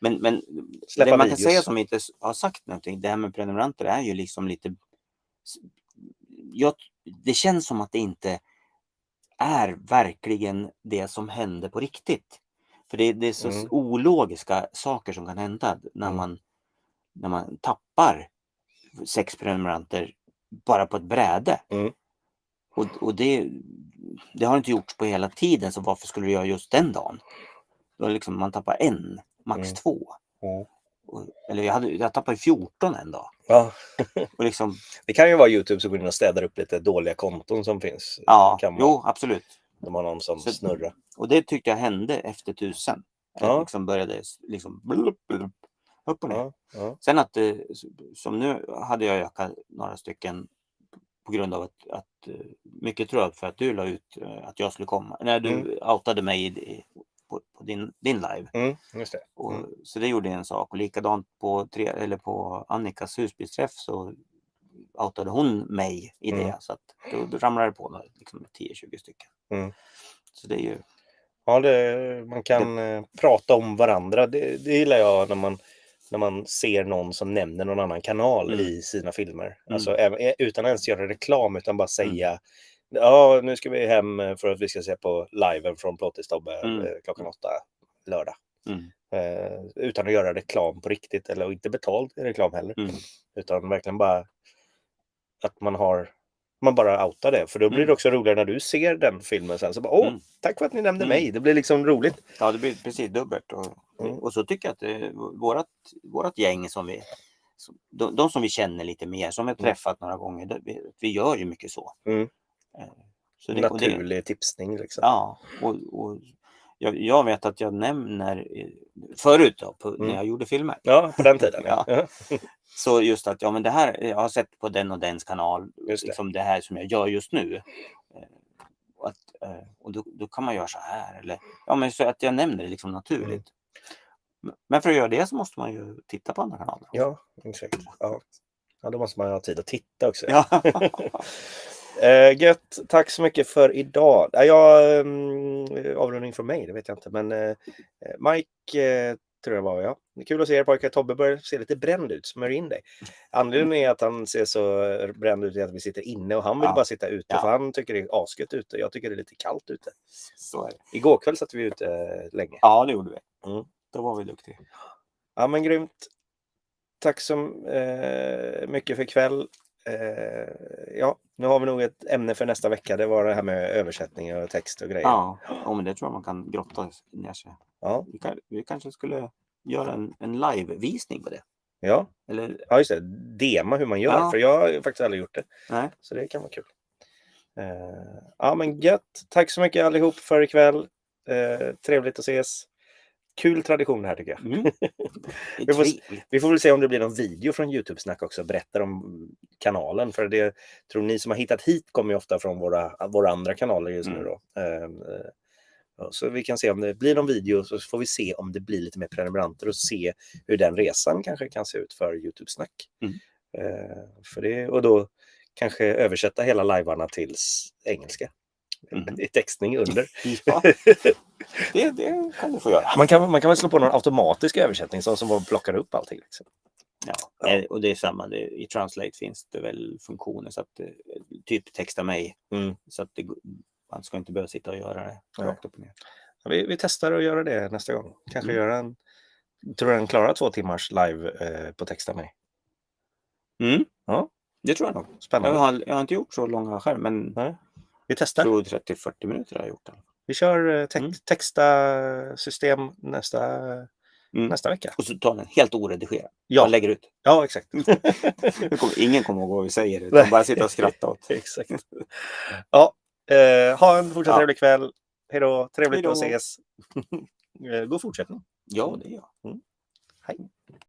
Men det man kan säga som inte har sagt någonting, det här med prenumeranter är ju liksom lite... det känns som att det inte är verkligen det som händer på riktigt. För det är så ologiska saker som kan hända när man tappar 6 prenumeranter bara på ett bräde. Och det har inte gjorts på hela tiden, så varför skulle du göra just den dagen? Då liksom man tappar 1, max 2. Eller jag tappade 14 en dag. Ja. Och liksom, det kan ju vara YouTube som går in och städar upp lite dåliga konton som finns. Ja, absolut. De har någon som snurrar. Och det tyckte jag hände efter 1000. Liksom började liksom upp och ner. Sen att som nu hade jag ökat några stycken på grund av att mycket tror jag för att du la ut att jag skulle komma. När du outade mig på din live. Just det. Så det gjorde en sak. Och likadant på Annikas husbilsträff så outade hon mig i det. Så att då ramlade det på liksom 10-20 stycken. Så det är ju... Ja, man kan prata om varandra. Det gillar jag när man ser någon som nämner någon annan kanal i sina filmer. Alltså utan ens göra reklam, utan bara säga nu ska vi hem för att vi ska se på liven från Plåtistobbe klockan 8 lördag. Utan att göra reklam på riktigt, eller inte betald reklam heller. Utan verkligen bara att man bara outar det. För då blir det också roligare när du ser den filmen sen. Så bara, tack för att ni nämnde mig. Det blir liksom roligt. Ja, det blir precis dubbelt. Och så tycker jag att vårat gäng de som vi känner lite mer, som vi har träffat några gånger, vi gör ju mycket så. Så naturlig tipsning liksom. Ja, och jag vet att jag nämner förut då, när jag gjorde filmer. Ja, på den tiden. Ja. Så just att men det här jag har sett på den och dens kanal, liksom det här som jag gör just nu. Och då kan man göra så här, eller men så att jag nämner det liksom naturligt. Men för att göra det så måste man ju titta på andra kanaler. Ja, exakt. Ja, då måste man ha tid att titta också. Ja. Gött, tack så mycket för idag. Avrundning från mig, det vet jag inte. Men Mike tror jag var, ja. Det är kul att se er pojkar. Tobbe börjar se lite bränd ut, smörj in dig. Anledningen är att han ser så bränd ut att vi sitter inne och han vill bara sitta ute för han tycker det är asgött ute. Jag tycker det är lite kallt ute. Så är det. Igår kväll satt vi ute länge. Ja, det gjorde vi. Då var vi duktiga. Ja, men grymt. Tack så mycket för ikväll. Ja, nu har vi nog ett ämne för nästa vecka. Det var det här med översättning och text och grejer. Ja, men det tror jag man kan grotta ner sig. Ja. Vi kanske skulle göra en live-visning på det. Ja. Eller... Ja, just det. Dema hur man gör. För jag har faktiskt aldrig gjort det. Nej. Så det kan vara kul. Ja, men gött. Tack så mycket allihop för ikväll. Trevligt att ses. Kul tradition här tycker jag. Vi får väl se om det blir någon video från YouTube-snack också. Berättar om kanalen. För det tror ni som har hittat hit kommer ju ofta från våra andra kanaler just nu då. Så vi kan se om det blir någon video, så får vi se om det blir lite mer prenumeranter och se hur den resan kanske kan se ut för YouTube-snack. För det, och då kanske översätta hela livearna till engelska. I textning under. Ja. Det kan du få göra. Man kan väl slå på någon automatisk översättning som plockar upp allting. Liksom. Ja, och det är samma. I Translate finns det väl funktioner så att typ texta mig. Så att man ska inte behöva sitta och göra det rakt upp och ner. Vi testar att göra det nästa gång. Kanske göra tror den klarar 2 timmars live på texta mig. Ja, det tror jag nog. Spännande. Jag har inte gjort så långa själv, men vi testar. Jag tror 30-40 minuter har jag gjort det. Vi kör texta system nästa vecka. Och så tar den helt oredigerad. Ja. Man lägger ut. Ja, exakt. Ingen kommer ihåg vad vi säger. Utan bara sitta och skratta åt. Exakt. Ja, ha en fortsatt trevlig kväll. Hej då. Trevligt att ses. God fortsättning. Ja, det är jag. Hej.